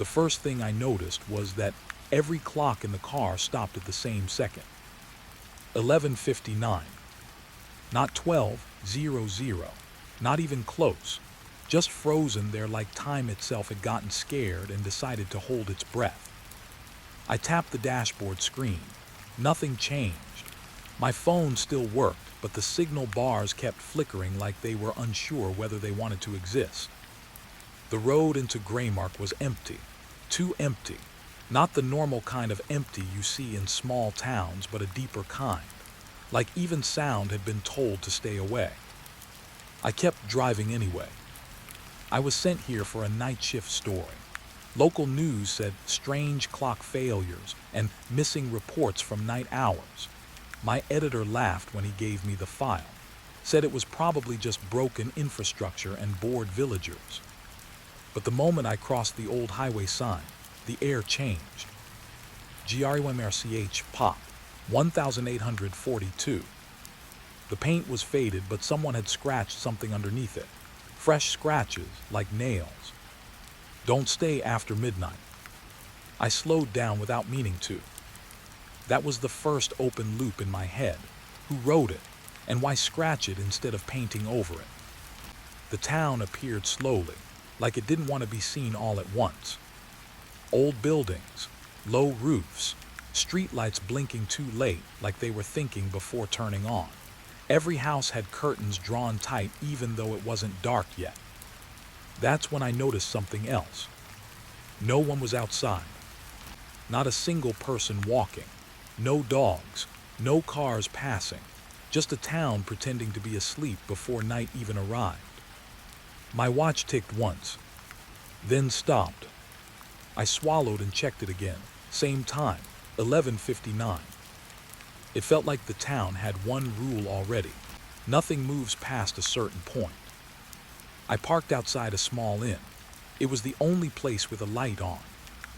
The first thing I noticed was that every clock in the car stopped at the same second. 11:59. Not 12:00. Not even close. Just frozen there like time itself had gotten scared and decided to hold its breath. I tapped the dashboard screen. Nothing changed. My phone still worked, but the signal bars kept flickering like they were unsure whether they wanted to exist. The road into Greymark was empty. Too empty. Not the normal kind of empty you see in small towns, but a deeper kind. Like even sound had been told to stay away. I kept driving anyway. I was sent here for a night shift story. Local news said strange clock failures and missing reports from night hours. My editor laughed when he gave me the file. Said it was probably just broken infrastructure and bored villagers. But the moment I crossed the old highway sign, the air changed. GRUMRCH pop, 1842. The paint was faded, but someone had scratched something underneath it. Fresh scratches, like nails. Don't stay after midnight. I slowed down without meaning to. That was the first open loop in my head. Who wrote it, and why scratch it instead of painting over it? The town appeared slowly, like it didn't want to be seen all at once. Old buildings, low roofs, streetlights blinking too late like they were thinking before turning on. Every house had curtains drawn tight even though it wasn't dark yet. That's when I noticed something else. No one was outside. Not a single person walking. No dogs. No cars passing. Just a town pretending to be asleep before night even arrived. My watch ticked once, then stopped. I swallowed and checked it again. Same time, 11:59. It felt like the town had one rule already. Nothing moves past a certain point. I parked outside a small inn. It was the only place with a light on.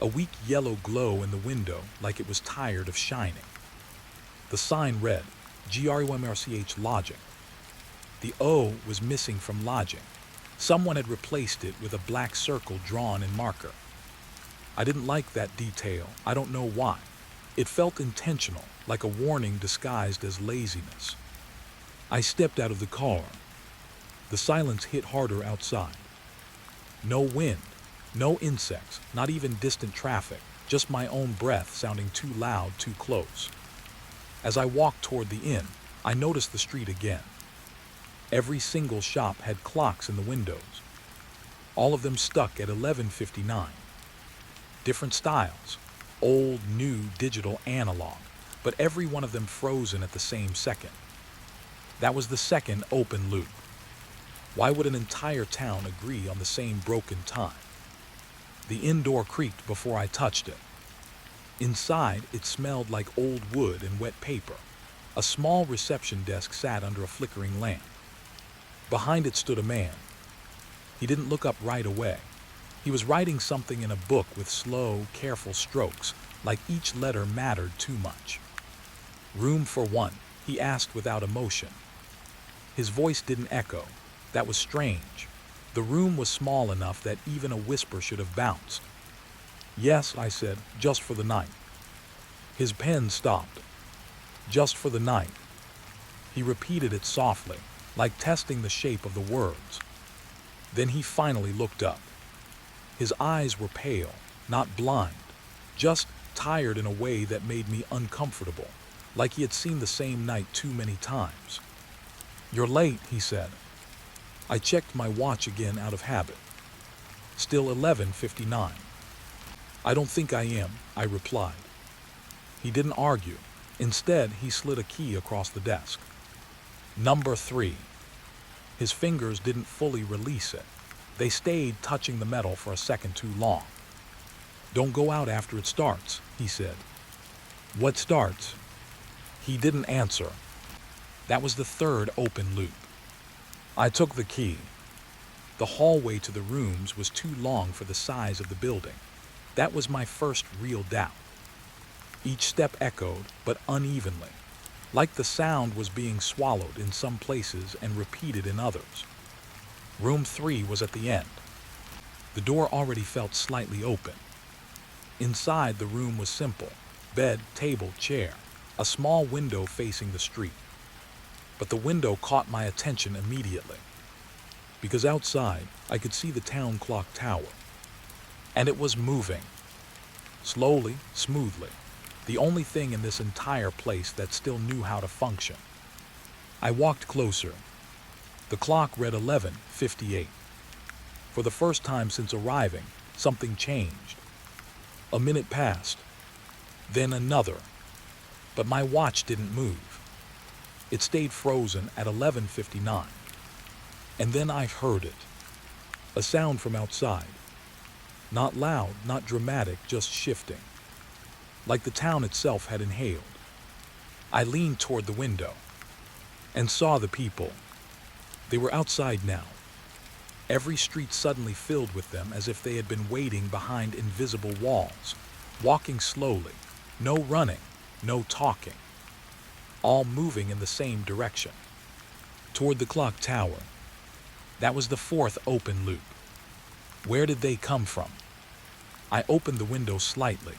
A weak yellow glow in the window like it was tired of shining. The sign read, GRUMRCH lodging. The O was missing from lodging. Someone had replaced it with a black circle drawn in marker. I didn't like that detail. I don't know why. It felt intentional, like a warning disguised as laziness. I stepped out of the car. The silence hit harder outside. No wind, no insects, not even distant traffic, just my own breath sounding too loud, too close. As I walked toward the inn, I noticed the street again. Every single shop had clocks in the windows. All of them stuck at 11:59. Different styles, old, new, digital, analog, but every one of them frozen at the same second. That was the second open loop. Why would an entire town agree on the same broken time? The inn door creaked before I touched it. Inside, it smelled like old wood and wet paper. A small reception desk sat under a flickering lamp. Behind it stood a man. He didn't look up right away. He was writing something in a book with slow, careful strokes, like each letter mattered too much. Room for one, he asked without emotion. His voice didn't echo. That was strange. The room was small enough that even a whisper should have bounced. Yes, I said, just for the night. His pen stopped. Just for the night. He repeated it softly, like testing the shape of the words. Then he finally looked up. His eyes were pale, not blind, just tired in a way that made me uncomfortable, like he had seen the same night too many times. You're late, he said. I checked my watch again out of habit. Still 11:59. I don't think I am, I replied. He didn't argue. Instead, he slid a key across the desk. Number 3. His fingers didn't fully release it. They stayed touching the metal for a second too long. Don't go out after it starts, he said. What starts? He didn't answer. That was the third open loop. I took the key. The hallway to the rooms was too long for the size of the building. That was my first real doubt. Each step echoed, but unevenly, like the sound was being swallowed in some places and repeated in others. Room 3 was at the end. The door already felt slightly open. Inside, the room was simple: bed, table, chair, a small window facing the street. But the window caught my attention immediately, because outside I could see the town clock tower, and it was moving. Slowly, smoothly. The only thing in this entire place that still knew how to function. I walked closer. The clock read 11:58. For the first time since arriving, something changed. A minute passed, then another, but my watch didn't move. It stayed frozen at 11:59. And then I heard it. A sound from outside. Not loud, not dramatic, just shifting. Like the town itself had inhaled. I leaned toward the window and saw the people. They were outside now. Every street suddenly filled with them, as if they had been waiting behind invisible walls, walking slowly, no running, no talking, all moving in the same direction, toward the clock tower. That was the fourth open loop. Where did they come from? I opened the window slightly.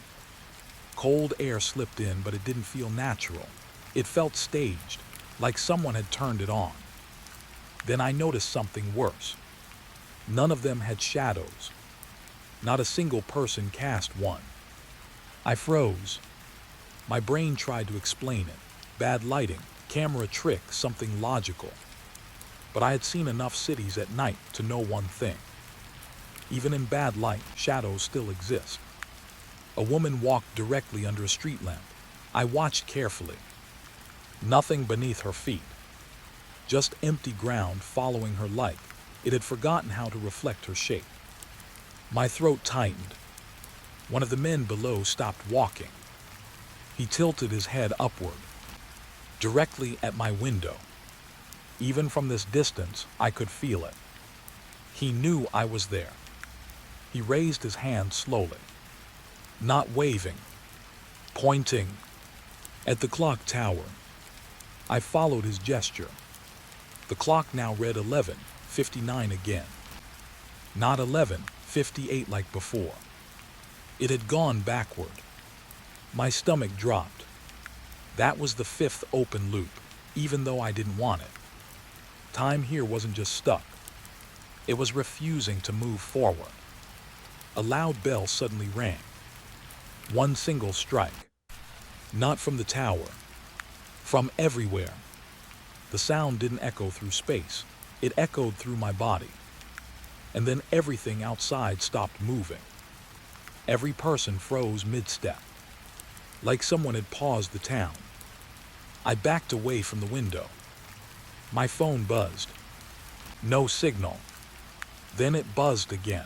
Cold air slipped in, but it didn't feel natural. It felt staged, like someone had turned it on. Then I noticed something worse. None of them had shadows. Not a single person cast one. I froze. My brain tried to explain it. Bad lighting, camera trick, something logical. But I had seen enough cities at night to know one thing. Even in bad light, shadows still exist. A woman walked directly under a street lamp. I watched carefully. Nothing beneath her feet. Just empty ground following her light. It had forgotten how to reflect her shape. My throat tightened. One of the men below stopped walking. He tilted his head upward, directly at my window. Even from this distance, I could feel it. He knew I was there. He raised his hand slowly, not waving, pointing at the clock tower. I followed his gesture. The clock now read 11:59 again, not 11:58 like before. It had gone backward. My stomach dropped. That was the fifth open loop, even though I didn't want it. Time here wasn't just stuck. It was refusing to move forward. A loud bell suddenly rang. One single strike. Not from the tower. From everywhere. The sound didn't echo through space. It echoed through my body. And then everything outside stopped moving. Every person froze mid-step, like someone had paused the town. I backed away from the window. My phone buzzed. No signal. Then it buzzed again.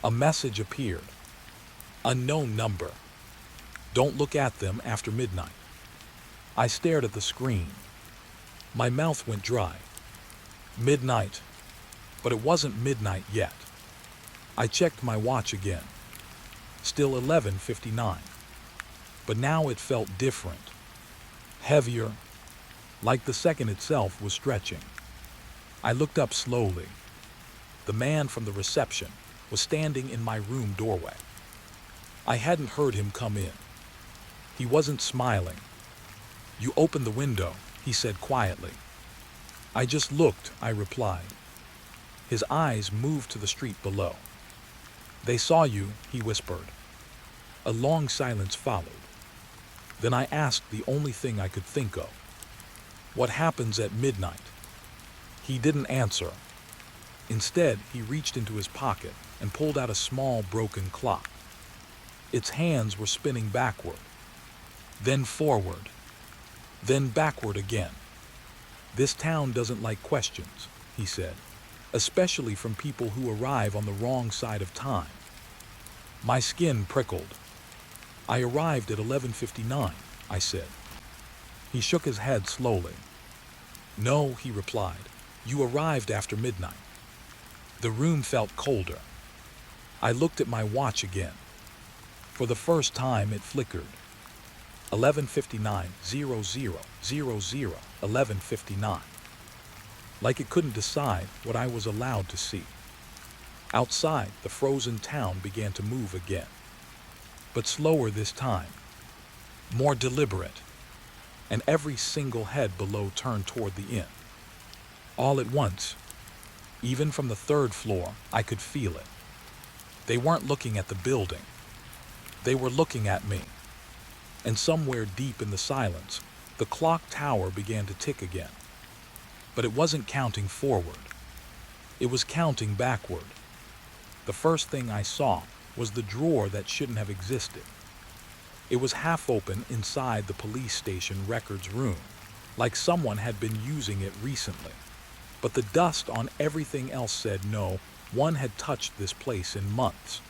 A message appeared. Unknown number. Don't look at them after midnight. I stared at the screen. My mouth went dry. Midnight. But it wasn't midnight yet. I checked my watch again. Still 11:59. But now it felt different. Heavier. Like the second itself was stretching. I looked up slowly. The man from the reception was standing in my room doorway. I hadn't heard him come in. He wasn't smiling. You opened the window, he said quietly. I just looked, I replied. His eyes moved to the street below. They saw you, he whispered. A long silence followed. Then I asked the only thing I could think of. What happens at midnight? He didn't answer. Instead, he reached into his pocket and pulled out a small broken clock. Its hands were spinning backward, then forward, then backward again. This town doesn't like questions, he said, especially from people who arrive on the wrong side of time. My skin prickled. I arrived at 11:59, I said. He shook his head slowly. No, he replied, you arrived after midnight. The room felt colder. I looked at my watch again. For the first time it flickered. 11:59, 00:00, 11:59. Like it couldn't decide what I was allowed to see. Outside, the frozen town began to move again. but slower this time, more deliberate, and every single head below turned toward the inn. All at once, even from the third floor, I could feel it. They weren't looking at the building. They were looking at me. And somewhere deep in the silence, the clock tower began to tick again. But it wasn't counting forward. It was counting backward. The first thing I saw was the drawer that shouldn't have existed. It was half open inside the police station records room, like someone had been using it recently. But the dust on everything else said no one had touched this place in months.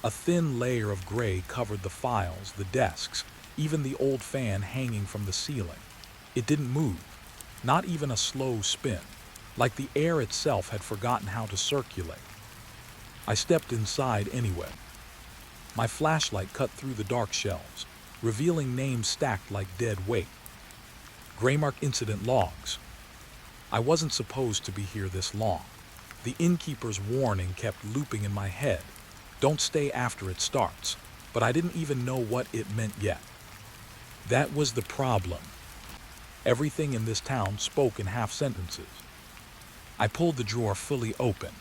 A thin layer of gray covered the files, the desks, even the old fan hanging from the ceiling. It didn't move, not even a slow spin, like the air itself had forgotten how to circulate. I stepped inside anyway. My flashlight cut through the dark shelves, revealing names stacked like dead weight. Graymark incident logs. I wasn't supposed to be here this long. The innkeeper's warning kept looping in my head. Don't stay after it starts. But I didn't even know what it meant yet. That was the problem. Everything in this town spoke in half sentences. I pulled the drawer fully open.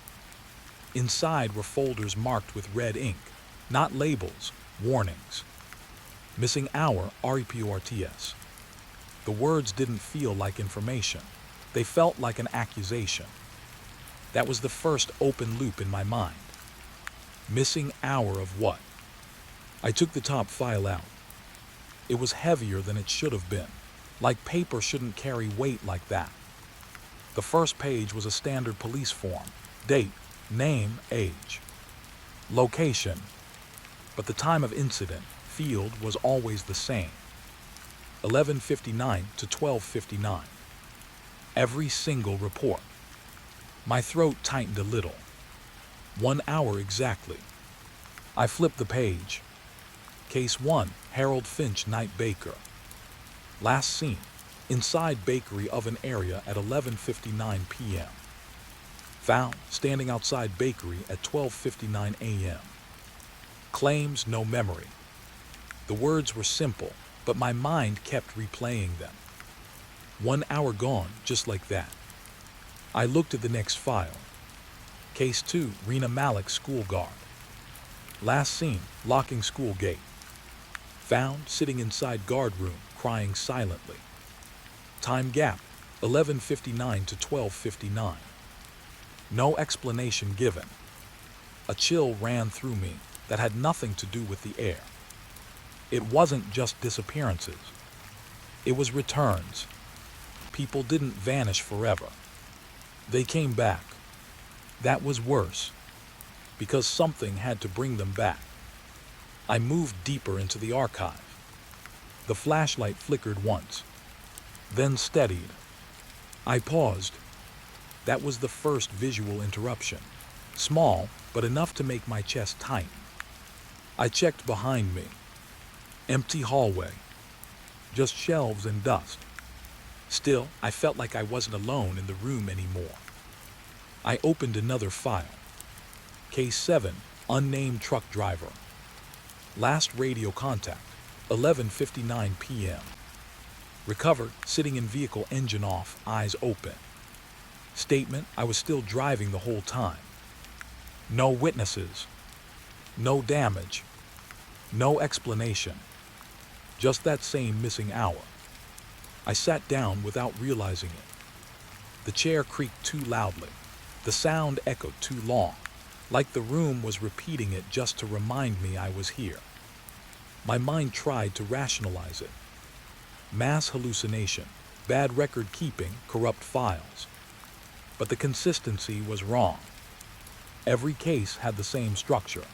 Inside were folders marked with red ink, not labels, warnings. Missing hour, REPORTS. The words didn't feel like information. They felt like an accusation. That was the first open loop in my mind. Missing hour of what? I took the top file out. It was heavier than it should have been, like paper shouldn't carry weight like that. The first page was a standard police form. Date, name, age, location. But the time of incident, field, was always the same. 11:59 to 12:59. Every single report. My throat tightened a little. 1 hour exactly. I flipped the page. Case 1, Harold Finch, night baker. Last seen, inside bakery oven area at 11:59 p.m. Found standing outside bakery at 12:59 a.m. Claims no memory. The words were simple, but my mind kept replaying them. 1 hour gone, just like that. I looked at the next file. Case 2, Rena Malik, school guard. Last seen, locking school gate. Found sitting inside guard room, crying silently. Time gap, 11:59 to 12:59. No explanation given. A chill ran through me that had nothing to do with the air. It wasn't just disappearances. It was returns. People didn't vanish forever. They came back. That was worse, because something had to bring them back. I moved deeper into the archive. The flashlight flickered once, then steadied. I paused. That was the first visual interruption. Small, but enough to make my chest tighten. I checked behind me. Empty hallway. Just shelves and dust. Still, I felt like I wasn't alone in the room anymore. I opened another file. Case 7, unnamed truck driver. Last radio contact, 11:59 p.m. Recovered, sitting in vehicle, engine off, eyes open. Statement, I was still driving the whole time. No witnesses. No damage. No explanation. Just that same missing hour. I sat down without realizing it. The chair creaked too loudly. The sound echoed too long, like the room was repeating it just to remind me I was here. My mind tried to rationalize it. Mass hallucination, bad record keeping, corrupt files. But the consistency was wrong. Every case had the same structure.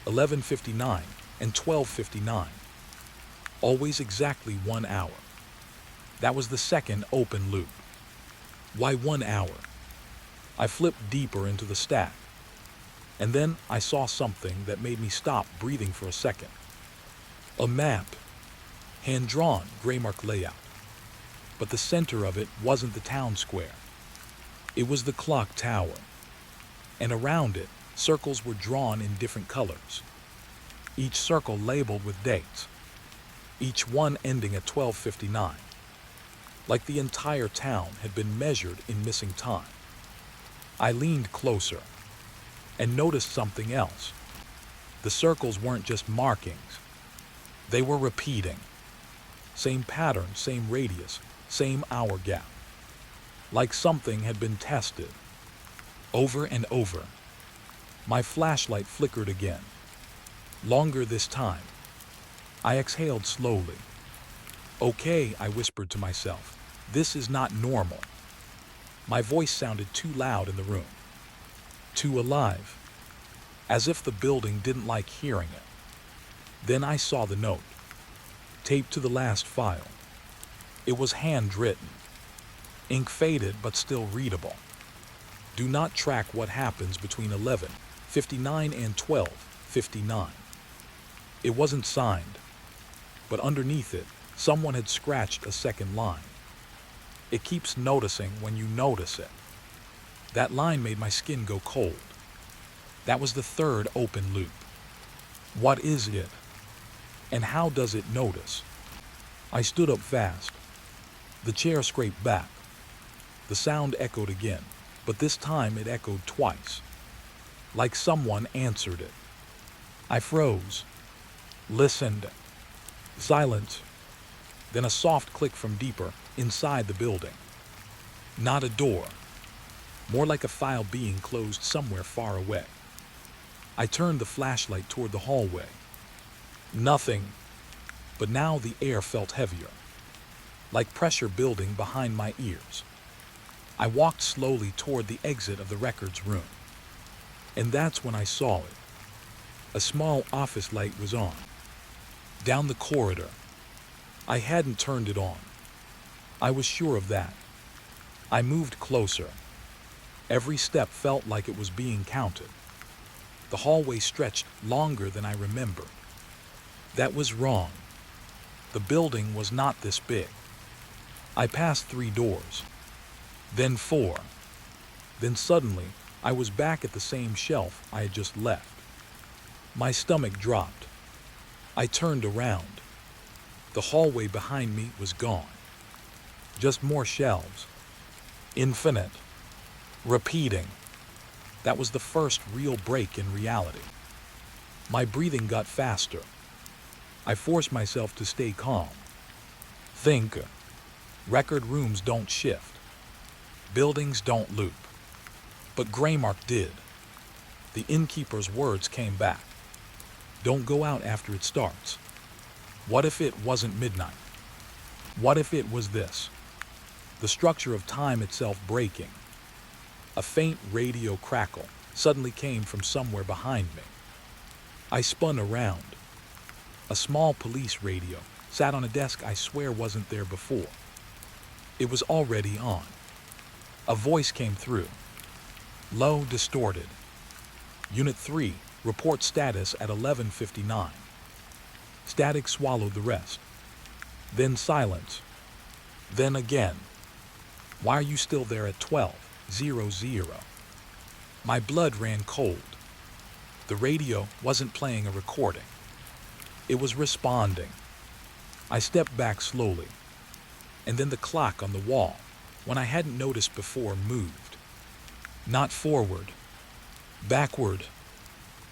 11:59 and 12:59. Always exactly 1 hour. That was the second open loop. Why 1 hour? I flipped deeper into the stack. And then I saw something that made me stop breathing for a second. A map. Hand-drawn, Graymark layout. But the center of it wasn't the town square. It was the clock tower. And around it, circles were drawn in different colors. each circle labeled with dates, each one ending at 12:59, like the entire town had been measured in missing time. I leaned closer and noticed something else. The circles weren't just markings, they were repeating. Same pattern, same radius, same hour gap. Like something had been tested. Over and over. My flashlight flickered again. Longer this time. I exhaled slowly. Okay, I whispered to myself. This is not normal. My voice sounded too loud in the room. Too alive. As if the building didn't like hearing it. Then I saw the note. Taped to the last file. It was handwritten. Ink faded but still readable. Do not track what happens between 11:59 and 12:59. It wasn't signed, but underneath it, someone had scratched a second line. It keeps noticing when you notice it. That line made my skin go cold. That was the third open loop. What is it? And how does it notice? I stood up fast. The chair scraped back. The sound echoed again, but this time it echoed twice. Like someone answered it. I froze. Listened. Silence. Then a soft click from deeper inside the building. Not a door. More like a file being closed somewhere far away. I turned the flashlight toward the hallway. Nothing. But now the air felt heavier. Like pressure building behind my ears. I walked slowly toward the exit of the records room. And that's when I saw it. A small office light was on. Down the corridor. I hadn't turned it on. I was sure of that. I moved closer. Every step felt like it was being counted. The hallway stretched longer than I remembered. That was wrong. The building was not this big. I passed 3 doors. Then 4. Then suddenly, I was back at the same shelf I had just left. My stomach dropped. I turned around. The hallway behind me was gone. Just more shelves. Infinite. Repeating. That was the first real break in reality. My breathing got faster. I forced myself to stay calm. Think. Record rooms don't shift. Buildings don't loop. But Greymark did. The innkeeper's words came back. Don't go out after it starts. What if it wasn't midnight? What if it was this? The structure of time itself breaking. A faint radio crackle suddenly came from somewhere behind me. I spun around. A small police radio sat on a desk I swear wasn't there before. It was already on. A voice came through. Low, distorted. Unit 3, report status at 11:59. Static swallowed the rest. Then silence. Then again. Why are you still there at 12:00? My blood ran cold. The radio wasn't playing a recording. It was responding. I stepped back slowly. And then the clock on the wall, when I hadn't noticed before, moved. Not forward. Backward.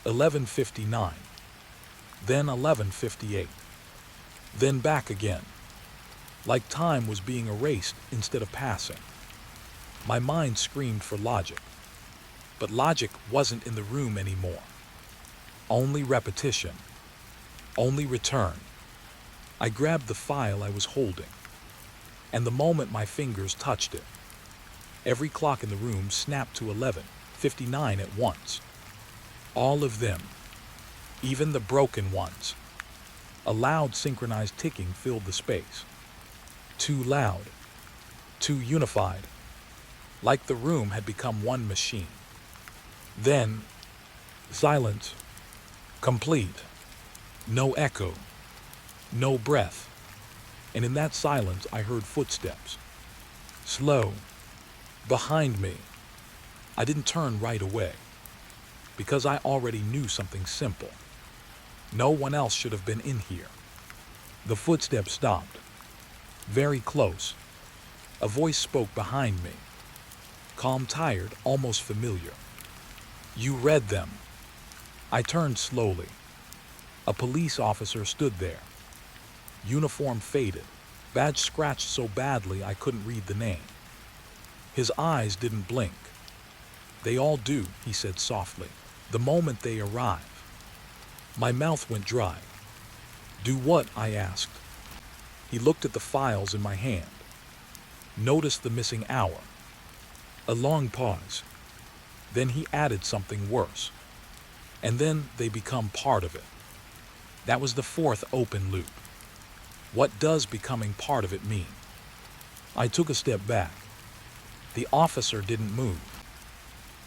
11:59. Then 11:58. Then back again. Like time was being erased instead of passing. My mind screamed for logic. But logic wasn't in the room anymore. Only repetition. Only return. I grabbed the file I was holding. And the moment my fingers touched it, every clock in the room snapped to 11:59 at once. All of them. Even the broken ones. A loud synchronized ticking filled the space. Too loud. Too unified. Like the room had become one machine. Then, silence. Complete. No echo. No breath. And in that silence I heard footsteps. Slow. Behind me. I didn't turn right away. Because I already knew something simple. No one else should have been in here. The footsteps stopped. Very close. A voice spoke behind me. Calm, tired, almost familiar. You read them. I turned slowly. A police officer stood there. Uniform faded. Badge scratched so badly I couldn't read the name. His eyes didn't blink. They all do, he said softly, the moment they arrive. My mouth went dry. Do what? I asked. He looked at the files in my hand. Noticed the missing hour. A long pause. Then he added something worse. And then they become part of it. That was the fourth open loop. What does becoming part of it mean? I took a step back. The officer didn't move.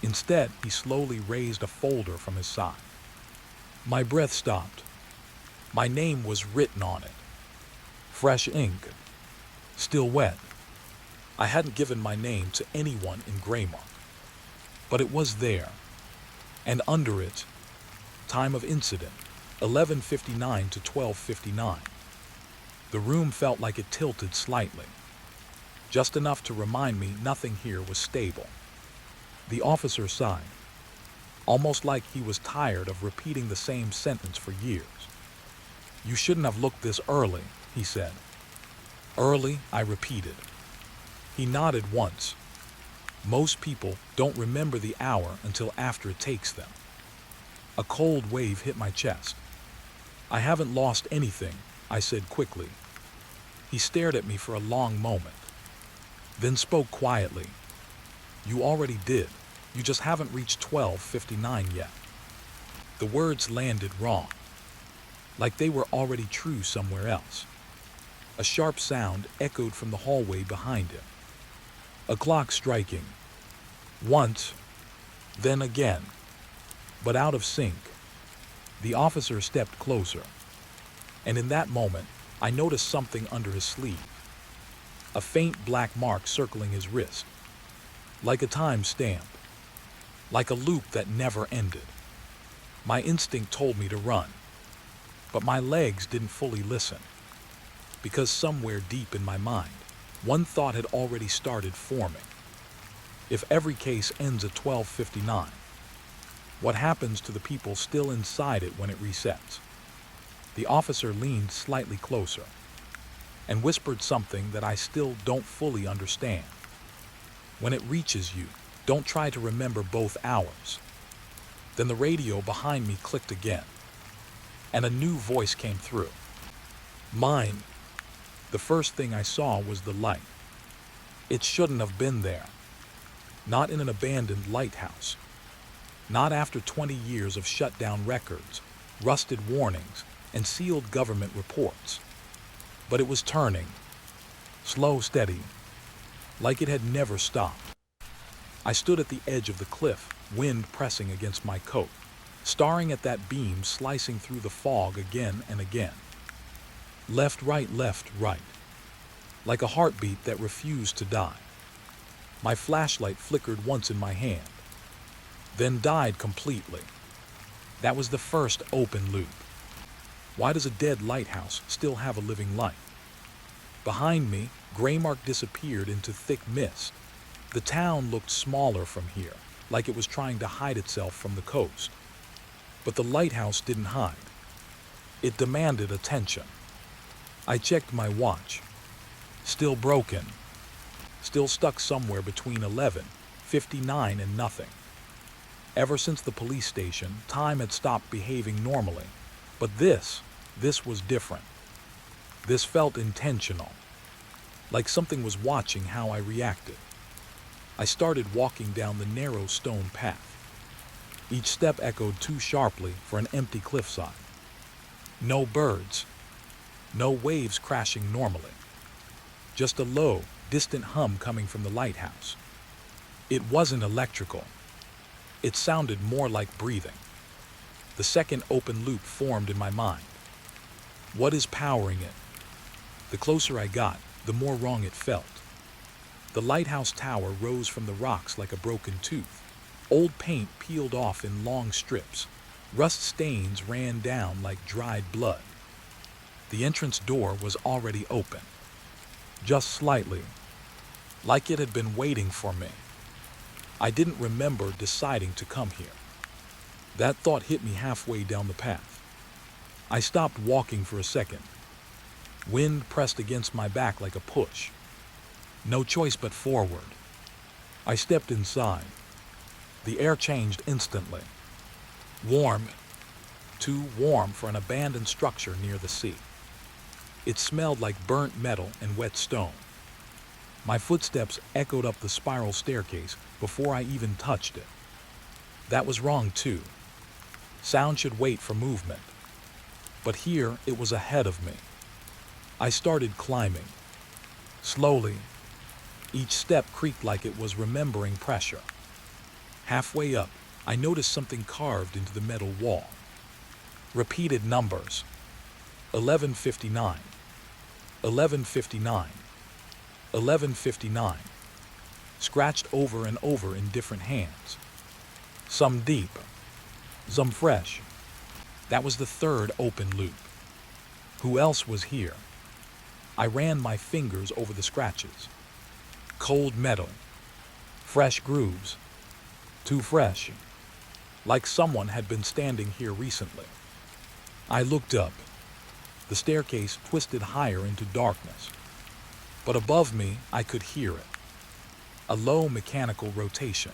Instead, he slowly raised a folder from his side. My breath stopped. My name was written on it. Fresh ink. Still wet. I hadn't given my name to anyone in Greymark. But it was there. And under it, time of incident, 11:59 to 12:59. The room felt like it tilted slightly. Just enough to remind me nothing here was stable. The officer sighed, almost like he was tired of repeating the same sentence for years. You shouldn't have looked this early, he said. Early, I repeated. He nodded once. Most people don't remember the hour until after it takes them. A cold wave hit my chest. I haven't lost anything, I said quickly. He stared at me for a long moment, then spoke quietly. You already did. You just haven't reached 12:59 yet. The words landed wrong, like they were already true somewhere else. A sharp sound echoed from the hallway behind him. A clock striking. Once, then again, but out of sync. The officer stepped closer, and in that moment, I noticed something under his sleeve. A faint black mark circling his wrist, like a time stamp, like a loop that never ended. My instinct told me to run, but my legs didn't fully listen, because somewhere deep in my mind, one thought had already started forming. If every case ends at 12:59, what happens to the people still inside it when it resets? The officer leaned slightly closer and whispered something that I still don't fully understand. When it reaches you, don't try to remember both hours. Then the radio behind me clicked again, and a new voice came through. Mine. The first thing I saw was the light. It shouldn't have been there. Not in an abandoned lighthouse. Not after 20 years of shut-down records, rusted warnings, and sealed government reports. But it was turning. Slow, steady. Like it had never stopped. I stood at the edge of the cliff, wind pressing against my coat, staring at that beam slicing through the fog again and again. Left, right, like a heartbeat that refused to die. My flashlight flickered once in my hand, then died completely. That was the first open loop. Why does a dead lighthouse still have a living light? Behind me, Greymark disappeared into thick mist. The town looked smaller from here, like it was trying to hide itself from the coast. But the lighthouse didn't hide. It demanded attention. I checked my watch. Still broken. Still stuck somewhere between 11:59 and nothing. Ever since the police station, time had stopped behaving normally. But this was different. This felt intentional. Like something was watching how I reacted. I started walking down the narrow stone path. Each step echoed too sharply for an empty cliffside. No birds. No waves crashing normally. Just a low, distant hum coming from the lighthouse. It wasn't electrical. It sounded more like breathing. The second open loop formed in my mind. What is powering it? The closer I got, the more wrong it felt. The lighthouse tower rose from the rocks like a broken tooth. Old paint peeled off in long strips. Rust stains ran down like dried blood. The entrance door was already open, just slightly, like it had been waiting for me. I didn't remember deciding to come here. That thought hit me halfway down the path. I stopped walking for a second. Wind pressed against my back like a push. No choice but forward. I stepped inside. The air changed instantly. Warm, too warm for an abandoned structure near the sea. It smelled like burnt metal and wet stone. My footsteps echoed up the spiral staircase before I even touched it. That was wrong too. Sound should wait for movement. But here it was ahead of me. I started climbing. Slowly, each step creaked like it was remembering pressure. Halfway up, I noticed something carved into the metal wall. Repeated numbers. 1159. 1159. 1159. Scratched over and over in different hands. Some deep, some fresh. That was the third open loop. Who else was here? I ran my fingers over the scratches. Cold metal. Fresh grooves. Too fresh. Like someone had been standing here recently. I looked up. The staircase twisted higher into darkness. But above me, I could hear it. A low mechanical rotation.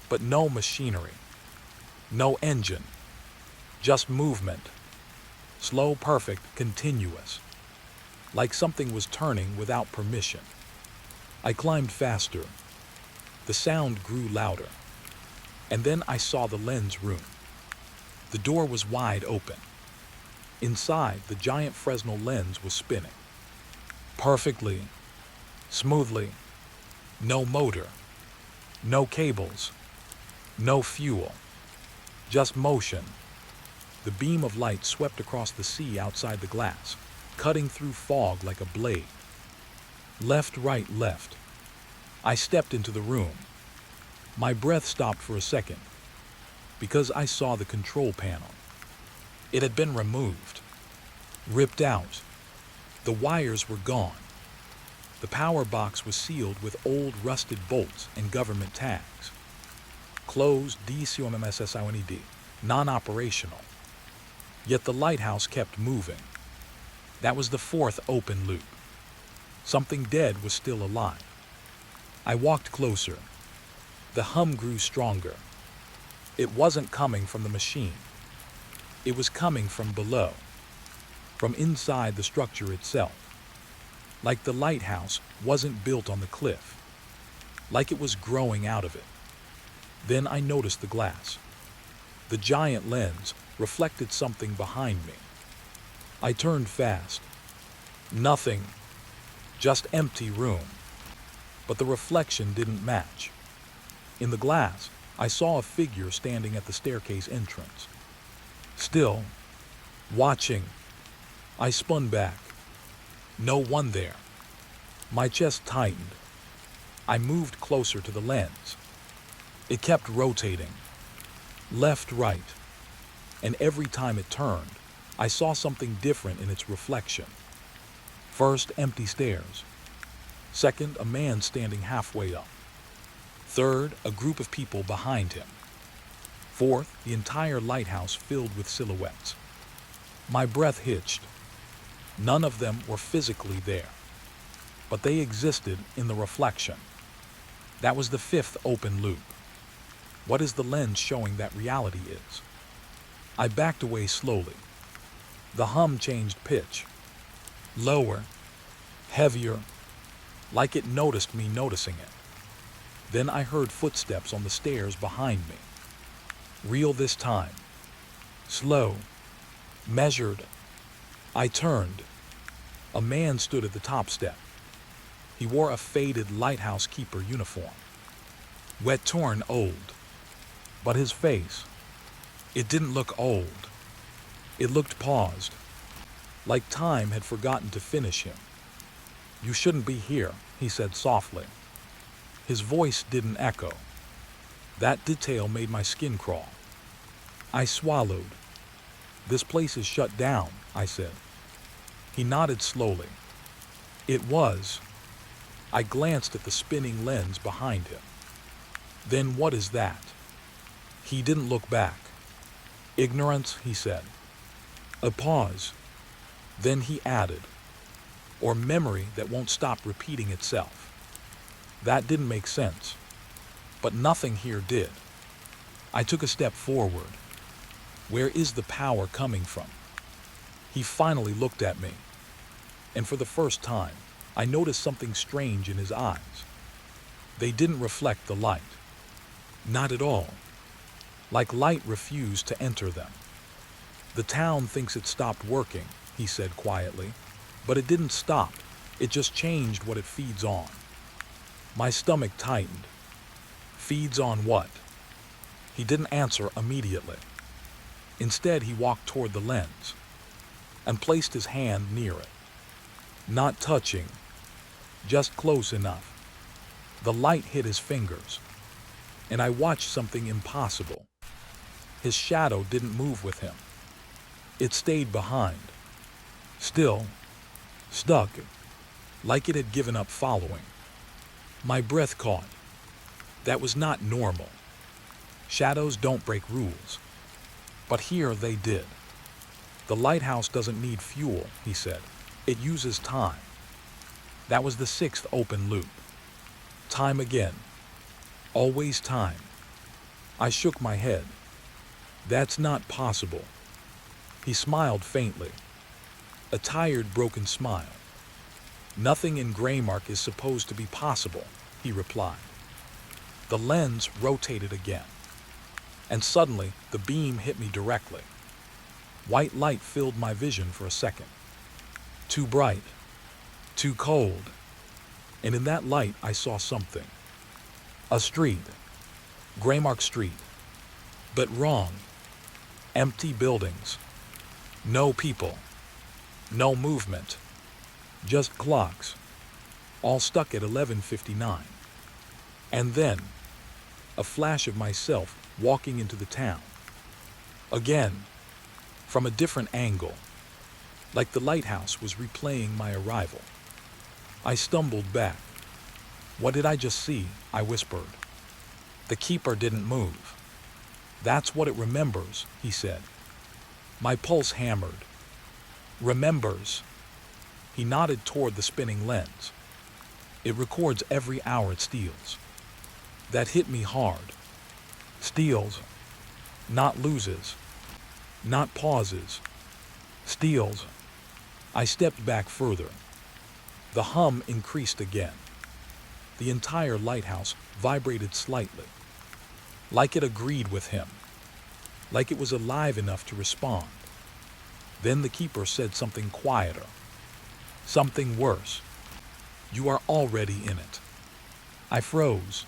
But no machinery. No engine. Just movement. Slow, perfect, continuous. Like something was turning without permission. I climbed faster. The sound grew louder. And then I saw the lens room. The door was wide open. Inside, the giant Fresnel lens was spinning. Perfectly, smoothly. No motor. No cables. No fuel. Just motion. The beam of light swept across the sea outside the glass, cutting through fog like a blade. Left, right, left. I stepped into the room. My breath stopped for a second, because I saw the control panel. It had been removed, ripped out. The wires were gone. The power box was sealed with old rusted bolts and government tags. Closed DCOMMSSIONED, non-operational. Yet the lighthouse kept moving. That was the fourth open loop. Something dead was still alive. I walked closer. The hum grew stronger. It wasn't coming from the machine. It was coming from below, from inside the structure itself. Like the lighthouse wasn't built on the cliff. Like it was growing out of it. Then I noticed the glass. The giant lens reflected something behind me. I turned fast. Nothing. Just empty room. But the reflection didn't match. In the glass, I saw a figure standing at the staircase entrance. Still, watching. I spun back. No one there. My chest tightened. I moved closer to the lens. It kept rotating. Left, right. And every time it turned, I saw something different in its reflection. First, empty stairs. Second, a man standing halfway up. Third, a group of people behind him. Fourth, the entire lighthouse filled with silhouettes. My breath hitched. None of them were physically there, but they existed in the reflection. That was the fifth open loop. What is the lens showing that reality is? I backed away slowly. The hum changed pitch. Lower, heavier, like it noticed me noticing it. Then I heard footsteps on the stairs behind me. Real this time. Slow, measured. I turned. A man stood at the top step. He wore a faded lighthouse keeper uniform. Wet, torn, old. But his face, it didn't look old. It looked paused, like time had forgotten to finish him. "You shouldn't be here," he said softly. His voice didn't echo. That detail made my skin crawl. I swallowed. This place is shut down, I said. He nodded slowly. It was. I glanced at the spinning lens behind him. Then what is that? He didn't look back. Ignorance, he said. A pause. Then he added, or memory that won't stop repeating itself. That didn't make sense. But nothing here did. I took a step forward. Where is the power coming from? He finally looked at me. And for the first time, I noticed something strange in his eyes. They didn't reflect the light. Not at all. Like light refused to enter them. The town thinks it stopped working, he said quietly. But it didn't stop. It just changed what it feeds on. My stomach tightened. Feeds on what? He didn't answer immediately. Instead, he walked toward the lens and placed his hand near it. Not touching, just close enough. The light hit his fingers, and I watched something impossible. His shadow didn't move with him. It stayed behind, still, stuck, like it had given up following. My breath caught. That was not normal. Shadows don't break rules. But here they did. The lighthouse doesn't need fuel, he said. It uses time. That was the 6th open loop. Time again. Always time. I shook my head. That's not possible. He smiled faintly. A tired, broken smile. Nothing in Greymark is supposed to be possible, he replied. The lens rotated again. And suddenly, the beam hit me directly. White light filled my vision for a second. Too bright. Too cold. And in that light, I saw something. A street. Greymark Street. But wrong. Empty buildings. No people. No movement. Just clocks. All stuck at 11:59. And then, a flash of myself walking into the town. Again, from a different angle, like the lighthouse was replaying my arrival. I stumbled back. What did I just see? I whispered. The keeper didn't move. That's what it remembers, he said. My pulse hammered. Remembers. He nodded toward the spinning lens. It records every hour it steals. That hit me hard. Steals. Not loses. Not pauses. Steals. I stepped back further. The hum increased again. The entire lighthouse vibrated slightly. Like it agreed with him. Like it was alive enough to respond. Then the keeper said something quieter. Something worse. You are already in it. I froze.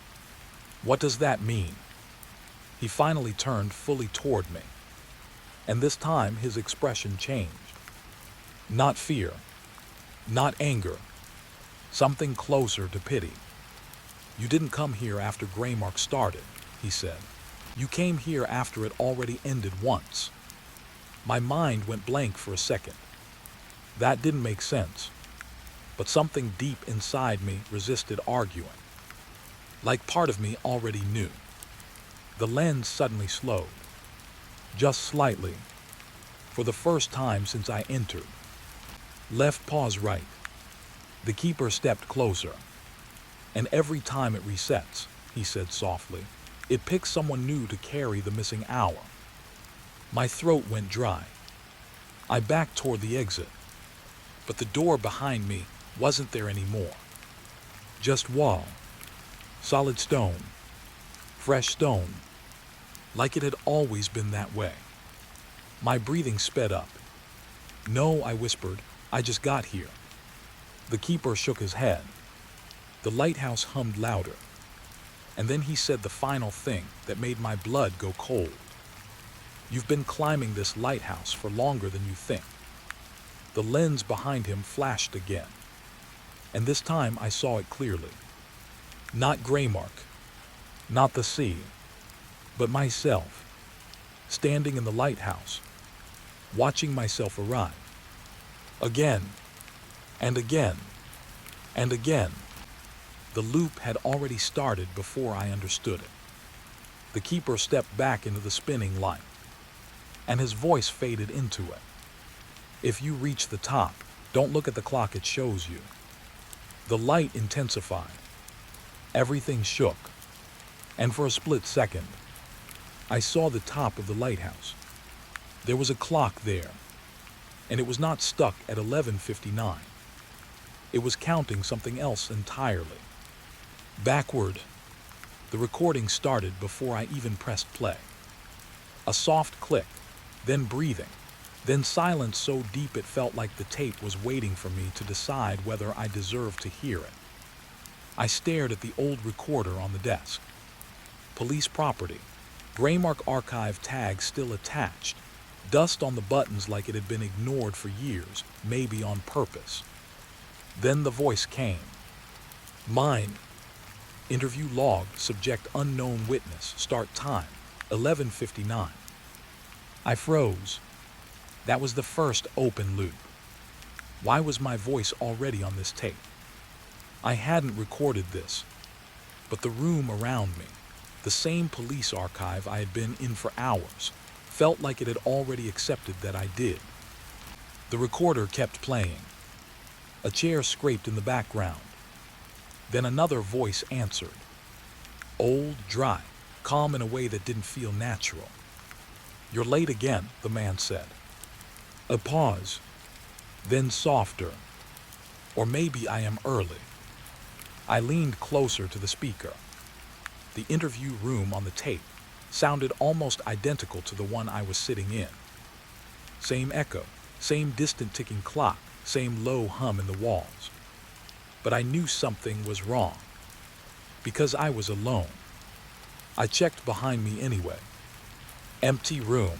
What does that mean? He finally turned fully toward me. And this time his expression changed. Not fear. Not anger. Something closer to pity. You didn't come here after Greymark started, he said. You came here after it already ended once. My mind went blank for a second. That didn't make sense. But something deep inside me resisted arguing. Like part of me already knew. The lens suddenly slowed. Just slightly. For the first time since I entered. Left pause right. The keeper stepped closer. And every time it resets, he said softly, it picks someone new to carry the missing hour. My throat went dry. I backed toward the exit. But the door behind me wasn't there anymore. Just wall. Solid stone. Fresh stone. Like it had always been that way. My breathing sped up. No, I whispered, I just got here. The keeper shook his head. The lighthouse hummed louder. And then he said the final thing that made my blood go cold. You've been climbing this lighthouse for longer than you think. The lens behind him flashed again. And this time I saw it clearly. Not Greymark. Not the sea. But myself. standing in the lighthouse, watching myself arrive. Again, and again, and again. The loop had already started before I understood it. The keeper stepped back into the spinning light, and his voice faded into it. If you reach the top, don't look at the clock it shows you. The light intensified. Everything shook, and for a split second, I saw the top of the lighthouse. There was a clock there, and it was not stuck at 11:59. It was counting something else entirely. Backward. The recording started before I even pressed play. A soft click, then breathing, then silence so deep it felt like the tape was waiting for me to decide whether I deserved to hear it. I stared at the old recorder on the desk. Police property. Graymark archive tag still attached. Dust on the buttons like it had been ignored for years, maybe on purpose. Then the voice came. Mine. Interview logged, subject unknown witness, start time, 11:59. I froze. That was the first open loop. Why was my voice already on this tape? I hadn't recorded this, but the room around me, the same police archive I had been in for hours, felt like it had already accepted that I did. The recorder kept playing. A chair scraped in the background. Then another voice answered. Old, dry, calm in a way that didn't feel natural. You're late again, the man said. A pause. Then softer. Or maybe I am early. I leaned closer to the speaker. The interview room on the tape sounded almost identical to the one I was sitting in. Same echo, same distant ticking clock, same low hum in the walls. But I knew something was wrong, because I was alone. I checked behind me anyway. Empty room.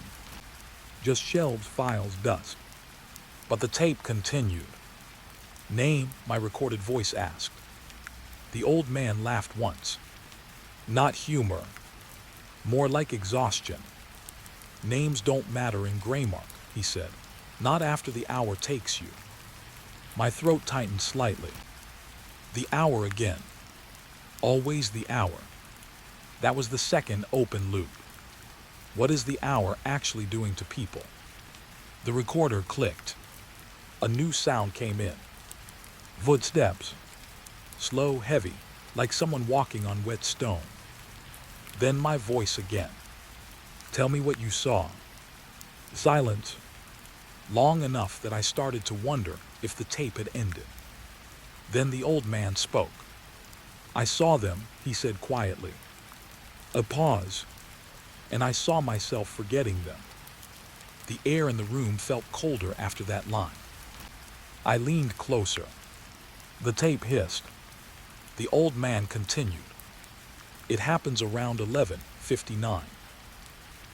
Just shelves, files, dust. But the tape continued. Name, my recorded voice asked. The old man laughed once. Not humor. More like exhaustion. Names don't matter in Graymark, he said. Not after the hour takes you. My throat tightened slightly. The hour again. Always the hour. That was the second open loop. What is the hour actually doing to people? The recorder clicked. A new sound came in. Footsteps. Slow, heavy, like someone walking on wet stone. Then my voice again. Tell me what you saw. Silence. Long enough that I started to wonder if the tape had ended. Then the old man spoke. I saw them, he said quietly. A pause, and I saw myself forgetting them. The air in the room felt colder after that line. I leaned closer. The tape hissed. The old man continued. It happens around 11:59.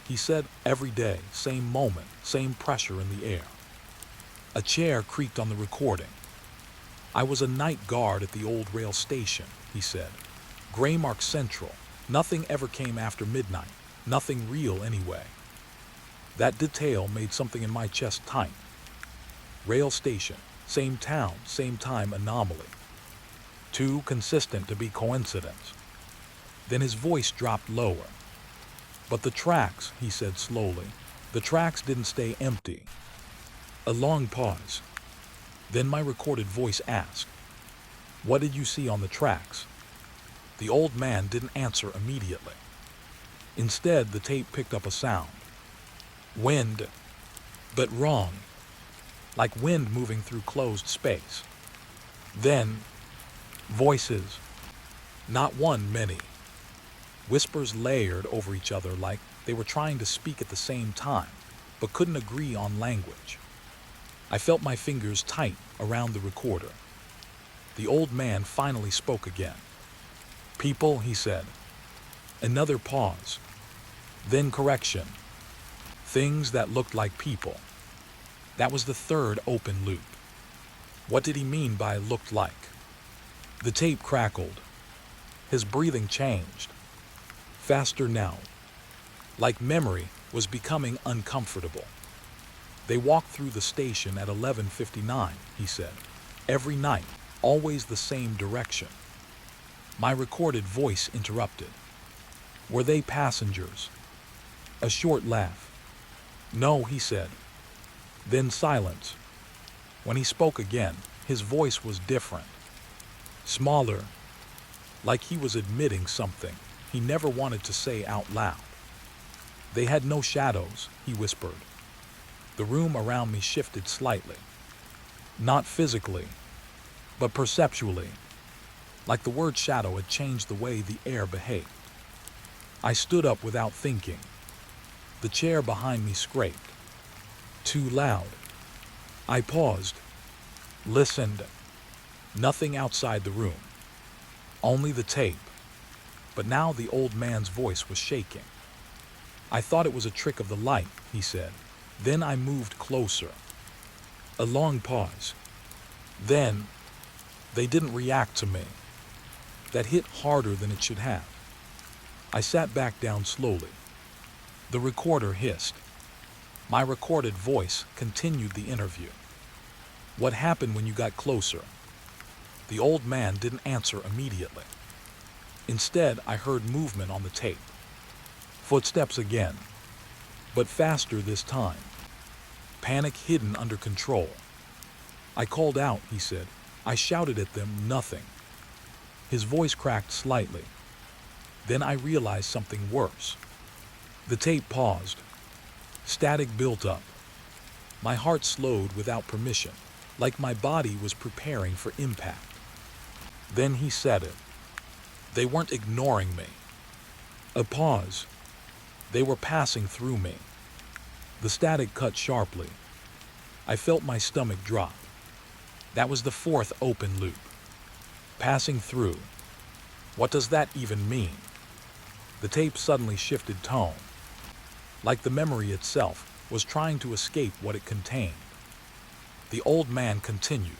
He said, every day, same moment, same pressure in the air. A chair creaked on the recording. I was a night guard at the old rail station, he said. Graymark Central. Nothing ever came after midnight. Nothing real anyway. That detail made something in my chest tight. Rail station. Same town, same time anomaly. Too consistent to be coincidence. Then his voice dropped lower. But the tracks, he said slowly, the tracks didn't stay empty. A long pause. Then my recorded voice asked, what did you see on the tracks? The old man didn't answer immediately. Instead, the tape picked up a sound. Wind. But wrong. Like wind moving through closed space. Then, voices. Not one, many. Whispers layered over each other like they were trying to speak at the same time, but couldn't agree on language. I felt my fingers tight around the recorder. The old man finally spoke again. People, he said. Another pause. Then correction. Things that looked like people. That was the third open loop. What did he mean by looked like? The tape crackled. His breathing changed. Faster now. Like memory, was becoming uncomfortable. They walked through the station at 11:59, he said. Every night, always the same direction. My recorded voice interrupted. Were they passengers? A short laugh. No, he said. Then silence. When he spoke again, his voice was different. Smaller, like he was admitting something he never wanted to say out loud. They had no shadows, he whispered. The room around me shifted slightly. Not physically, but perceptually, like the word shadow had changed the way the air behaved. I stood up without thinking. The chair behind me scraped. Too loud. I paused, listened. Nothing outside the room. Only the tape. But now the old man's voice was shaking. I thought it was a trick of the light, he said. Then I moved closer. A long pause. Then, they didn't react to me. That hit harder than it should have. I sat back down slowly. The recorder hissed. My recorded voice continued the interview. What happened when you got closer? The old man didn't answer immediately. Instead, I heard movement on the tape. Footsteps again, but faster this time. Panic hidden under control. I called out, he said. I shouted at them, nothing. His voice cracked slightly. Then I realized something worse. The tape paused. Static built up. My heart slowed without permission, like my body was preparing for impact. Then he said it. They weren't ignoring me. A pause. They were passing through me. The static cut sharply. I felt my stomach drop. That was the fourth open loop. Passing through. What does that even mean? The tape suddenly shifted tone, like the memory itself was trying to escape what it contained. The old man continued.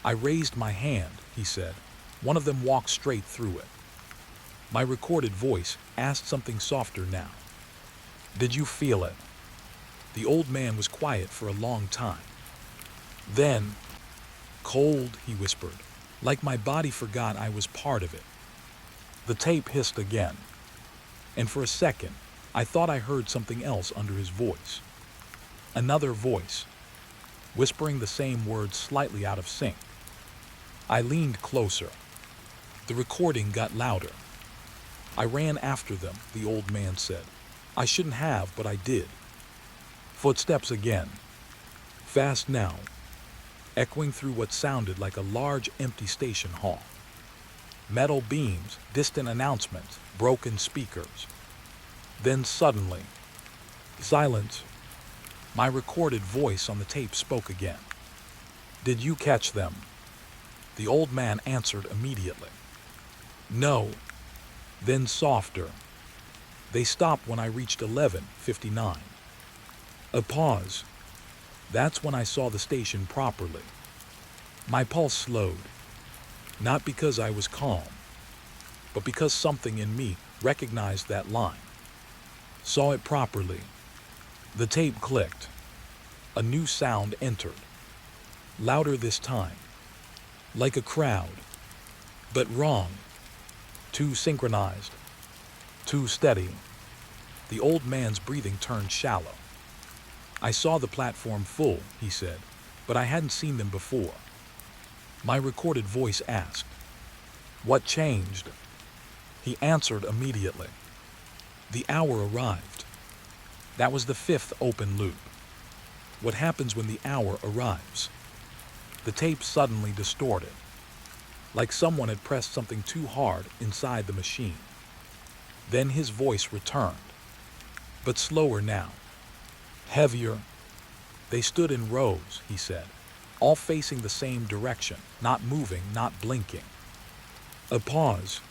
I raised my hand, he said. One of them walked straight through it. My recorded voice asked something softer now. Did you feel it? The old man was quiet for a long time. Then, cold, he whispered, like my body forgot I was part of it. The tape hissed again, and for a second, I thought I heard something else under his voice. Another voice, whispering the same words slightly out of sync. I leaned closer. The recording got louder. I ran after them, the old man said. I shouldn't have, but I did. Footsteps again. Fast now, echoing through what sounded like a large empty station hall. Metal beams, distant announcements, broken speakers. Then suddenly, silence. My recorded voice on the tape spoke again. Did you catch them? The old man answered immediately. No. Then softer. They stopped when I reached 11:59. A pause. That's when I saw the station properly. My pulse slowed. Not because I was calm, but because something in me recognized that line. Saw it properly. The tape clicked. A new sound entered. Louder this time. Like a crowd. But wrong. Too synchronized. Too steady. The old man's breathing turned shallow. I saw the platform full, he said, but I hadn't seen them before. My recorded voice asked, what changed? He answered immediately. The hour arrived. That was the fifth open loop. What happens when the hour arrives? The tape suddenly distorted, like someone had pressed something too hard inside the machine. Then his voice returned, but slower now. Heavier. They stood in rows, he said, all facing the same direction, not moving, not blinking. A pause.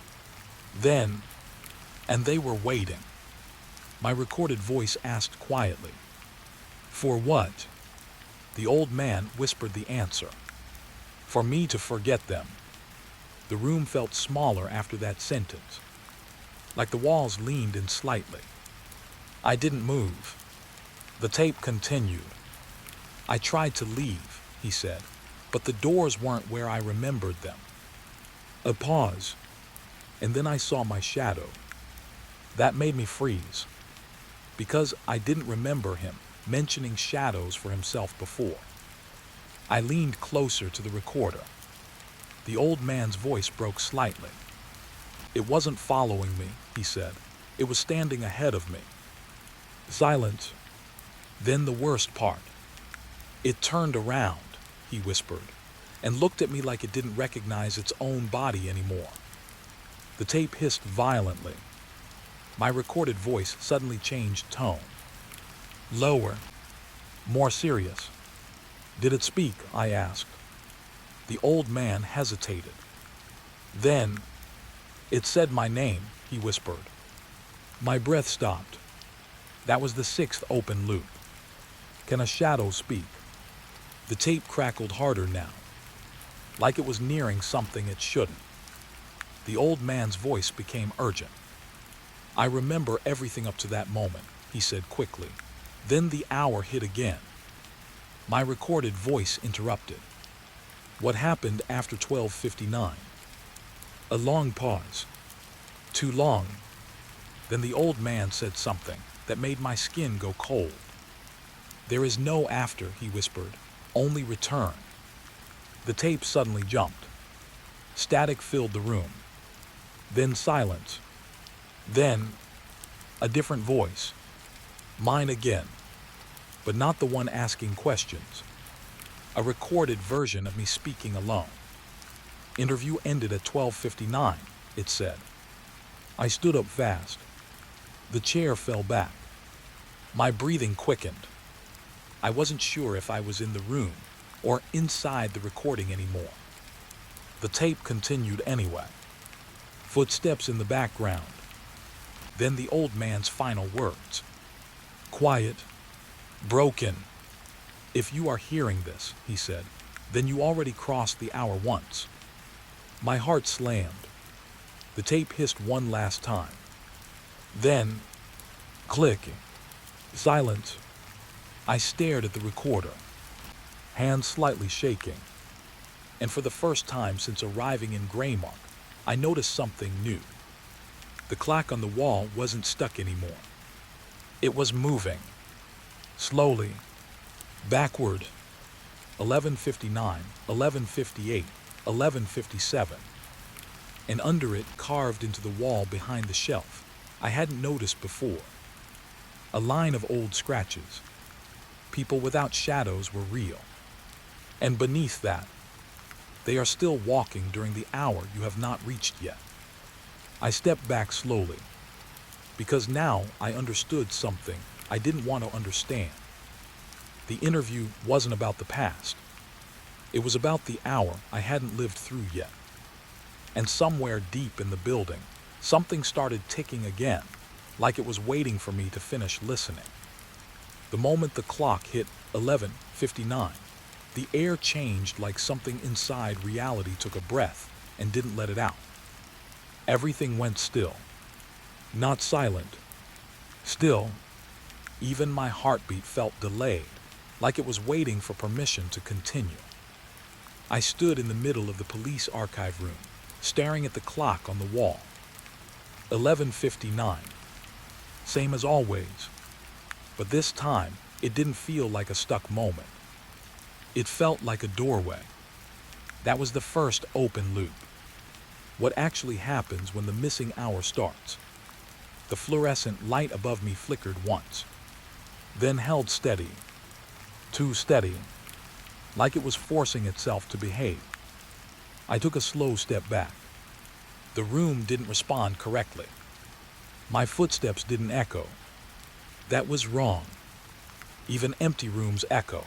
Then, and they were waiting. My recorded voice asked quietly, for what? The old man whispered the answer. For me to forget them. The room felt smaller after that sentence, like the walls leaned in slightly. I didn't move. The tape continued. I tried to leave, he said, but the doors weren't where I remembered them. A pause, and then I saw my shadow. That made me freeze, because I didn't remember him mentioning shadows for himself before. I leaned closer to the recorder. The old man's voice broke slightly. It wasn't following me, he said. It was standing ahead of me. Silence. Then the worst part. It turned around, he whispered, and looked at me like it didn't recognize its own body anymore. The tape hissed violently. My recorded voice suddenly changed tone. Lower. More serious. Did it speak? I asked. The old man hesitated. Then, it said my name, he whispered. My breath stopped. That was the sixth open loop. Can a shadow speak? The tape crackled harder now, like it was nearing something it shouldn't. The old man's voice became urgent. I remember everything up to that moment, he said quickly. Then the hour hit again. My recorded voice interrupted. What happened after 12:59? A long pause. Too long. Then the old man said something that made my skin go cold. There is no after, he whispered, only return. The tape suddenly jumped. Static filled the room. Then silence. Then a different voice. Mine again, but not the one asking questions. A recorded version of me speaking alone. Interview ended at 12:59, it said. I stood up fast. The chair fell back. My breathing quickened. I wasn't sure if I was in the room or inside the recording anymore. The tape continued anyway. Footsteps in the background. Then the old man's final words. Quiet. Broken. If you are hearing this, he said, then you already crossed the hour once. My heart slammed. The tape hissed one last time. Then, clicking. Silence. I stared at the recorder, hands slightly shaking. And for the first time since arriving in Greymark, I noticed something new. The clock on the wall wasn't stuck anymore. It was moving. Slowly. Backward. 11:59, 11:58, 11:57. And under it, carved into the wall behind the shelf, I hadn't noticed before. A line of old scratches. People without shadows were real. And beneath that, they are still walking during the hour you have not reached yet. I stepped back slowly, because now I understood something I didn't want to understand. The interview wasn't about the past. It was about the hour I hadn't lived through yet. And somewhere deep in the building, something started ticking again, like it was waiting for me to finish listening. The moment the clock hit 11:59, the air changed like something inside reality took a breath and didn't let it out. Everything went still. Not silent. Still. Even my heartbeat felt delayed, like it was waiting for permission to continue. I stood in the middle of the police archive room, staring at the clock on the wall. 11:59. Same as always. But this time, it didn't feel like a stuck moment. It felt like a doorway. That was the first open loop. What actually happens when the missing hour starts? The fluorescent light above me flickered once, then held steady. Too steady, like it was forcing itself to behave. I took a slow step back. The room didn't respond correctly. My footsteps didn't echo. That was wrong. Even empty rooms echo.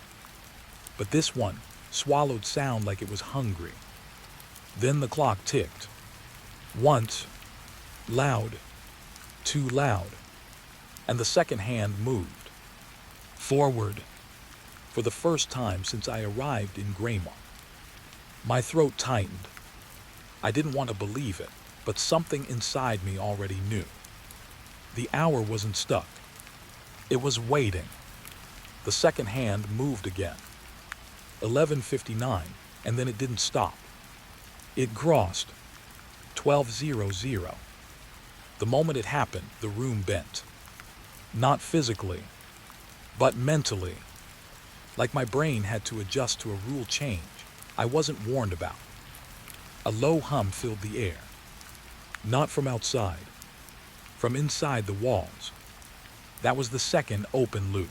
But this one swallowed sound like it was hungry. Then the clock ticked. Once. Loud. Too loud. And the second hand moved. Forward. For the first time since I arrived in Greymark. My throat tightened. I didn't want to believe it, but something inside me already knew. The hour wasn't stuck. It was waiting. The second hand moved again. 11:59, and then it didn't stop. It crossed 12:00. The moment it happened, the room bent. Not physically, but mentally. Like my brain had to adjust to a rule change I wasn't warned about. A low hum filled the air. Not from outside, from inside the walls. That was the second open loop.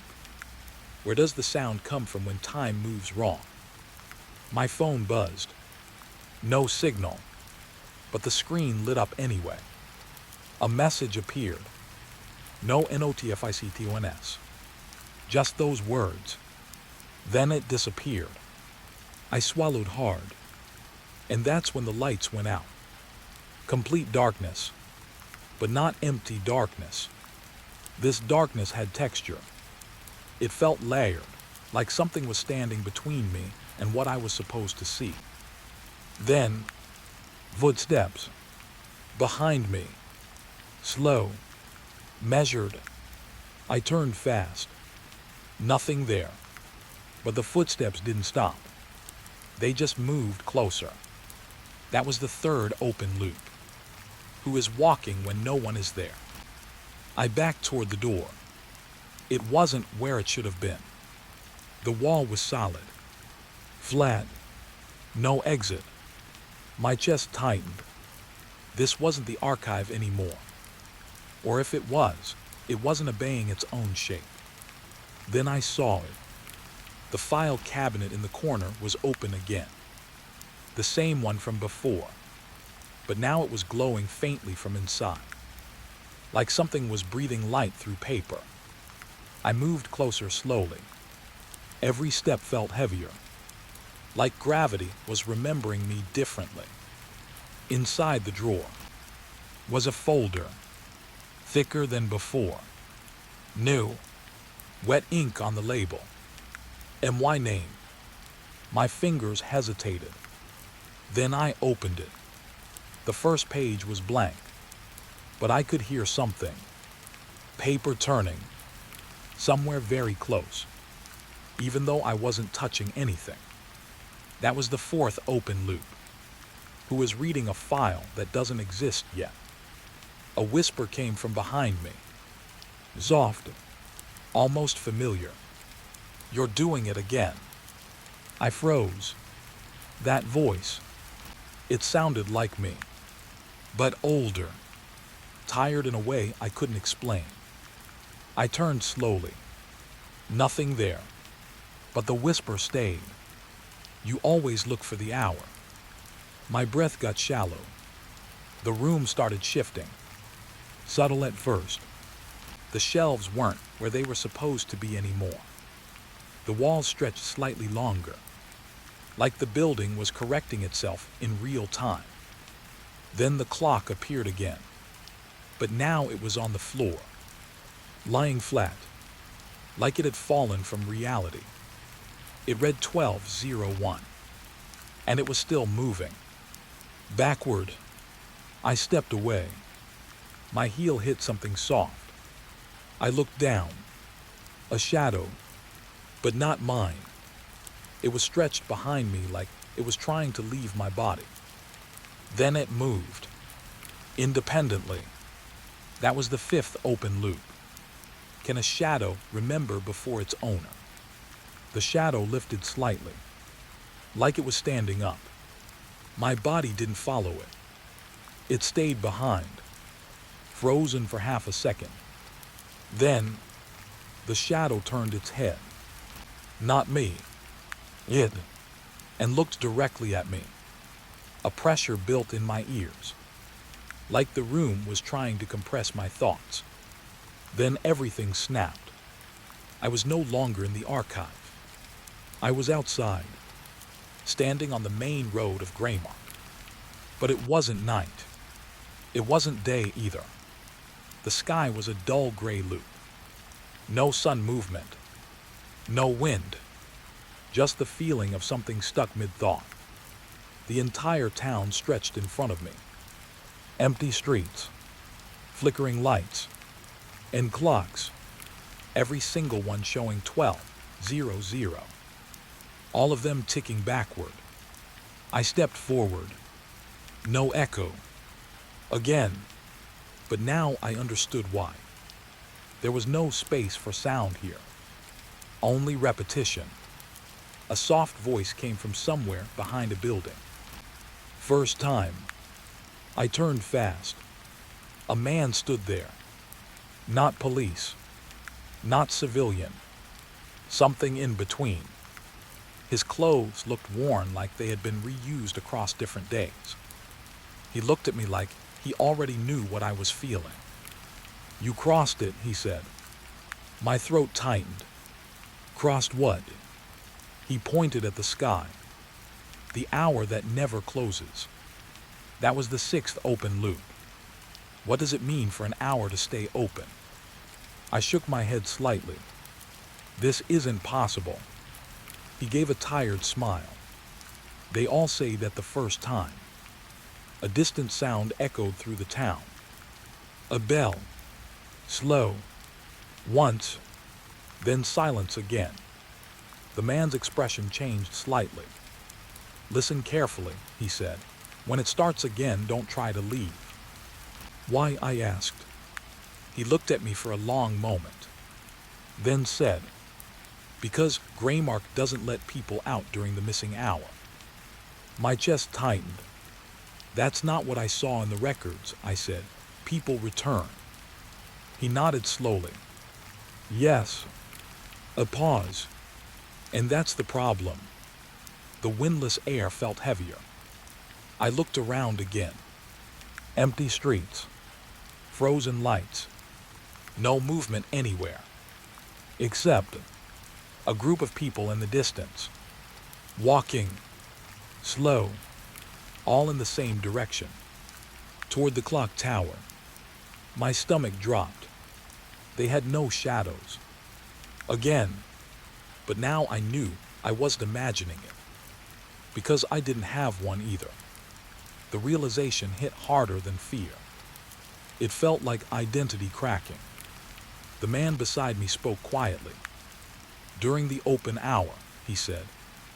Where does the sound come from when time moves wrong? My phone buzzed. No signal, but the screen lit up anyway. A message appeared. No notificaciones. Just those words. Then it disappeared. I swallowed hard. And that's when the lights went out. Complete darkness. But not empty darkness. This darkness had texture. It felt layered, like something was standing between me and what I was supposed to see. Then, footsteps. Behind me. Slow. Measured. I turned fast. Nothing there. But the footsteps didn't stop. They just moved closer. That was the third open loop. Who is walking when no one is there? I backed toward the door. It wasn't where it should have been. The wall was solid. Flat. No exit. My chest tightened. This wasn't the archive anymore. Or if it was, it wasn't obeying its own shape. Then I saw it. The file cabinet in the corner was open again. The same one from before. But now it was glowing faintly from inside. Like something was breathing light through paper. I moved closer slowly. Every step felt heavier. Like gravity was remembering me differently. Inside the drawer was a folder, thicker than before. New, wet ink on the label. My name. My fingers hesitated. Then I opened it. The first page was blank, but I could hear something. Paper turning. Somewhere very close. Even though I wasn't touching anything. That was the fourth open loop. Who is reading a file that doesn't exist yet. A whisper came from behind me. Soft. Almost familiar. You're doing it again. I froze. That voice. It sounded like me. But older. Tired in a way I couldn't explain. I turned slowly. Nothing there. But the whisper stayed. You always look for the hour. My breath got shallow. The room started shifting. Subtle at first. The shelves weren't where they were supposed to be anymore. The walls stretched slightly longer. Like the building was correcting itself in real time. Then the clock appeared again. But now it was on the floor. Lying flat. Like it had fallen from reality. It read 12:01. And it was still moving. Backward. I stepped away. My heel hit something soft. I looked down. A shadow. But not mine. It was stretched behind me like it was trying to leave my body. Then it moved. Independently. That was the fifth open loop. Can a shadow remember before its owner? The shadow lifted slightly. Like it was standing up. My body didn't follow it. It stayed behind. Frozen for half a second. Then, the shadow turned its head. Not me. It. And looked directly at me. A pressure built in my ears. Like the room was trying to compress my thoughts. Then everything snapped. I was no longer in the archive. I was outside, standing on the main road of Greymark. But it wasn't night. It wasn't day either. The sky was a dull gray loop. No sun movement. No wind. Just the feeling of something stuck mid-thought. The entire town stretched in front of me. Empty streets. Flickering lights. And clocks. every single one showing 12:00, all of them ticking backward. I stepped forward. No echo. Again. But now I understood why. There was no space for sound here. Only repetition. A soft voice came from somewhere behind a building. First time. I turned fast. A man stood there. Not police. Not civilian. Something in between. His clothes looked worn like they had been reused across different days. He looked at me like he already knew what I was feeling. You crossed it, he said. My throat tightened. Crossed what? He pointed at the sky. The hour that never closes. That was the 6th open loop. What does it mean for an hour to stay open? I shook my head slightly. This isn't possible. He gave a tired smile. They all say that the first time. A distant sound echoed through the town. A bell. Slow. Once. Then silence again. The man's expression changed slightly. Listen carefully, he said. When it starts again, don't try to leave. Why? I asked. He looked at me for a long moment. Then said, because Greymark doesn't let people out during the missing hour. My chest tightened. That's not what I saw in the records, I said. People return. He nodded slowly. Yes. A pause. And that's the problem. The windless air felt heavier. I looked around again. Empty streets. Frozen lights. No movement anywhere. Except a group of people in the distance. Walking. Slow. All in the same direction. Toward the clock tower. My stomach dropped. They had no shadows. Again. But now I knew I wasn't imagining it. Because I didn't have one either. The realization hit harder than fear. It felt like identity cracking. The man beside me spoke quietly. During the open hour, he said,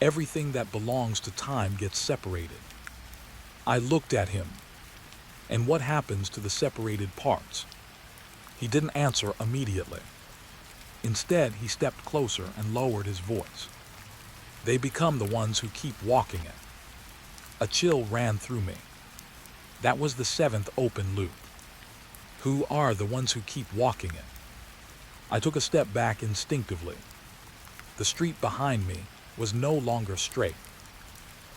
everything that belongs to time gets separated. I looked at him. And what happens to the separated parts? He didn't answer immediately. Instead, he stepped closer and lowered his voice. They become the ones who keep walking it. A chill ran through me. That was the 7th open loop. Who are the ones who keep walking it? I took a step back instinctively. The street behind me was no longer straight.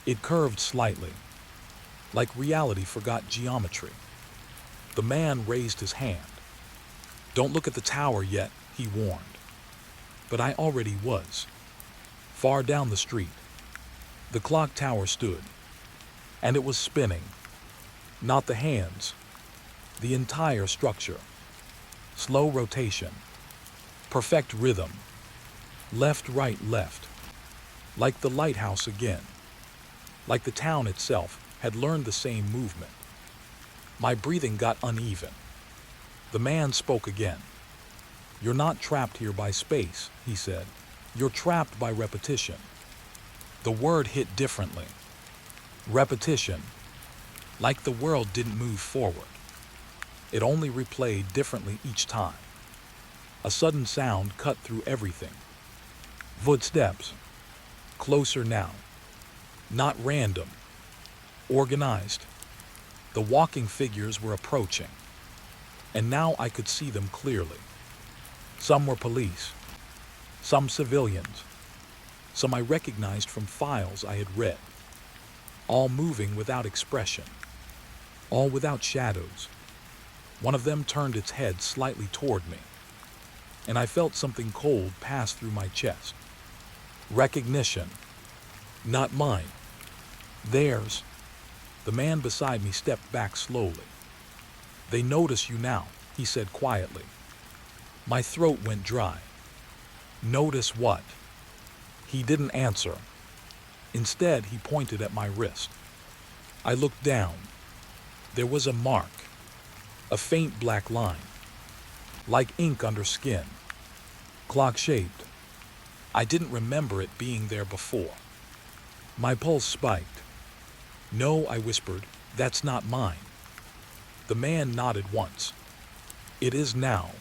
It curved slightly, like reality forgot geometry. The man raised his hand. Don't look at the tower yet, he warned. But I already was. Far down the street, the clock tower stood, and it was spinning. Not the hands, the entire structure. Slow rotation, perfect rhythm, left, right, left. Like the lighthouse again. Like the town itself had learned the same movement. My breathing got uneven. The man spoke again. You're not trapped here by space, he said. You're trapped by repetition. The word hit differently. Repetition. Like the world didn't move forward. It only replayed differently each time. A sudden sound cut through everything. Footsteps. Closer now. Not random. Organized. The walking figures were approaching. And now I could see them clearly. Some were police. Some civilians. Some I recognized from files I had read. All moving without expression. All without shadows. One of them turned its head slightly toward me. And I felt something cold pass through my chest. Recognition. Not mine. Theirs. The man beside me stepped back slowly. They notice you now, he said quietly. My throat went dry. Notice what? He didn't answer. Instead, he pointed at my wrist. I looked down. There was a mark. A faint black line. Like ink under skin. clock-shaped. I didn't remember it being there before. My pulse spiked. "No," I whispered, "that's not mine." The man nodded once. "It is now."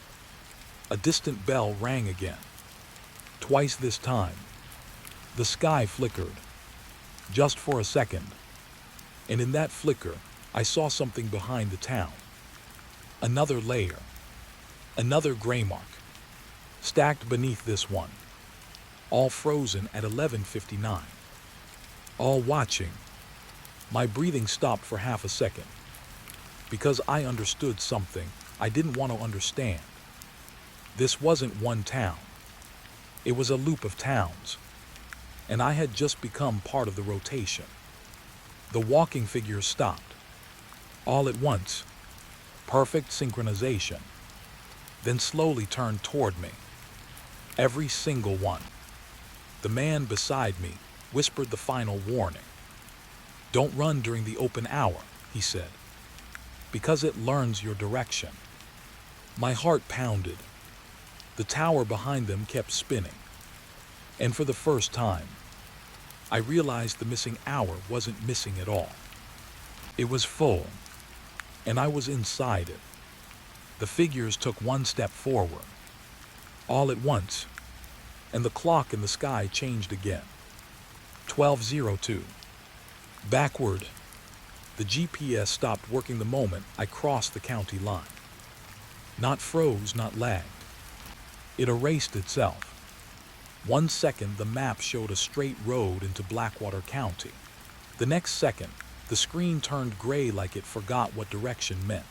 A distant bell rang again. Twice this time. The sky flickered. Just for a second. And in that flicker, I saw something behind the town. Another layer. Another gray mark. Stacked beneath this one. All frozen at 11:59. All watching. My breathing stopped for half a second. Because I understood something I didn't want to understand. This wasn't one town. It was a loop of towns. And I had just become part of the rotation. The walking figures stopped. All at once. Perfect synchronization. Then slowly turned toward me. Every single one. The man beside me whispered the final warning. "Don't run during the open hour," he said, "because it learns your direction." My heart pounded. The tower behind them kept spinning. And for the first time, I realized the missing hour wasn't missing at all. It was full, and I was inside it. The figures took one step forward, all at once, and the clock in the sky changed again. 12:02. Backward. The GPS stopped working the moment I crossed the county line. Not froze, not lagged. It erased itself. 1 second, the map showed a straight road into Blackwater County. The next second, the screen turned gray like it forgot what direction meant.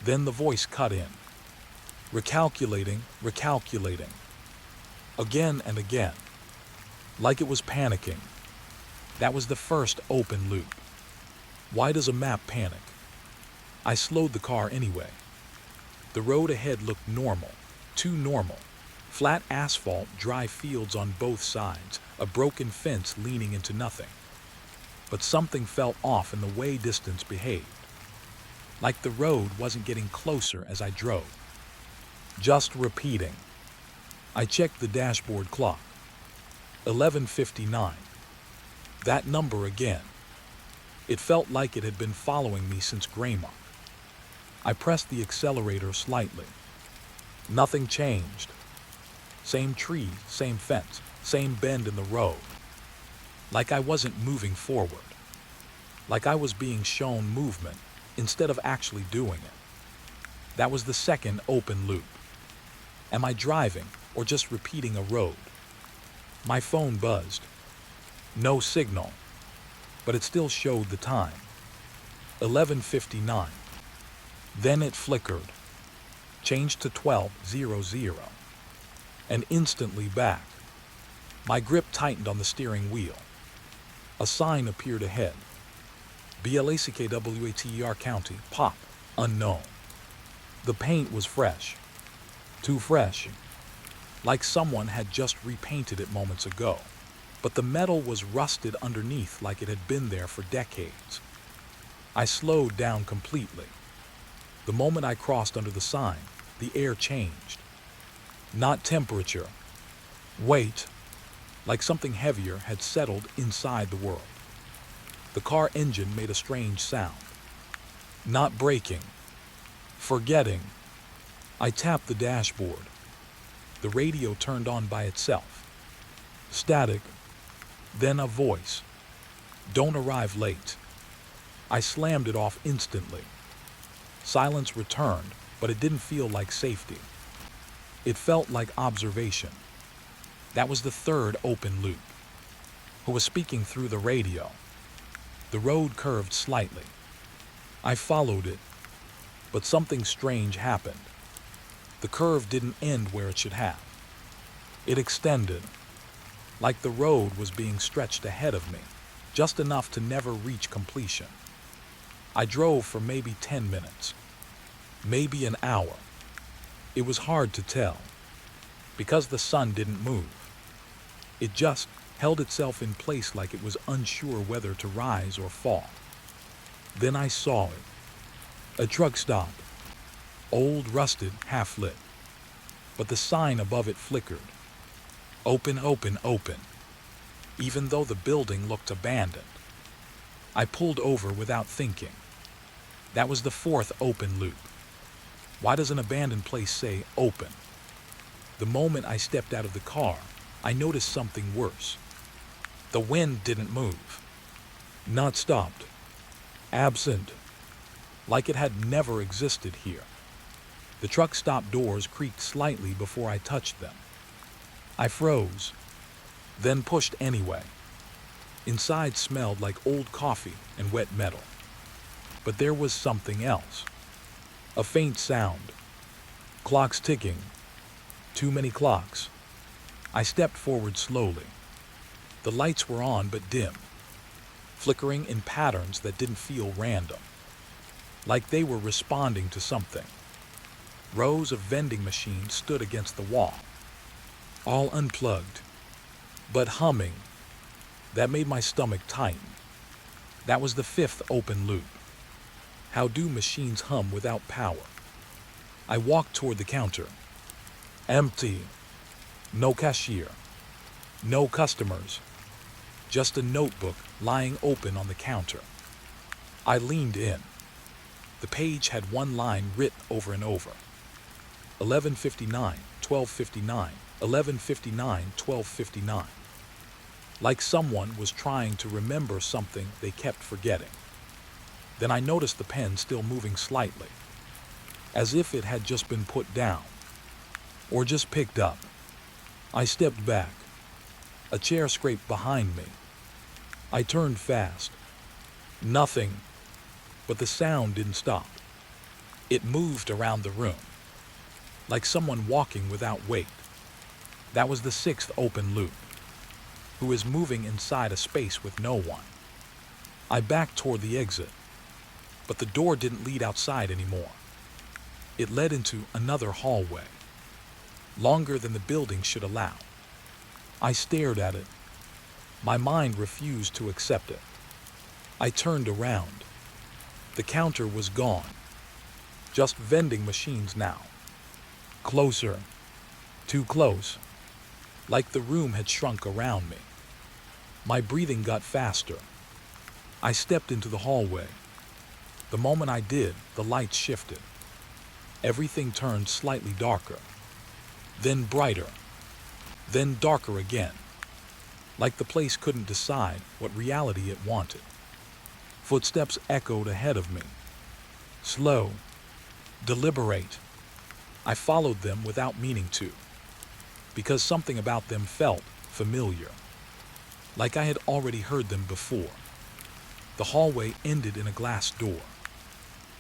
Then the voice cut in. Recalculating, recalculating. Again and again. Like it was panicking. That was the first open loop. Why does a map panic? I slowed the car anyway. The road ahead looked normal. Too normal. Flat asphalt, dry fields on both sides, a broken fence leaning into nothing. But something felt off in the way distance behaved. Like the road wasn't getting closer as I drove. Just repeating. I checked the dashboard clock. 11:59. That number again. It felt like it had been following me since Greymark. I pressed the accelerator slightly. Nothing changed. Same trees, same fence, same bend in the road. Like I wasn't moving forward. Like I was being shown movement instead of actually doing it. That was the second open loop. Am I driving or just repeating a road? My phone buzzed. No signal, but it still showed the time. 11:59. Then it flickered, changed to 12:00, and instantly back. My grip tightened on the steering wheel. A sign appeared ahead. BLACKWATER County, Pop, unknown. The paint was fresh. Too fresh. Like someone had just repainted it moments ago. But the metal was rusted underneath like it had been there for decades. I slowed down completely. The moment I crossed under the sign, the air changed. Not temperature. Weight. Like something heavier had settled inside the world. The car engine made a strange sound. Not braking. Forgetting. I tapped the dashboard. The radio turned on by itself. Static. Then a voice. Don't arrive late. I slammed it off instantly. Silence returned, but it didn't feel like safety. It felt like observation. That was the third open loop. Who was speaking through the radio? The road curved slightly. I followed it, but something strange happened. The curve didn't end where it should have. It extended, like the road was being stretched ahead of me, just enough to never reach completion. I drove for maybe 10 minutes, maybe an hour. It was hard to tell, because the sun didn't move. It just held itself in place like it was unsure whether to rise or fall. Then I saw it. A truck stop. Old, rusted, half-lit. but the sign above it flickered. Open, open, open. Even though the building looked abandoned. I pulled over without thinking. That was the fourth open loop. Why does an abandoned place say open? The moment I stepped out of the car, I noticed something worse. The wind didn't move. Not stopped. Absent. Like it had never existed here. The truck stop doors creaked slightly before I touched them. I froze, then pushed anyway. Inside smelled like old coffee and wet metal. But there was something else. A faint sound. Clocks ticking. Too many clocks. I stepped forward slowly. The lights were on but dim, flickering in patterns that didn't feel random. Like they were responding to something. Rows of vending machines stood against the wall, all unplugged, but humming. That made my stomach tighten. That was the fifth open loop. How do machines hum without power? I walked toward the counter. Empty. No cashier. No customers. Just a notebook lying open on the counter. I leaned in. The page had one line written over and over. 11:59, 12:59, 11:59, 12:59. Like someone was trying to remember something they kept forgetting. Then I noticed the pen still moving slightly, as if it had just been put down, or just picked up. I stepped back. A chair scraped behind me. I turned fast. Nothing, but the sound didn't stop. It moved around the room, like someone walking without weight. That was the sixth open loop. Who is moving inside a space with no one? I backed toward the exit, but the door didn't lead outside anymore. It led into another hallway, longer than the building should allow. I stared at it. My mind refused to accept it. I turned around. The counter was gone. Just vending machines now. Closer. Too close. Like the room had shrunk around me. My breathing got faster. I stepped into the hallway. The moment I did, the lights shifted. Everything turned slightly darker, then brighter, then darker again. Like the place couldn't decide what reality it wanted. Footsteps echoed ahead of me. Slow, deliberate. I followed them without meaning to, because something about them felt familiar, like I had already heard them before. The hallway ended in a glass door.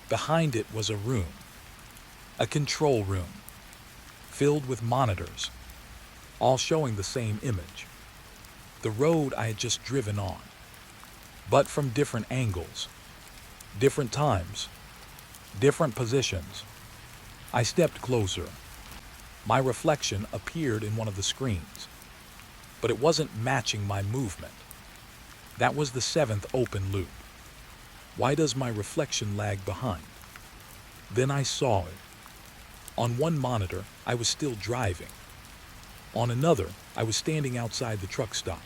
Behind it was a room, a control room, filled with monitors, all showing the same image. The road I had just driven on, but from different angles, different times, different positions. I stepped closer. My reflection appeared in one of the screens, but it wasn't matching my movement. That was the seventh open loop. Why does my reflection lag behind? Then I saw it. On one monitor, I was still driving. On another, I was standing outside the truck stop.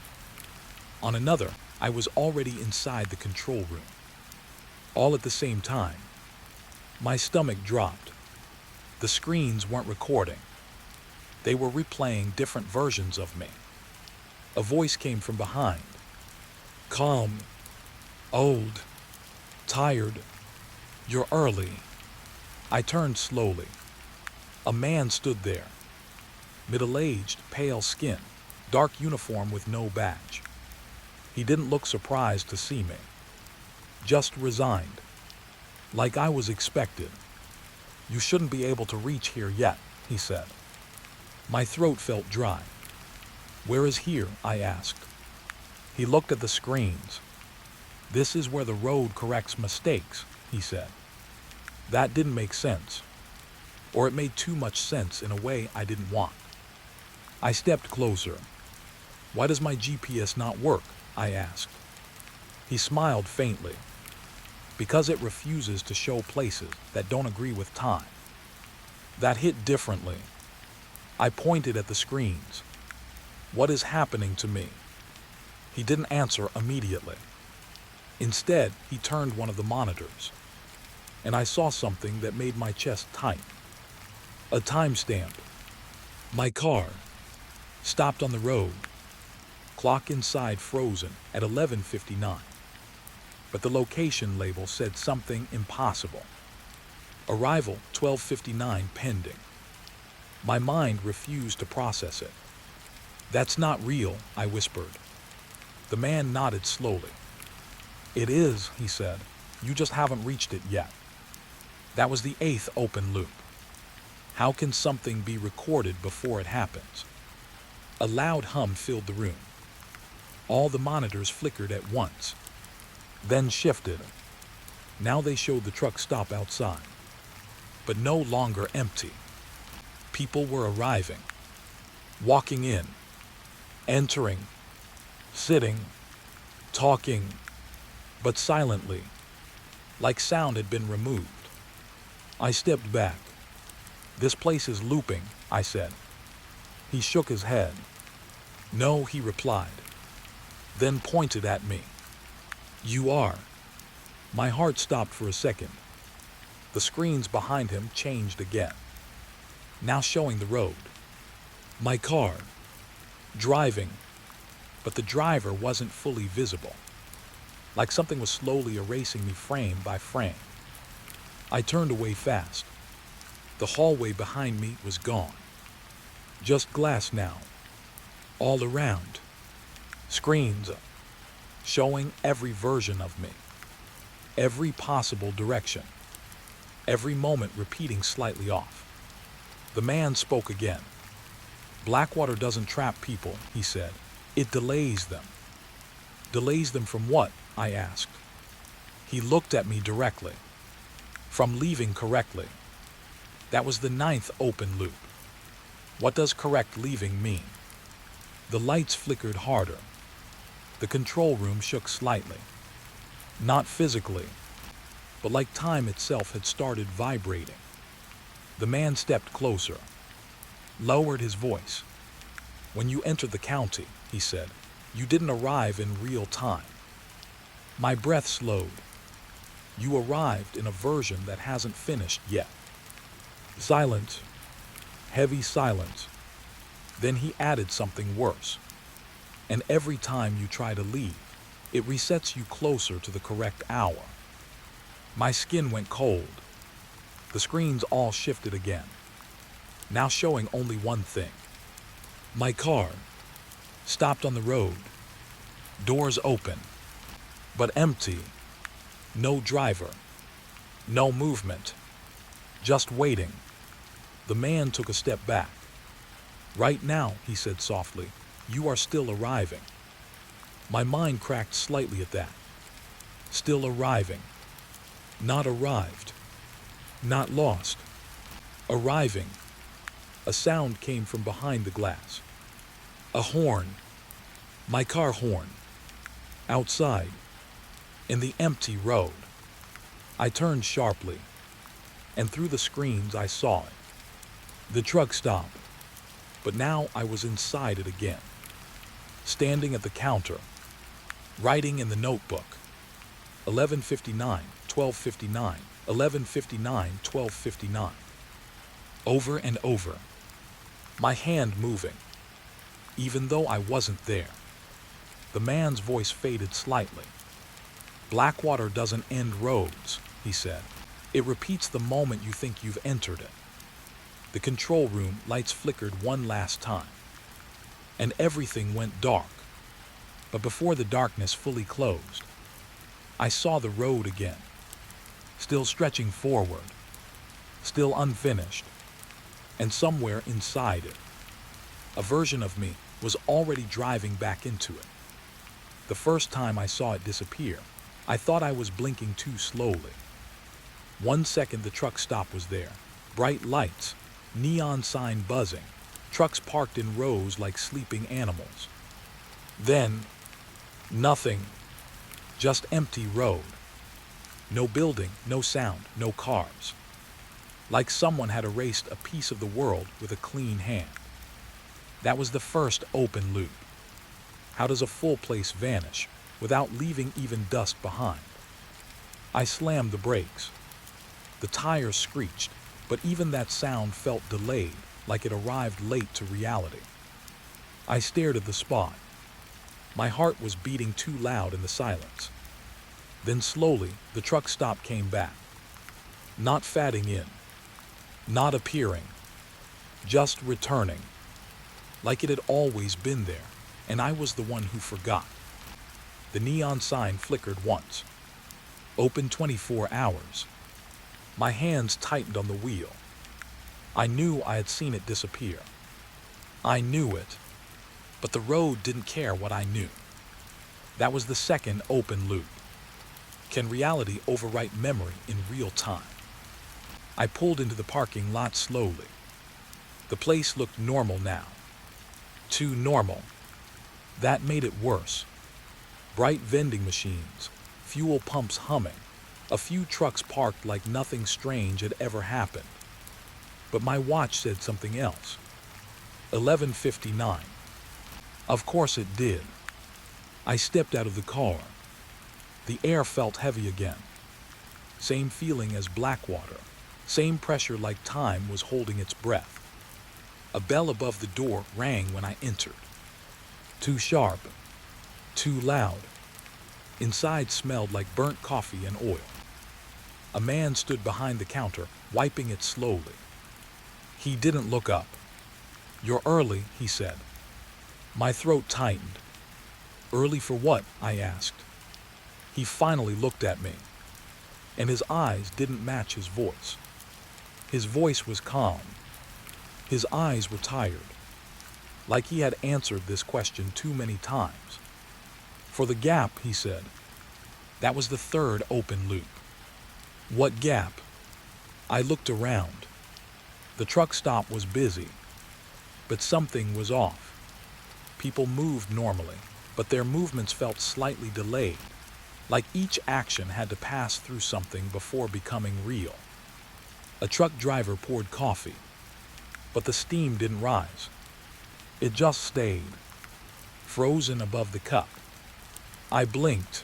On another, I was already inside the control room. All at the same time. My stomach dropped. The screens weren't recording. They were replaying different versions of me. A voice came from behind. Calm. Old. Tired. You're early. I turned slowly. A man stood there. Middle-aged, pale skin, dark uniform with no badge. He didn't look surprised to see me. Just resigned. Like I was expected. You shouldn't be able to reach here yet, he said. My throat felt dry. Where is here? I asked. He looked at the screens. This is where the road corrects mistakes, he said. That didn't make sense. Or it made too much sense in a way I didn't want. I stepped closer. Why does my GPS not work? I asked. He smiled faintly. Because it refuses to show places that don't agree with time. That hit differently. I pointed at the screens. What is happening to me? He didn't answer immediately. Instead, he turned one of the monitors, and I saw something that made my chest tight. A timestamp. My car stopped on the road. Clock inside frozen at 11:59. But the location label said something impossible. Arrival 12:59 pending. My mind refused to process it. That's not real, I whispered. The man nodded slowly. It is, he said. You just haven't reached it yet. That was the 8th open loop. How can something be recorded before it happens? A loud hum filled the room. All the monitors flickered at once, then shifted. Now they showed the truck stop outside, but no longer empty. People were arriving, walking in, entering, sitting, talking, but silently, like sound had been removed. I stepped back. This place is looping, I said. He shook his head. No, he replied, then pointed at me. You are. My heart stopped for a second. The screens behind him changed again, now showing the road. My car, driving, but the driver wasn't fully visible, like something was slowly erasing me frame by frame. I turned away fast. The hallway behind me was gone. Just glass now, all around. Screens, showing every version of me, every possible direction, every moment repeating slightly off. The man spoke again. Blackwater doesn't trap people, he said. It delays them. Delays them from what? I asked. He looked at me directly. From leaving correctly. That was the 9th open loop. What does correct leaving mean? The lights flickered harder. The control room shook slightly. Not physically, but like time itself had started vibrating. The man stepped closer, lowered his voice. When you entered the county, he said, you didn't arrive in real time. My breath slowed. You arrived in a version that hasn't finished yet. Silence, heavy silence. Then he added something worse. And every time you try to leave, it resets you closer to the correct hour. My skin went cold. The screens all shifted again, now showing only one thing. My car stopped on the road, doors open, but empty. No driver, no movement, just waiting. The man took a step back. Right now, he said softly, you are still arriving. My mind cracked slightly at that. Still arriving. Not arrived. Not lost. Arriving. A sound came from behind the glass. A horn. My car horn. Outside. In the empty road. I turned sharply, and through the screens I saw it. The truck stopped, but now I was inside it again. Standing at the counter, writing in the notebook. 11:59, 12:59, 11:59, 12:59. Over and over. My hand moving, even though I wasn't there. The man's voice faded slightly. Blackwater doesn't end roads, he said. It repeats the moment you think you've entered it. The control room lights flickered one last time, and everything went dark. But before the darkness fully closed, I saw the road again, still stretching forward, still unfinished, and somewhere inside it, a version of me was already driving back into it. The first time I saw it disappear, I thought I was blinking too slowly. 1 second the truck stop was there, bright lights, neon sign buzzing, trucks parked in rows like sleeping animals. Then, nothing, just empty road. No building, no sound, no cars. Like someone had erased a piece of the world with a clean hand. That was the first open loop. How does a full place vanish without leaving even dust behind? I slammed the brakes. The tires screeched, but even that sound felt delayed, like it arrived late to reality. I stared at the spot. My heart was beating too loud in the silence. Then slowly, the truck stop came back. Not fatting in, not appearing, just returning, like it had always been there, and I was the one who forgot. The neon sign flickered once. Open 24 hours. My hands tightened on the wheel. I knew I had seen it disappear. I knew it, but the road didn't care what I knew. That was the second open loop. Can reality overwrite memory in real time? I pulled into the parking lot slowly. The place looked normal now. Too normal. That made it worse. Bright vending machines, fuel pumps humming, a few trucks parked like nothing strange had ever happened. But my watch said something else. 11:59. Of course it did. I stepped out of the car. The air felt heavy again. Same feeling as Blackwater. Same pressure like time was holding its breath. A bell above the door rang when I entered. Too sharp. Too loud. Inside smelled like burnt coffee and oil. A man stood behind the counter, wiping it slowly. He didn't look up. "You're early," he said. My throat tightened. "Early for what?" I asked. He finally looked at me, and his eyes didn't match his voice. His voice was calm. His eyes were tired, like he had answered this question too many times. "For the gap," he said. That was the third open loop. What gap? I looked around. The truck stop was busy, but something was off. People moved normally, but their movements felt slightly delayed, like each action had to pass through something before becoming real. A truck driver poured coffee, but the steam didn't rise. It just stayed, frozen above the cup. I blinked.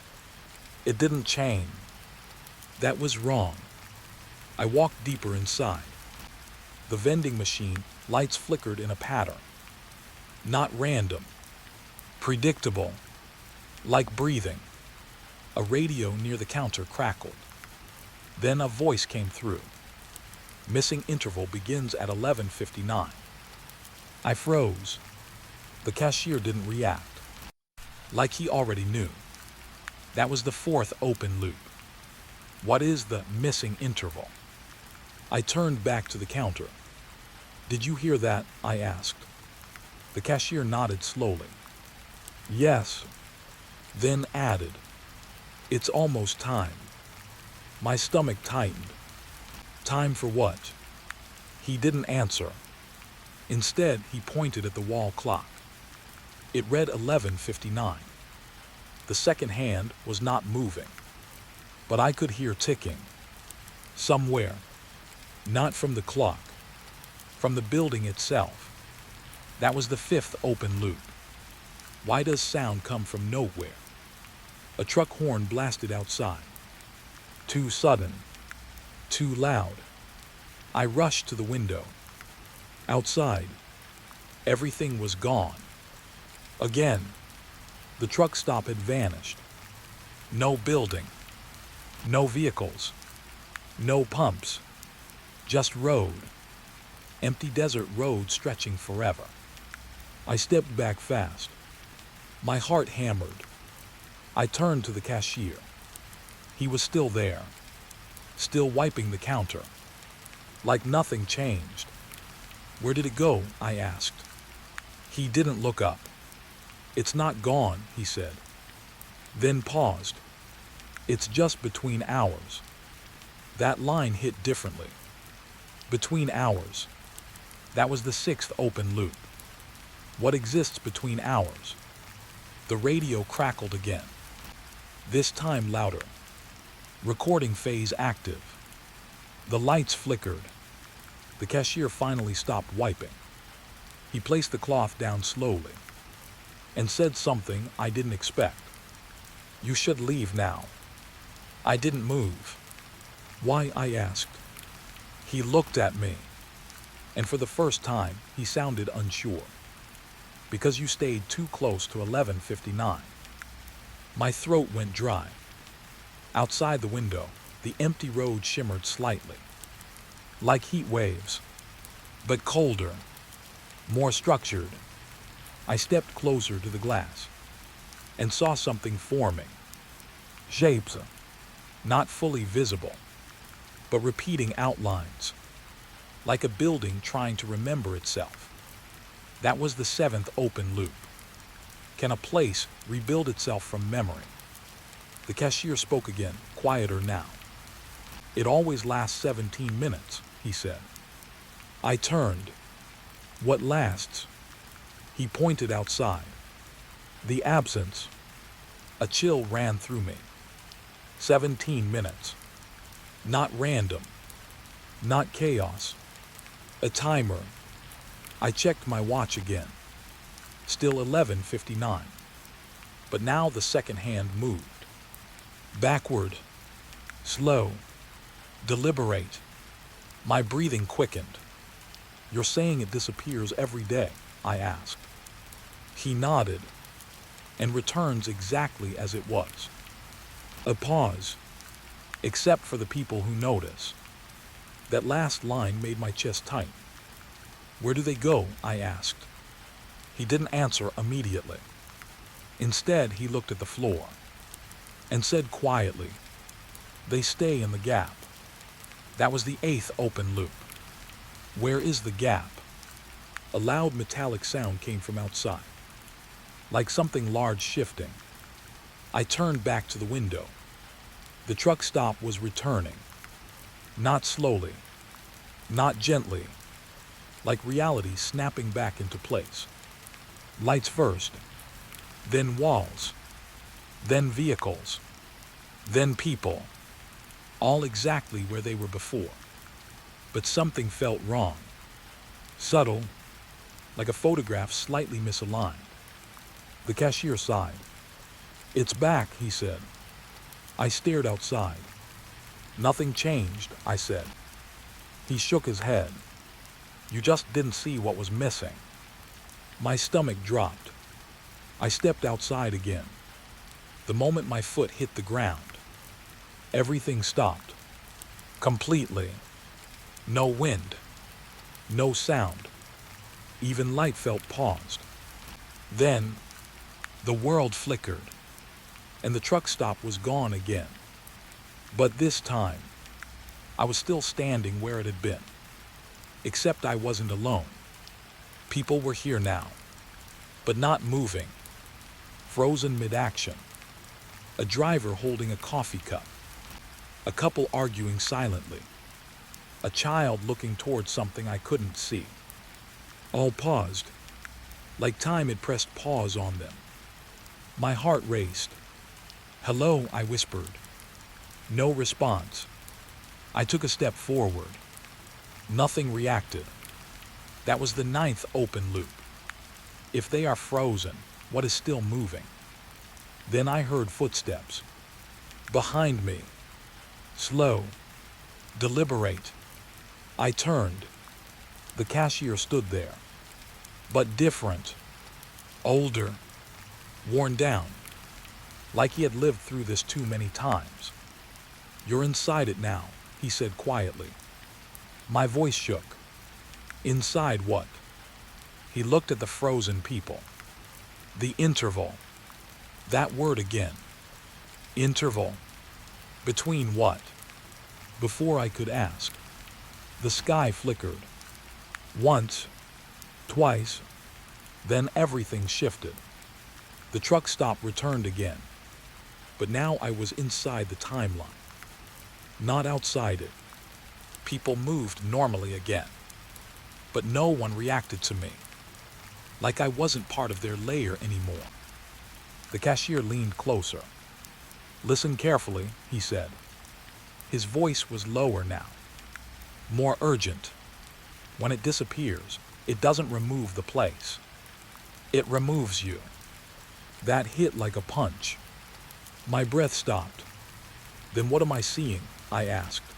It didn't change. That was wrong. I walked deeper inside. The vending machine lights flickered in a pattern. Not random. Predictable. Like breathing. A radio near the counter crackled. Then a voice came through. "Missing interval begins at 11:59. I froze. The cashier didn't react. Like he already knew. That was the fourth open loop. What is the missing interval? I turned back to the counter. "Did you hear that?" I asked. The cashier nodded slowly. "Yes." Then added, "It's almost time." My stomach tightened. Time for what? He didn't answer. Instead, he pointed at the wall clock. It read 11:59. The second hand was not moving, but I could hear ticking. Somewhere. Not from the clock. From the building itself. That was the fifth open loop. Why does sound come from nowhere? A truck horn blasted outside. Too sudden. Too loud. I rushed to the window. Outside, everything was gone. Again, the truck stop had vanished. No building. No vehicles. No pumps. Just road. Empty desert road stretching forever. I stepped back fast. My heart hammered. I turned to the cashier. He was still there, still wiping the counter, like nothing changed. "Where did it go?" I asked. He didn't look up. "It's not gone," he said, then paused. "It's just between hours." That line hit differently. Between hours. That was the sixth open loop. What exists between hours? The radio crackled again. This time louder. Recording phase active. The lights flickered. The cashier finally stopped wiping. He placed the cloth down slowly and said something I didn't expect. "You should leave now." I didn't move. "Why?" I asked. He looked at me, and for the first time, he sounded unsure. "Because you stayed too close to 11:59. My throat went dry. Outside the window, the empty road shimmered slightly, like heat waves, but colder, more structured. I stepped closer to the glass and saw something forming. Shapes, not fully visible, but repeating outlines, like a building trying to remember itself. That was the seventh open loop. Can a place rebuild itself from memory? The cashier spoke again, quieter now. "It always lasts 17 minutes, he said. I turned. "What lasts?" He pointed outside. "The absence." A chill ran through me. 17 minutes. Not random. Not chaos. A timer. I checked my watch again. Still 11:59. But now the second hand moved. Backward. Slow. Deliberate. My breathing quickened. "You're saying it disappears every day?" I asked. He nodded, and returns exactly as it was. A pause, except for the people who notice. That last line made my chest tight. "Where do they go?" I asked. He didn't answer immediately. Instead, he looked at the floor and said quietly, "They stay in the gap." That was the 8th open loop. "Where is the gap?" A loud metallic sound came from outside, like something large shifting. I turned back to the window. The truck stop was returning. Not slowly, not gently, like reality snapping back into place. Lights first, then walls, then vehicles, then people, all exactly where they were before. But something felt wrong. Subtle, like a photograph slightly misaligned. The cashier sighed. "It's back," he said. I stared outside. "Nothing changed," I said. He shook his head. "You just didn't see what was missing." My stomach dropped. I stepped outside again. The moment my foot hit the ground, everything stopped. Completely. No wind. No sound. Even light felt paused. Then, the world flickered, and the truck stop was gone again. But this time, I was still standing where it had been. Except I wasn't alone. People were here now, but not moving. Frozen mid-action. A driver holding a coffee cup. A couple arguing silently. A child looking towards something I couldn't see. All paused, like time had pressed pause on them. My heart raced. "Hello," I whispered. No response. I took a step forward. Nothing reacted. That was the 9th open loop. If they are frozen, what is still moving? Then I heard footsteps. Behind me. Slow. Deliberate. I turned. The cashier stood there. But different. Older. Worn down. Like he had lived through this too many times. "You're inside it now," he said quietly. My voice shook. "Inside what?" He looked at the frozen people. The interval. That word again. Interval. Between what? Before I could ask, the sky flickered. Once, twice, then everything shifted. The truck stop returned again. But now I was inside the timeline, not outside it. People moved normally again, but no one reacted to me, like I wasn't part of their layer anymore. The cashier leaned closer. "Listen carefully," he said. His voice was lower now, more urgent. "When it disappears, It doesn't remove the place. It removes you. That hit like a punch. My breath stopped. Then what am I seeing? I asked.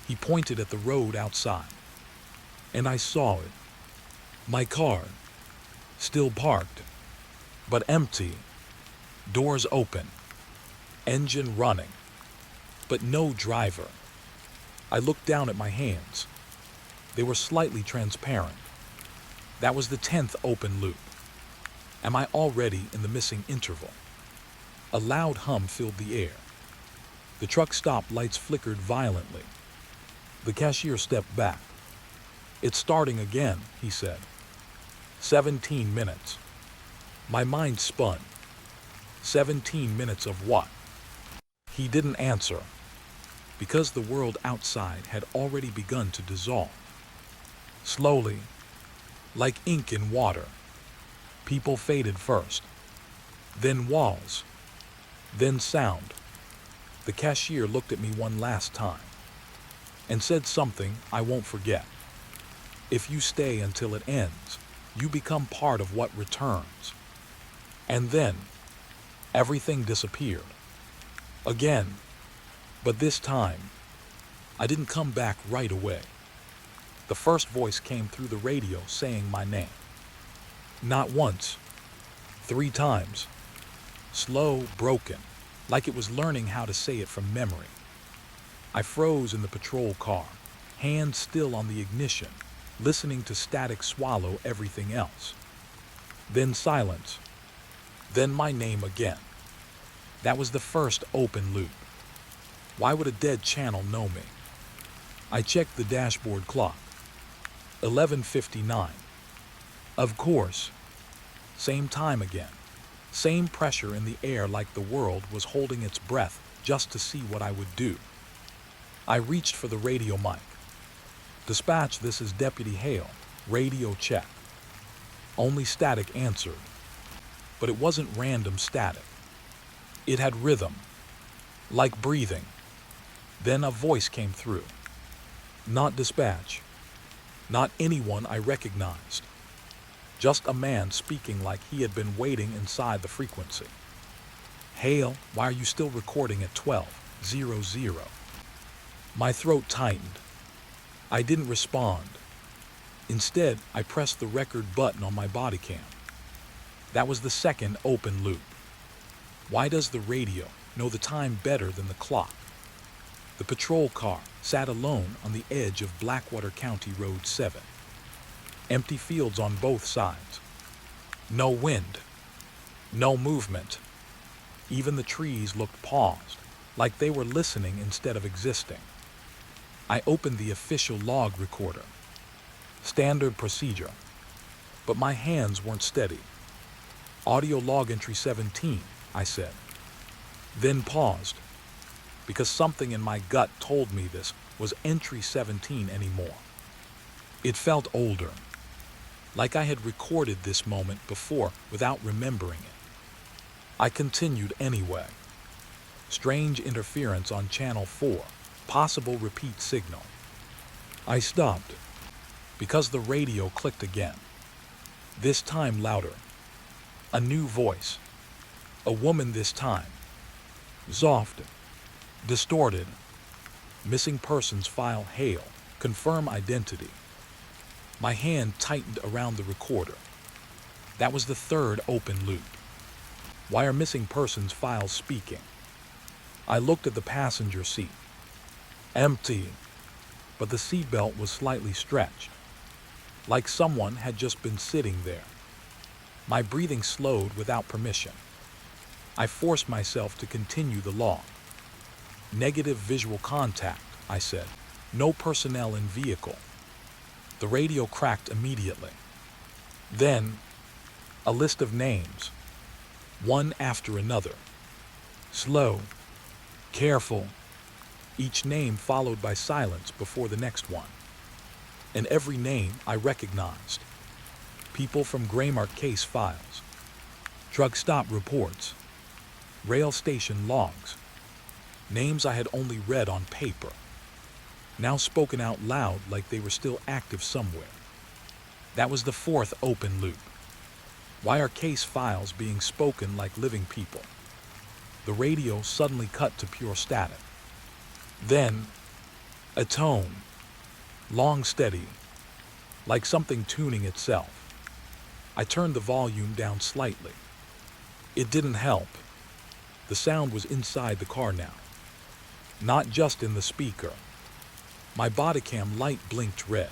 He pointed at the road outside. And I saw it. My car, still parked, but empty. Doors open. Engine running. But no driver. I looked down at my hands. They were slightly transparent. That was the 10th open loop. Am I already in the missing interval? A loud hum filled the air. The truck stopped, lights flickered violently. The cashier stepped back. It's starting again, he said. 17 minutes. My mind spun. 17 minutes of what? He didn't answer, because the world outside had already begun to dissolve. Slowly, like ink in water. People faded first, then walls, then sound. The cashier looked at me one last time and said something I won't forget. If you stay until it ends, you become part of what returns. And then, everything disappeared. Again, but this time, I didn't come back right away. The first voice came through the radio saying my name. Not once, 3 times. Slow, broken, like it was learning how to say it from memory. I froze in the patrol car, hands still on the ignition, listening to static swallow everything else. Then silence. Then my name again. That was the first open loop. Why would a dead channel know me? I checked the dashboard clock. 11:59. Of course. Same time again. Same pressure in the air, like the world was holding its breath just to see what I would do. I reached for the radio mic. Dispatch, this is Deputy Hale. Radio check. Only static answered. But it wasn't random static. It had rhythm, like breathing. Then a voice came through. Not dispatch. Not anyone I recognized. Just a man speaking like he had been waiting inside the frequency. Hale, why are you still recording at 12:00? My throat tightened. I didn't respond. Instead, I pressed the record button on my body cam. That was the second open loop. Why does the radio know the time better than the clock? The patrol car sat alone on the edge of Blackwater County Road 7. Empty fields on both sides. No wind. No movement. Even the trees looked paused, like they were listening instead of existing. I opened the official log recorder. Standard procedure. But my hands weren't steady. Audio log entry 17, I said. Then paused, because something in my gut told me this was entry 17 anymore. It felt older, like I had recorded this moment before without remembering it. I continued anyway. Strange interference on channel 4, possible repeat signal. I stopped, because the radio clicked again. This time louder. A new voice. A woman this time. Soft. Distorted. Missing persons file Hale. Confirm identity. My hand tightened around the recorder. That was the third open loop. Why are missing persons files speaking? I looked at the passenger seat. Empty. But the seatbelt was slightly stretched, like someone had just been sitting there. My breathing slowed without permission. I forced myself to continue the log. Negative visual contact, I said. No personnel in vehicle. The radio cracked immediately. Then, a list of names, one after another. Slow, careful, each name followed by silence before the next one. And every name I recognized. People from Graymark case files, truck stop reports, rail station logs, names I had only read on paper, now spoken out loud like they were still active somewhere. That was the fourth open loop. Why are case files being spoken like living people? The radio suddenly cut to pure static. Then, a tone, long, steady, like something tuning itself. I turned the volume down slightly. It didn't help. The sound was inside the car now, not just in the speaker. My body cam light blinked red.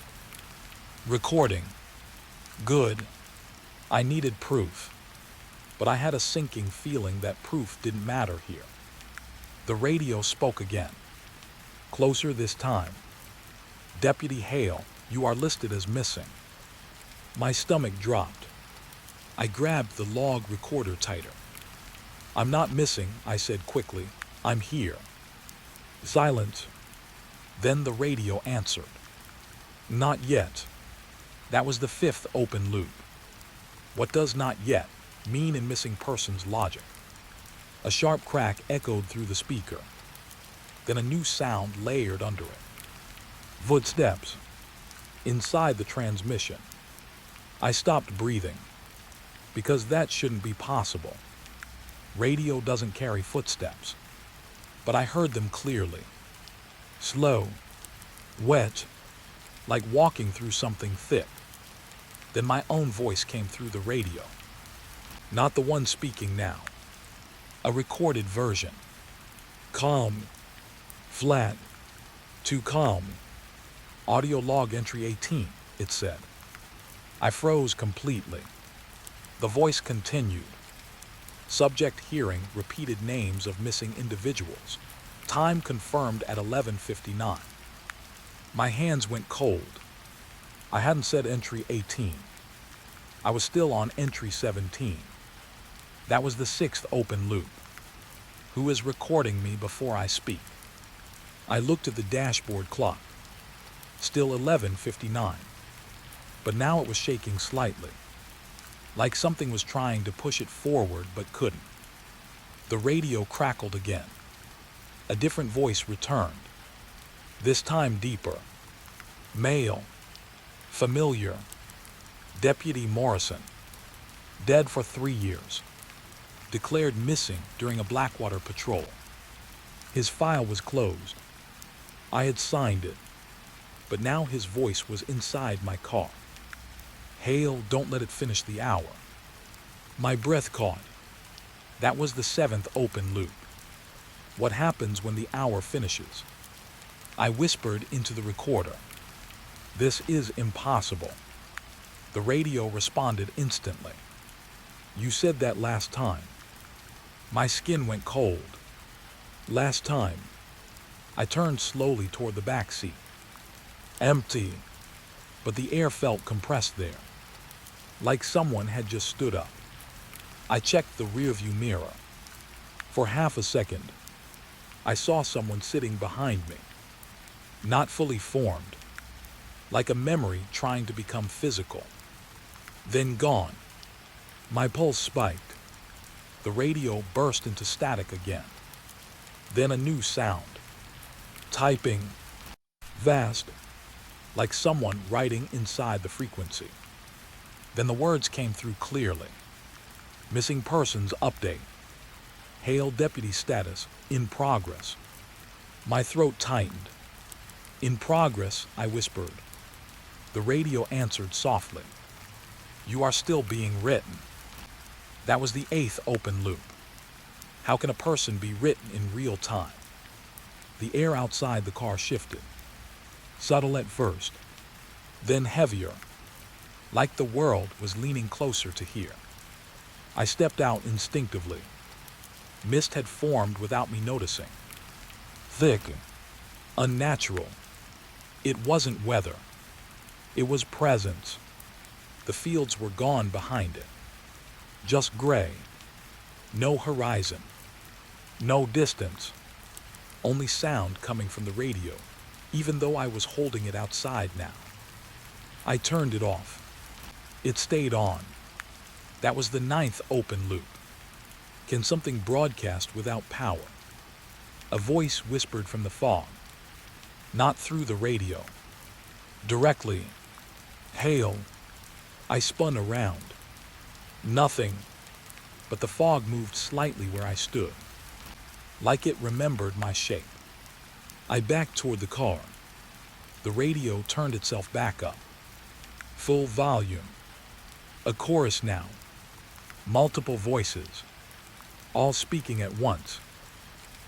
Recording. Good. I needed proof. But I had a sinking feeling that proof didn't matter here. The radio spoke again. Closer this time. Deputy Hale, you are listed as missing. My stomach dropped. I grabbed the log recorder tighter. I'm not missing, I said quickly. I'm here. Silence. Then the radio answered. Not yet. That was the fifth open loop. What does not yet mean in missing persons logic? A sharp crack echoed through the speaker. Then a new sound layered under it. Footsteps. Inside the transmission. I stopped breathing. Because that shouldn't be possible. Radio doesn't carry footsteps. But I heard them clearly. Slow. Wet. Like walking through something thick. Then my own voice came through the radio. Not the one speaking now. A recorded version. Calm. Flat. Too calm. Audio log entry 18, it said. I froze completely. The voice continued. Subject hearing repeated names of missing individuals. Time confirmed at 11:59. My hands went cold. I hadn't said entry 18. I was still on entry 17. That was the sixth open loop. Who is recording me before I speak? I looked at the dashboard clock. Still 11:59. But now it was shaking slightly. Like something was trying to push it forward but couldn't. The radio crackled again. A different voice returned. This time deeper. Male. Familiar. Deputy Morrison. Dead for 3 years. Declared missing during a Blackwater patrol. His file was closed. I had signed it. But now his voice was inside my car. Hale, don't let it finish the hour. My breath caught. That was the seventh open loop. What happens when the hour finishes? I whispered into the recorder. This is impossible. The radio responded instantly. You said that last time. My skin went cold. Last time. I turned slowly toward the back seat. Empty. But the air felt compressed there. Like someone had just stood up. I checked the rearview mirror. For half a second, I saw someone sitting behind me. Not fully formed. Like a memory trying to become physical. Then gone. My pulse spiked. The radio burst into static again. Then a new sound. Typing. Vast. Like someone writing inside the frequency. Then the words came through clearly. Missing persons update. Hale deputy status in progress. My throat tightened. In progress, I whispered. The radio answered softly. You are still being written. That was the eighth open loop. How can a person be written in real time? The air outside the car shifted. Subtle at first, then heavier, like the world was leaning closer to hear. I stepped out instinctively. Mist had formed without me noticing. Thick, unnatural. It wasn't weather. It was presence. The fields were gone behind it. Just gray. No horizon. No distance. Only sound coming from the radio, even though I was holding it outside now. I turned it off. It stayed on. That was the ninth open loop. Can something broadcast without power? A voice whispered from the fog. Not through the radio. Directly. Hale. I spun around. Nothing, but the fog moved slightly where I stood, like it remembered my shape. I backed toward the car. The radio turned itself back up. Full volume. A chorus now. Multiple voices. All speaking at once.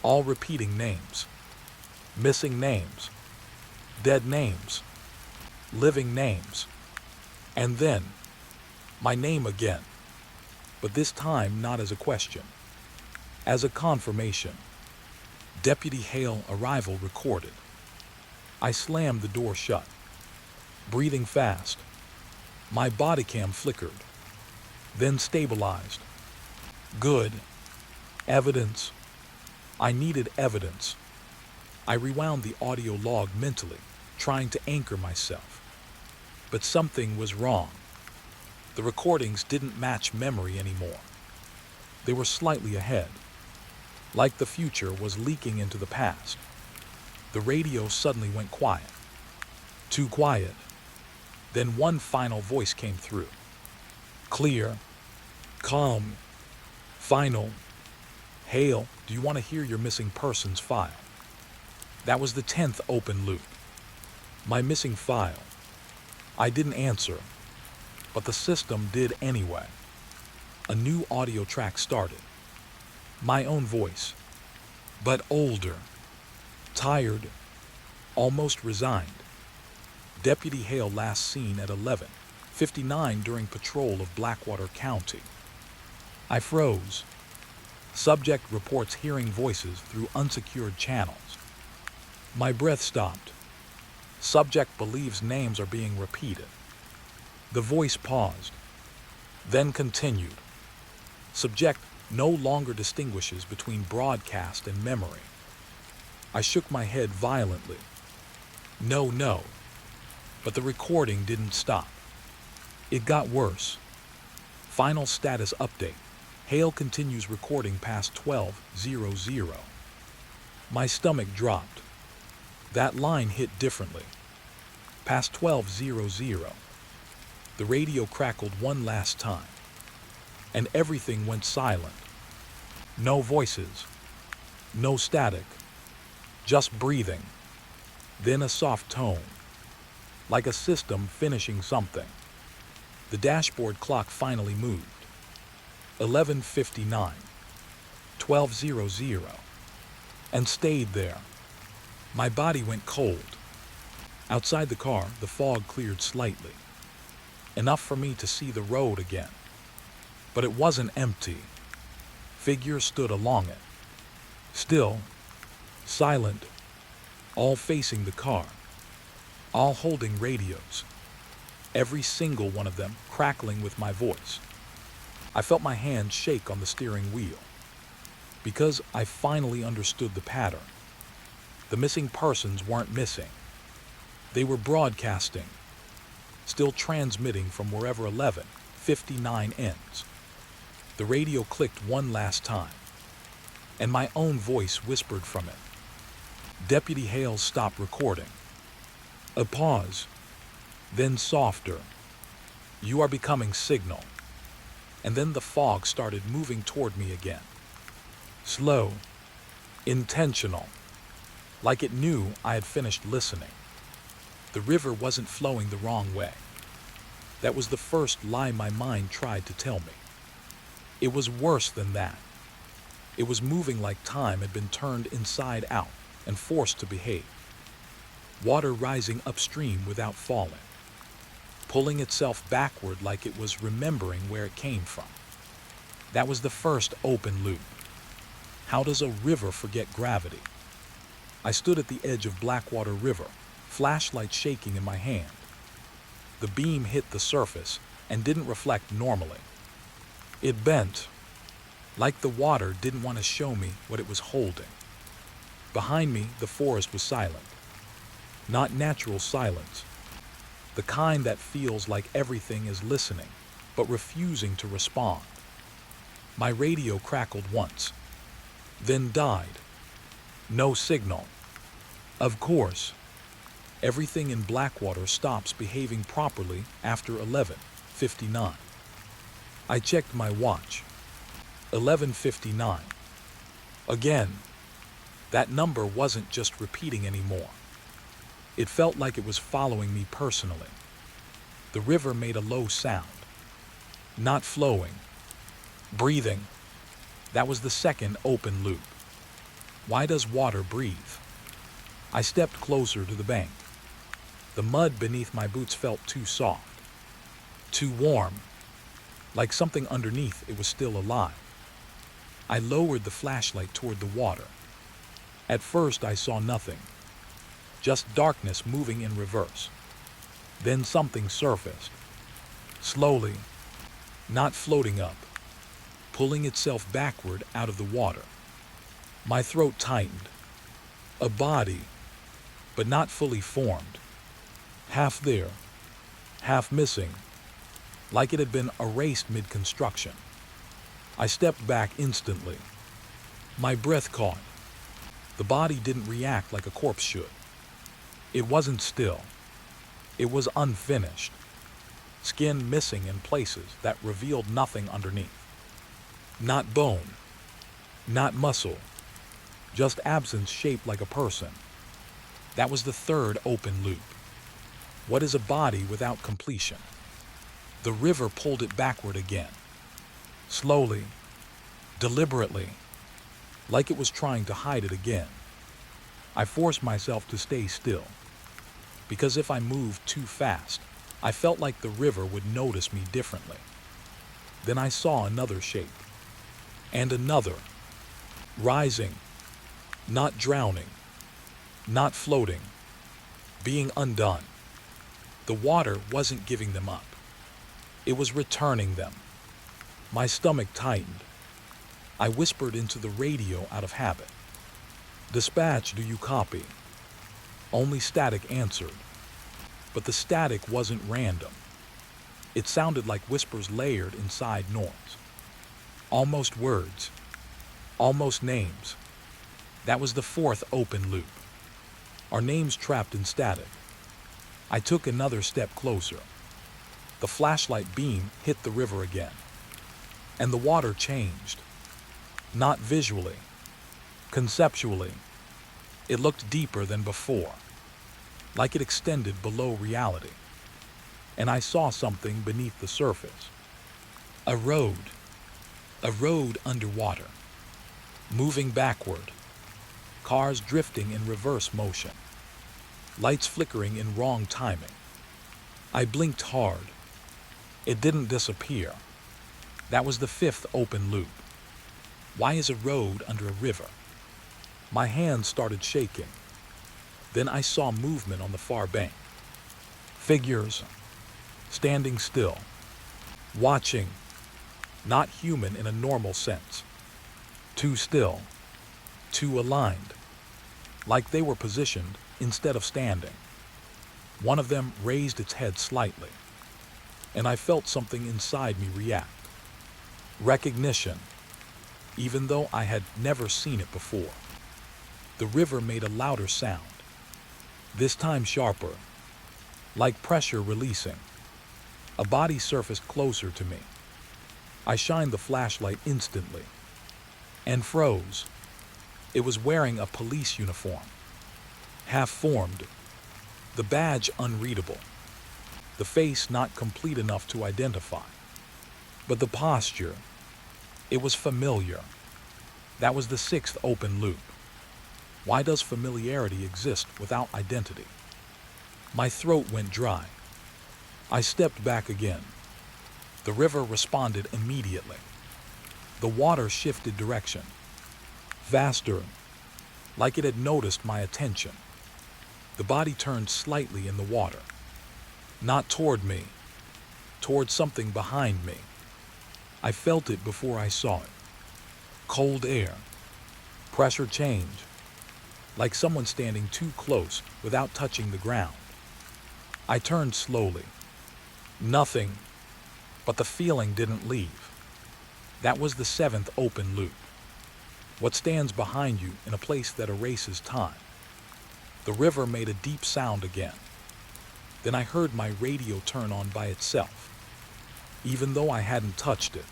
All repeating names. Missing names. Dead names. Living names. And then, my name again. But this time not as a question. As a confirmation. Deputy Hale arrival recorded. I slammed the door shut. Breathing fast. My body cam flickered. Then stabilized. Good. Evidence. I needed evidence. I rewound the audio log mentally, trying to anchor myself. But something was wrong. The recordings didn't match memory anymore. They were slightly ahead, like the future was leaking into the past. The radio suddenly went quiet. Too quiet. Then one final voice came through. Clear. Calm. Final. Hale, do you want to hear your missing persons file? That was the 10th open loop. My missing file. I didn't answer, but the system did anyway. A new audio track started. My own voice, but older, tired, almost resigned. Deputy Hale last seen at 11:59 during patrol of Blackwater County. I froze. Subject reports hearing voices through unsecured channels. My breath stopped. Subject believes names are being repeated. The voice paused, then continued. Subject no longer distinguishes between broadcast and memory. I shook my head violently. No. But the recording didn't stop. It got worse. Final status update. Hale continues recording past 12:00. My stomach dropped. That line hit differently. Past 12:00. The radio crackled one last time, and everything went silent. No voices, no static, just breathing. Then a soft tone, like a system finishing something. The dashboard clock finally moved. 11:59, 12:00, and stayed there. My body went cold. Outside the car, the fog cleared slightly, enough for me to see the road again. But it wasn't empty. Figures stood along it, still, silent, all facing the car, all holding radios, every single one of them crackling with my voice. I felt my hand shake on the steering wheel, because I finally understood the pattern. The missing persons weren't missing. They were broadcasting, still transmitting from wherever 11:59 ends. The radio clicked one last time, and my own voice whispered from it. Deputy Hale stopped recording. A pause, then softer. You are becoming signal. And then the fog started moving toward me again. Slow, intentional, like it knew I had finished listening. The river wasn't flowing the wrong way. That was the first lie my mind tried to tell me. It was worse than that. It was moving like time had been turned inside out and forced to behave. Water rising upstream without falling, pulling itself backward like it was remembering where it came from. That was the first open loop. How does a river forget gravity? I stood at the edge of Blackwater River, flashlight shaking in my hand. The beam hit the surface and didn't reflect normally. It bent, like the water didn't want to show me what it was holding. Behind me, the forest was silent. Not natural silence. The kind that feels like everything is listening, but refusing to respond. My radio crackled once, then died. No signal. Of course, everything in Blackwater stops behaving properly after 11. 11:59. I checked my watch. 11:59. Again, that number wasn't just repeating anymore. It felt like it was following me personally. The river made a low sound. Not flowing. Breathing. That was the second open loop. Why does water breathe? I stepped closer to the bank. The mud beneath my boots felt too soft. Too warm. Like something underneath it was still alive. I lowered the flashlight toward the water. At first I saw nothing. Just darkness moving in reverse. Then something surfaced. Slowly. Not floating up. Pulling itself backward out of the water. My throat tightened. A body, but not fully formed. Half there, half missing, like it had been erased mid-construction. I stepped back instantly. My breath caught. The body didn't react like a corpse should. It wasn't still. It was unfinished. Skin missing in places that revealed nothing underneath. Not bone, not muscle, just absence shaped like a person. That was the third open loop. What is a body without completion? The river pulled it backward again. Slowly, deliberately, like it was trying to hide it again. I forced myself to stay still, because if I moved too fast, I felt like the river would notice me differently. Then I saw another shape, and another, rising, not drowning, not floating, being undone. The water wasn't giving them up. It was returning them. My stomach tightened. I whispered into the radio out of habit. "Dispatch, do you copy?" Only static answered. But the static wasn't random. It sounded like whispers layered inside noise. Almost words. Almost names. That was the fourth open loop. Our names trapped in static. I took another step closer. The flashlight beam hit the river again. And the water changed. Not visually. Conceptually. It looked deeper than before. Like it extended below reality. And I saw something beneath the surface. A road. A road underwater. Moving backward. Cars drifting in reverse motion. Lights flickering in wrong timing. I blinked hard. It didn't disappear. That was the fifth open loop. Why is a road under a river? My hands started shaking. Then I saw movement on the far bank. Figures. Standing still. Watching. Not human in a normal sense. Too still. Too aligned. Like they were positioned instead of standing. One of them raised its head slightly. And I felt something inside me react. Recognition. Even though I had never seen it before. The river made a louder sound. This time sharper. Like pressure releasing. A body surfaced closer to me. I shined the flashlight instantly. And froze. It was wearing a police uniform. Half formed. The badge unreadable. The face not complete enough to identify. But the posture, it was familiar. That was the sixth open loop. Why does familiarity exist without identity? My throat went dry. I stepped back again. The river responded immediately. The water shifted direction. Faster, like it had noticed my attention. The body turned slightly in the water. Not toward me, toward something behind me. I felt it before I saw it. Cold air. Pressure change. Like someone standing too close without touching the ground. I turned slowly. Nothing, but the feeling didn't leave. That was the seventh open loop. What stands behind you in a place that erases time? The river made a deep sound again. Then I heard my radio turn on by itself. even though I hadn't touched it.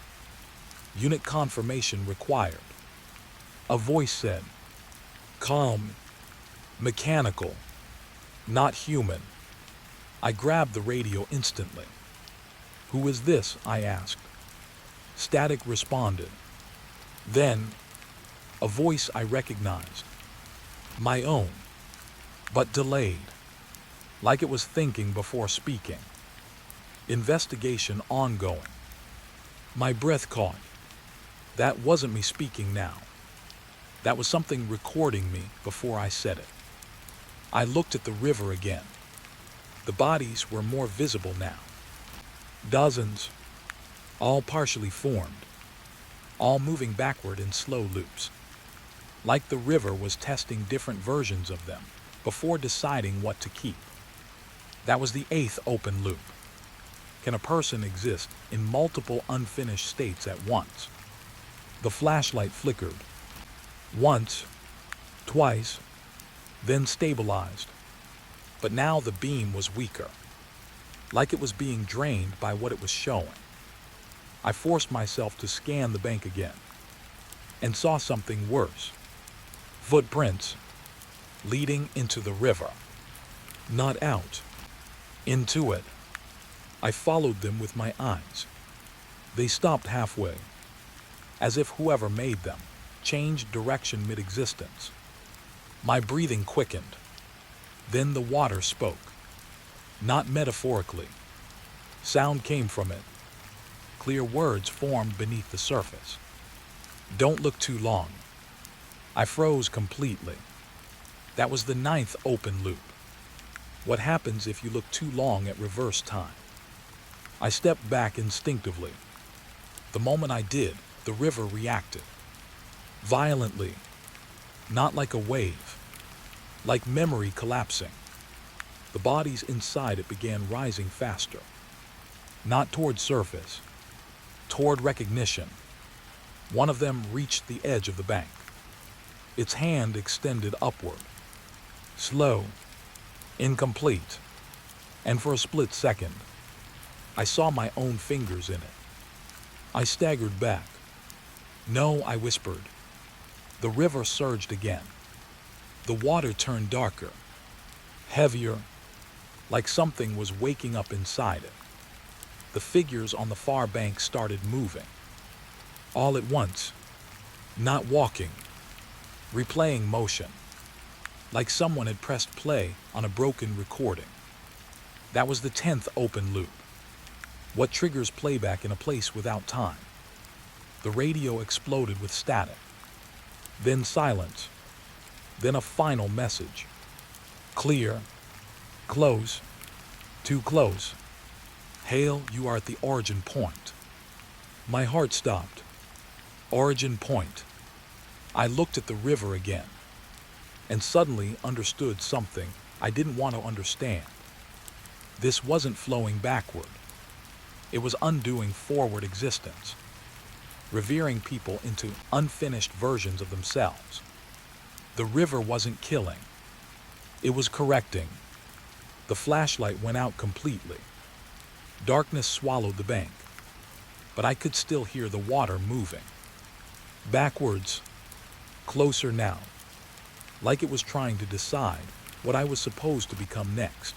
Unit confirmation required. A voice said, calm, mechanical, not human. I grabbed the radio instantly. Who is this? I asked. Static responded. Then, a voice I recognized. My own, but delayed, like it was thinking before speaking. Investigation ongoing. My breath caught. That wasn't me speaking now. That was something recording me before I said it. I looked at the river again. The bodies were more visible now. Dozens, all partially formed, all moving backward in slow loops. Like the river was testing different versions of them before deciding what to keep. That was the 8th open loop. Can a person exist in multiple unfinished states at once? The flashlight flickered. Once, twice, then stabilized. But now the beam was weaker, like it was being drained by what it was showing. I forced myself to scan the bank again, and saw something worse. Footprints leading into the river. Not out, into it. I followed them with my eyes. They stopped halfway, as if whoever made them changed direction mid-existence. My breathing quickened. Then the water spoke. Not metaphorically. Sound came from it. Clear words formed beneath the surface. Don't look too long. I froze completely. That was the 9th open loop. What happens if you look too long at reverse time? I stepped back instinctively. The moment I did, the river reacted. Violently. Not like a wave. Like memory collapsing. The bodies inside it began rising faster. Not toward surface. Toward recognition. One of them reached the edge of the bank. Its hand extended upward. Slow. Incomplete. And for a split second, I saw my own fingers in it. I staggered back. No, I whispered. The river surged again. The water turned darker, heavier, like something was waking up inside it. The figures on the far bank started moving. All at once, not walking, replaying motion, like someone had pressed play on a broken recording. That was the 10th open loop. What triggers playback in a place without time? The radio exploded with static. Then silence. Then a final message. Clear. Close. Too close. Hail, you are at the origin point. My heart stopped. Origin point. I looked at the river again, and suddenly understood something I didn't want to understand. This wasn't flowing backward. It was undoing forward existence, revering people into unfinished versions of themselves. The river wasn't killing. It was correcting. The flashlight went out completely. Darkness swallowed the bank, but I could still hear the water moving. Backwards, closer now, like it was trying to decide what I was supposed to become next.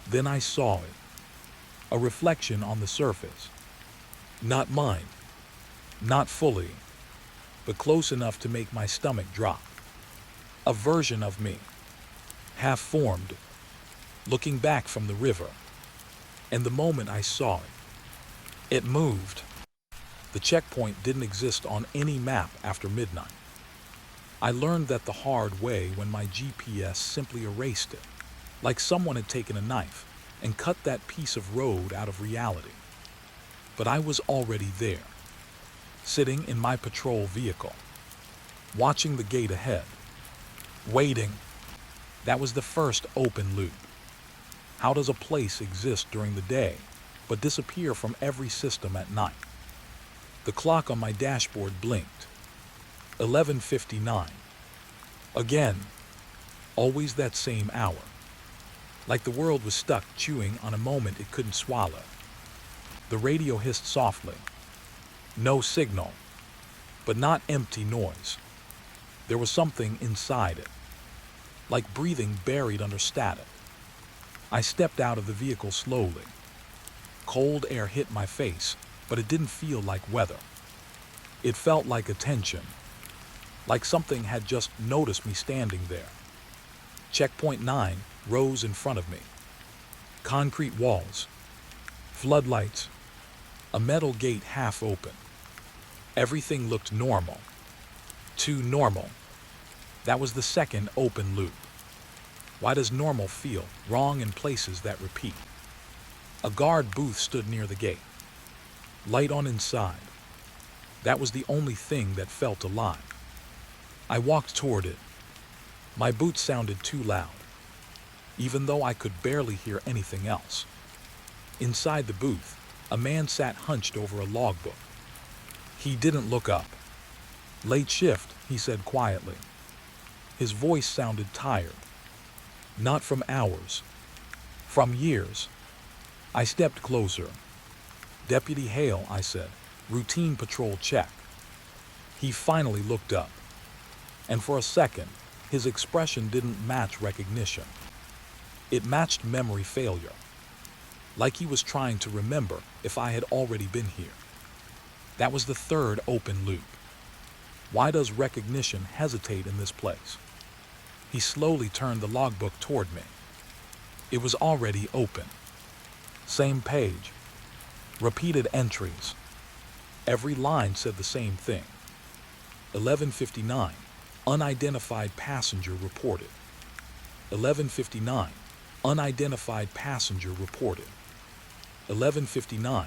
Then I saw it. A reflection on the surface. Not mine. Not fully, but close enough to make my stomach drop. A version of me, half-formed, looking back from the river. And the moment I saw it, it moved. The checkpoint didn't exist on any map after midnight. I learned that the hard way when my GPS simply erased it, like someone had taken a knife and cut that piece of road out of reality. But I was already there, sitting in my patrol vehicle, watching the gate ahead, waiting. That was the first open loop. How does a place exist during the day, but disappear from every system at night? The clock on my dashboard blinked. 11:59. Again, always that same hour. Like the world was stuck chewing on a moment it couldn't swallow. The radio hissed softly. No signal, but not empty noise. There was something inside it, like breathing buried under static. I stepped out of the vehicle slowly. Cold air hit my face, but it didn't feel like weather. It felt like attention, like something had just noticed me standing there. Checkpoint 9 rose in front of me. Concrete walls, floodlights, a metal gate half open. Everything looked normal. Too normal. That was the second open loop. Why does normal feel wrong in places that repeat? A guard booth stood near the gate. Light on inside. That was the only thing that felt alive. I walked toward it. My boots sounded too loud, even though I could barely hear anything else. Inside the booth, a man sat hunched over a logbook. He didn't look up. Late shift, he said quietly. His voice sounded tired. Not from hours, from years. I stepped closer. Deputy Hale, I said. Routine patrol check. He finally looked up. And for a second, his expression didn't match recognition. It matched memory failure. Like he was trying to remember if I had already been here. That was the third open loop. Why does recognition hesitate in this place? He slowly turned the logbook toward me. It was already open. Same page. Repeated entries. Every line said the same thing. 11:59, unidentified passenger reported. 11:59, unidentified passenger reported. 11:59,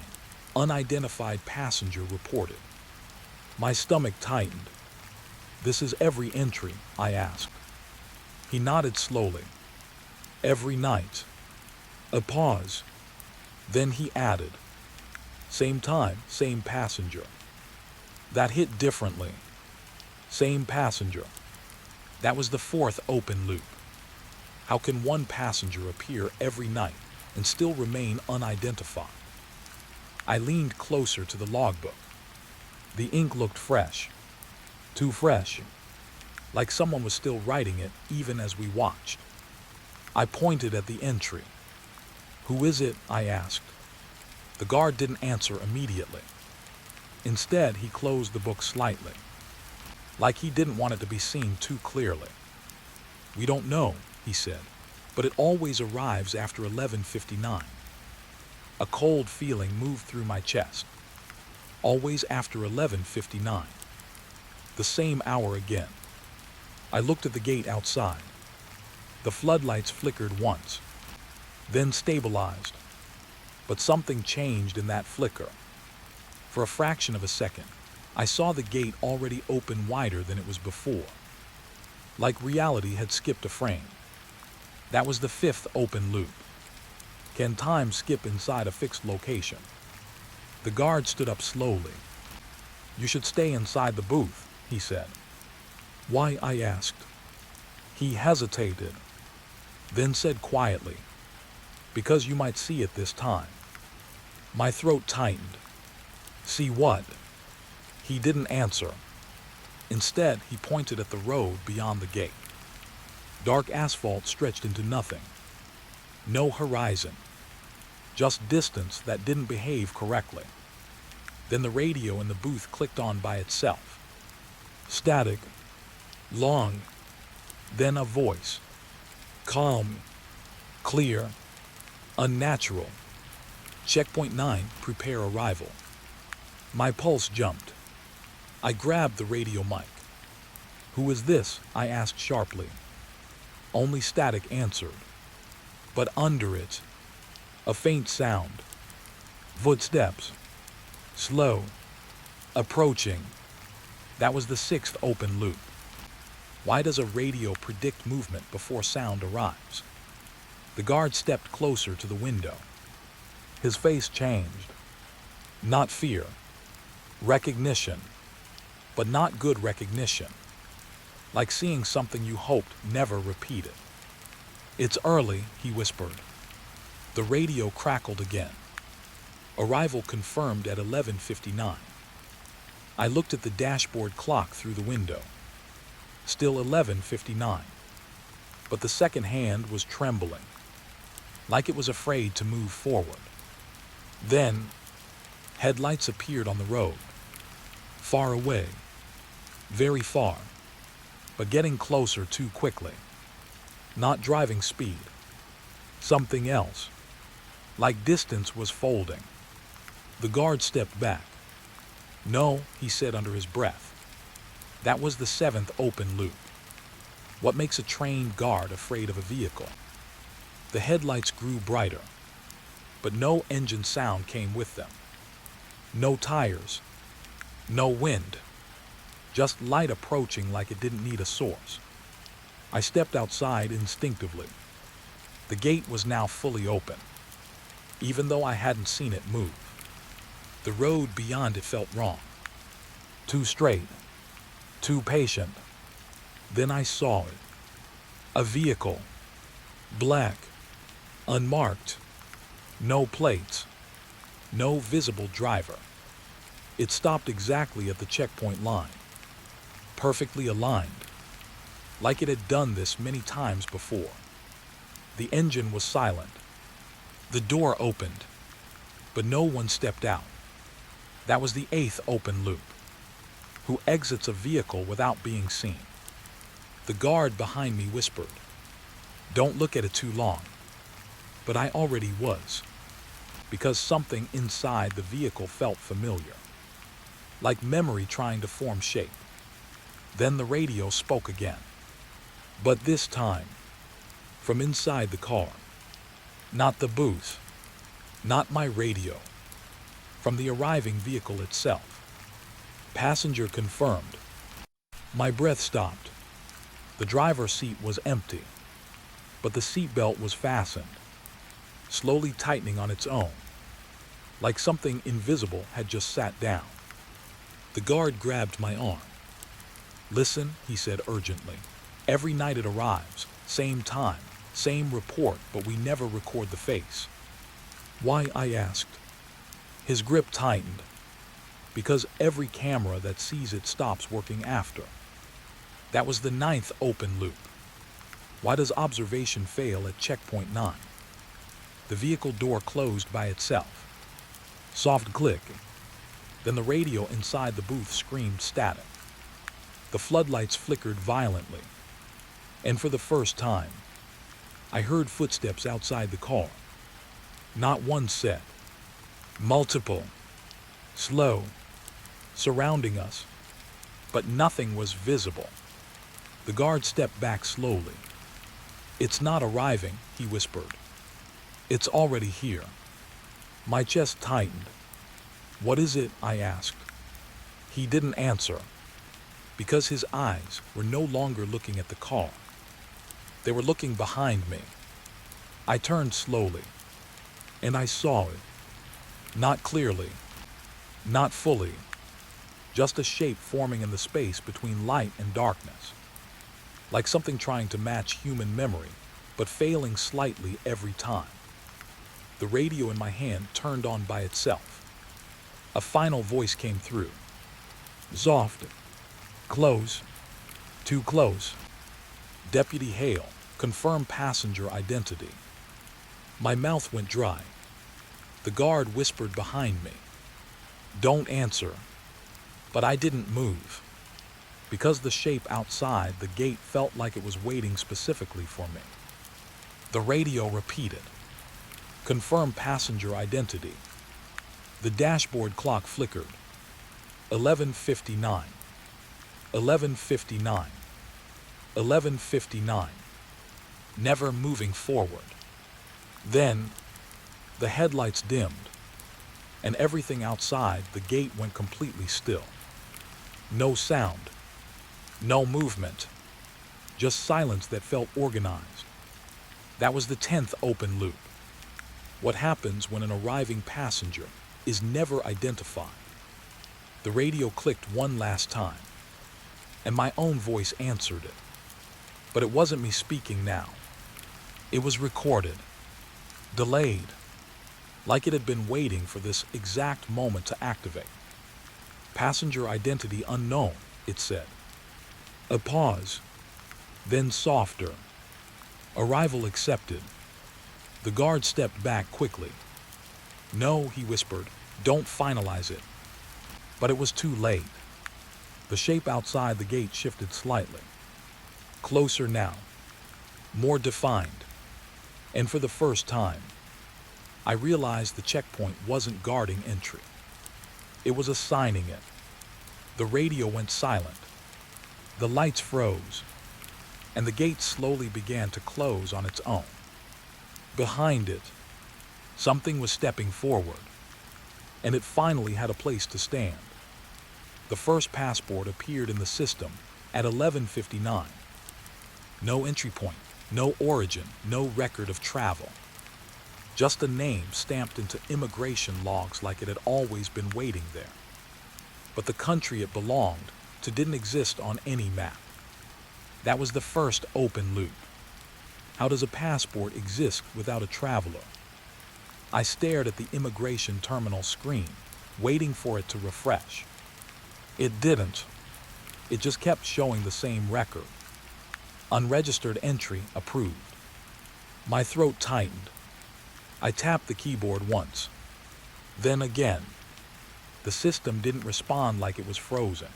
unidentified passenger reported. My stomach tightened. This is every entry, I asked. He nodded slowly. Every night. A pause. Then he added, same time, same passenger. That hit differently. Same passenger. That was the fourth open loop. How can one passenger appear every night and still remain unidentified? I leaned closer to the logbook. The ink looked fresh. Too fresh. Like someone was still writing it even as we watched. I pointed at the entry. Who is it? I asked. The guard didn't answer immediately. Instead, he closed the book slightly, like he didn't want it to be seen too clearly. We don't know, he said, but it always arrives after 11:59. A cold feeling moved through my chest. Always after 11:59. The same hour again. I looked at the gate outside. The floodlights flickered once, then stabilized. But something changed in that flicker. For a fraction of a second, I saw the gate already open wider than it was before. Like reality had skipped a frame. That was the fifth open loop. Can time skip inside a fixed location? The guard stood up slowly. You should stay inside the booth, he said. Why? I asked. He hesitated, then said quietly, because you might see it this time. My throat tightened. See what? He didn't answer. Instead, he pointed at the road beyond the gate. Dark asphalt stretched into nothing. No horizon. Just distance that didn't behave correctly. Then the radio in the booth clicked on by itself. Static. Long. Then a voice. Calm. Clear. Unnatural. Checkpoint 9, prepare arrival. My pulse jumped. I grabbed the radio mic. Who is this? I asked sharply. Only static answered. But under it, a faint sound. Footsteps. Slow. Approaching. That was the sixth open loop. Why does a radio predict movement before sound arrives? The guard stepped closer to the window. His face changed. Not fear. Recognition. But not good recognition. Like seeing something you hoped never repeated. It's early, he whispered. The radio crackled again. Arrival confirmed at 11:59. I looked at the dashboard clock through the window. Still 11:59. But the second hand was trembling, like it was afraid to move forward. Then, headlights appeared on the road. Far away. Very far. But getting closer too quickly. Not driving speed. Something else. Like distance was folding. The guard stepped back. "No," he said under his breath. That was the seventh open loop. What makes a trained guard afraid of a vehicle? The headlights grew brighter, but no engine sound came with them. No tires. No wind. Just light approaching like it didn't need a source. I stepped outside instinctively. The gate was now fully open, even though I hadn't seen it move. The road beyond it felt wrong. Too straight. Too patient. Then I saw it. A vehicle. Black. Unmarked. No plates. No visible driver. It stopped exactly at the checkpoint line. Perfectly aligned. Like it had done this many times before. The engine was silent. The door opened, but no one stepped out. That was the eighth open loop. Who exits a vehicle without being seen? The guard behind me whispered, "Don't look at it too long." But I already was, because something inside the vehicle felt familiar, like memory trying to form shape. Then the radio spoke again. But this time, from inside the car. Not the booth. Not my radio. From the arriving vehicle itself. Passenger confirmed. My breath stopped. The driver's seat was empty, but the seatbelt was fastened, slowly tightening on its own, like something invisible had just sat down. The guard grabbed my arm. "Listen," he said urgently. "Every night it arrives, same time, same report, but we never record the face." "Why?" I asked. His grip tightened. "Because every camera that sees it stops working after." That was the ninth open loop. Why does observation fail at checkpoint 9? The vehicle door closed by itself. Soft click. Then the radio inside the booth screamed static. The floodlights flickered violently. And for the first time, I heard footsteps outside the car. Not one set. Multiple. Slow. Surrounding us. But nothing was visible. The guard stepped back slowly. "It's not arriving," he whispered. "It's already here." My chest tightened. "What is it?" I asked. He didn't answer, because his eyes were no longer looking at the car. They were looking behind me. I turned slowly, and I saw it. Not clearly, not fully, just a shape forming in the space between light and darkness. Like something trying to match human memory, but failing slightly every time. The radio in my hand turned on by itself. A final voice came through. "Soft. Close. Too close. Deputy Hale, confirm passenger identity." My mouth went dry. The guard whispered behind me, "Don't answer." But I didn't move. Because the shape outside the gate felt like it was waiting specifically for me. The radio repeated, "Confirm passenger identity." The dashboard clock flickered. 11:59. 11:59. 11:59. Never moving forward. Then, the headlights dimmed, and everything outside the gate went completely still. No sound. No movement. Just silence that felt organized. That was the 10th open loop. What happens when an arriving passenger is never identified? The radio clicked one last time, and my own voice answered it. But it wasn't me speaking now. It was recorded. Delayed. like it had been waiting for this exact moment to activate. Passenger identity unknown, it said. A pause, then softer. Arrival accepted. The guard stepped back quickly. No, he whispered, don't finalize it. But it was too late. The shape outside the gate shifted slightly. Closer now. More defined. And for the first time, I realized the checkpoint wasn't guarding entry. It was assigning it. The radio went silent. The lights froze. And the gate slowly began to close on its own. Behind it, something was stepping forward. And it finally had a place to stand. The first passport appeared in the system at 11:59. No entry point, no origin, no record of travel. Just a name stamped into immigration logs like it had always been waiting there. But the country it belonged to didn't exist on any map. That was the first open loop. How does a passport exist without a traveler? I stared at the immigration terminal screen, waiting for it to refresh. It didn't. It just kept showing the same record. Unregistered entry approved. My throat tightened. I tapped the keyboard once. Then again. The system didn't respond like it was frozen.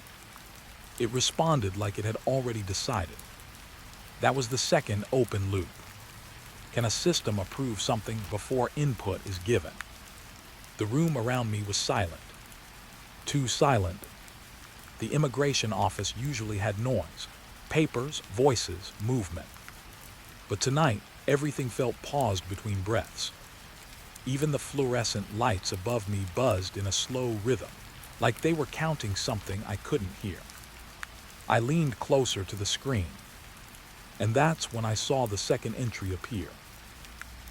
It responded like it had already decided. That was the second open loop. Can a system approve something before input is given? The room around me was silent. Too silent. The immigration office usually had noise, papers, voices, movement. But tonight, everything felt paused between breaths. Even the fluorescent lights above me buzzed in a slow rhythm, like they were counting something I couldn't hear. I leaned closer to the screen, and that's when I saw the second entry appear.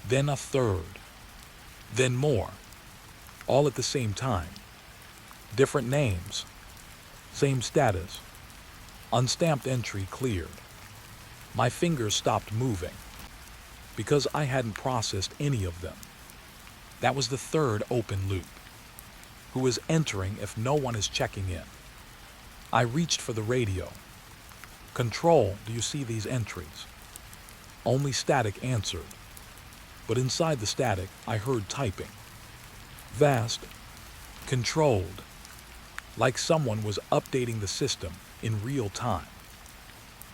Then a third. Then more. All at the same time. Different names. Same status. Unstamped entry cleared. My fingers stopped moving because I hadn't processed any of them. That was the third open loop. Who is entering if no one is checking in? I reached for the radio. Control, do you see these entries? Only static answered. But inside the static, I heard typing. Vast. Controlled. Like someone was updating the system in real time.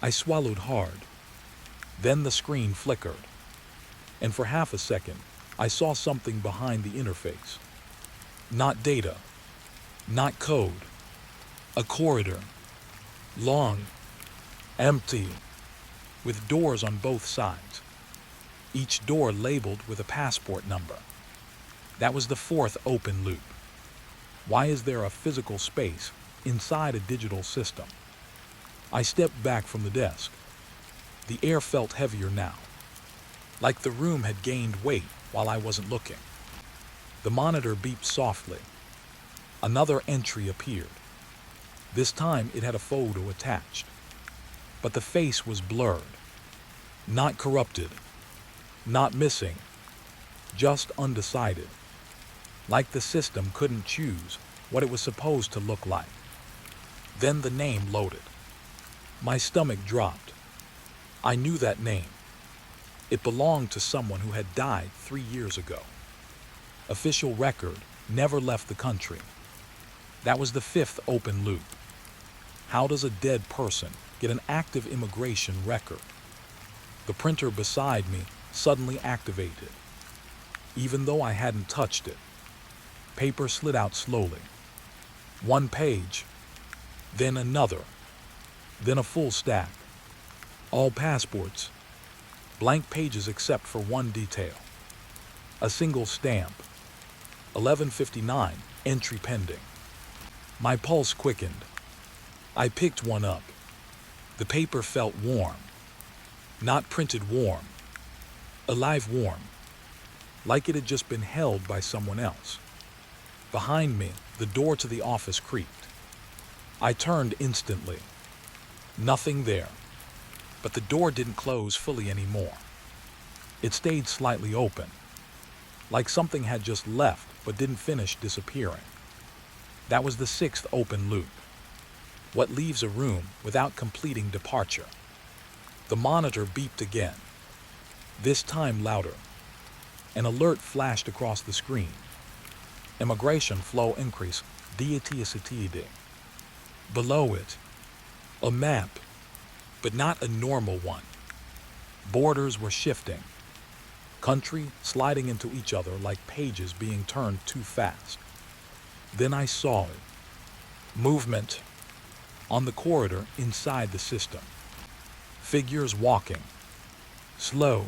I swallowed hard. Then the screen flickered. And for half a second, I saw something behind the interface. Not data. Not code. A corridor. Long. Empty. With doors on both sides. Each door labeled with a passport number. That was the fourth open loop. Why is there a physical space inside a digital system? I stepped back from the desk. The air felt heavier now, like the room had gained weight while I wasn't looking. The monitor beeped softly. Another entry appeared. This time it had a photo attached. But the face was blurred. Not corrupted. Not missing. Just undecided. Like the system couldn't choose what it was supposed to look like. Then the name loaded. My stomach dropped. I knew that name. It belonged to someone who had died 3 years ago. Official record, never left the country. That was the fifth open loop. How does a dead person get an active immigration record? The printer beside me suddenly activated. Even though I hadn't touched it, paper slid out slowly. One page, then another, then a full stack. All passports, blank pages except for one detail. A single stamp. 11:59, entry pending. My pulse quickened. I picked one up. The paper felt warm. Not printed warm. Alive warm. Like it had just been held by someone else. Behind me, the door to the office creaked. I turned instantly. Nothing there. But the door didn't close fully anymore. It stayed slightly open. like something had just left but didn't finish disappearing. That was the sixth open loop. What leaves a room without completing departure? The monitor beeped again, this time louder. An alert flashed across the screen. Immigration flow increase, DATSATD. Below it, a map, but not a normal one. Borders were shifting, country sliding into each other like pages being turned too fast. Then I saw it. Movement on the corridor inside the system. Figures walking, slow,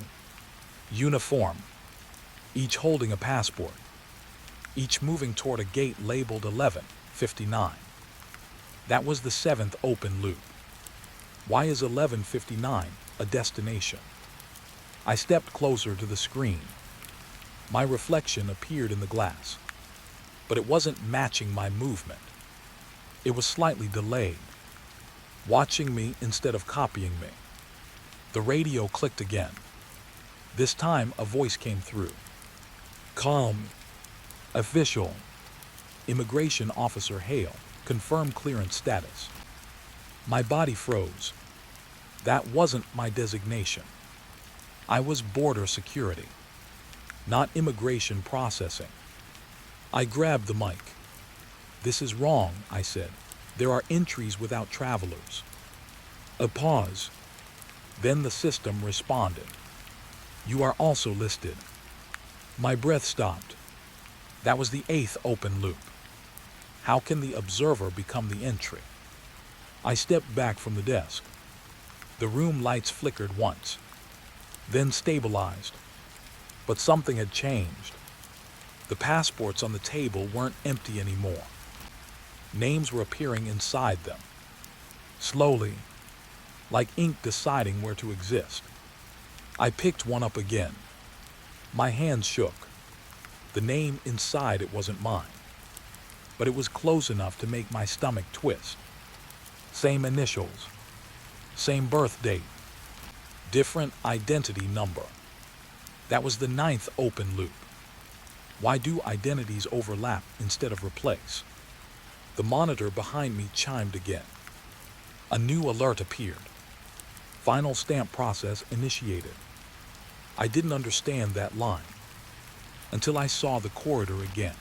uniform, each holding a passport, each moving toward a gate labeled 1159. That was the seventh open loop. Why is 1159 a destination? I stepped closer to the screen. My reflection appeared in the glass, but it wasn't matching my movement. It was slightly delayed, watching me instead of copying me. The radio clicked again. This time a voice came through. Calm. Official. Immigration Officer Hale. Confirm clearance status. My body froze. That wasn't my designation. I was border security, not immigration processing. I grabbed the mic. This is wrong, I said. There are entries without travelers. A pause. Then the system responded. You are also listed. My breath stopped. That was the eighth open loop. How can the observer become the entry? I stepped back from the desk. The room lights flickered once, then stabilized. But something had changed. The passports on the table weren't empty anymore. Names were appearing inside them, slowly, like ink deciding where to exist. I picked one up again. My hands shook. The name inside it wasn't mine, but it was close enough to make my stomach twist. Same initials, same birth date, different identity number. That was the ninth open loop. Why do identities overlap instead of replace? The monitor behind me chimed again. A new alert appeared. Final stamp process initiated. I didn't understand that line until I saw the corridor again.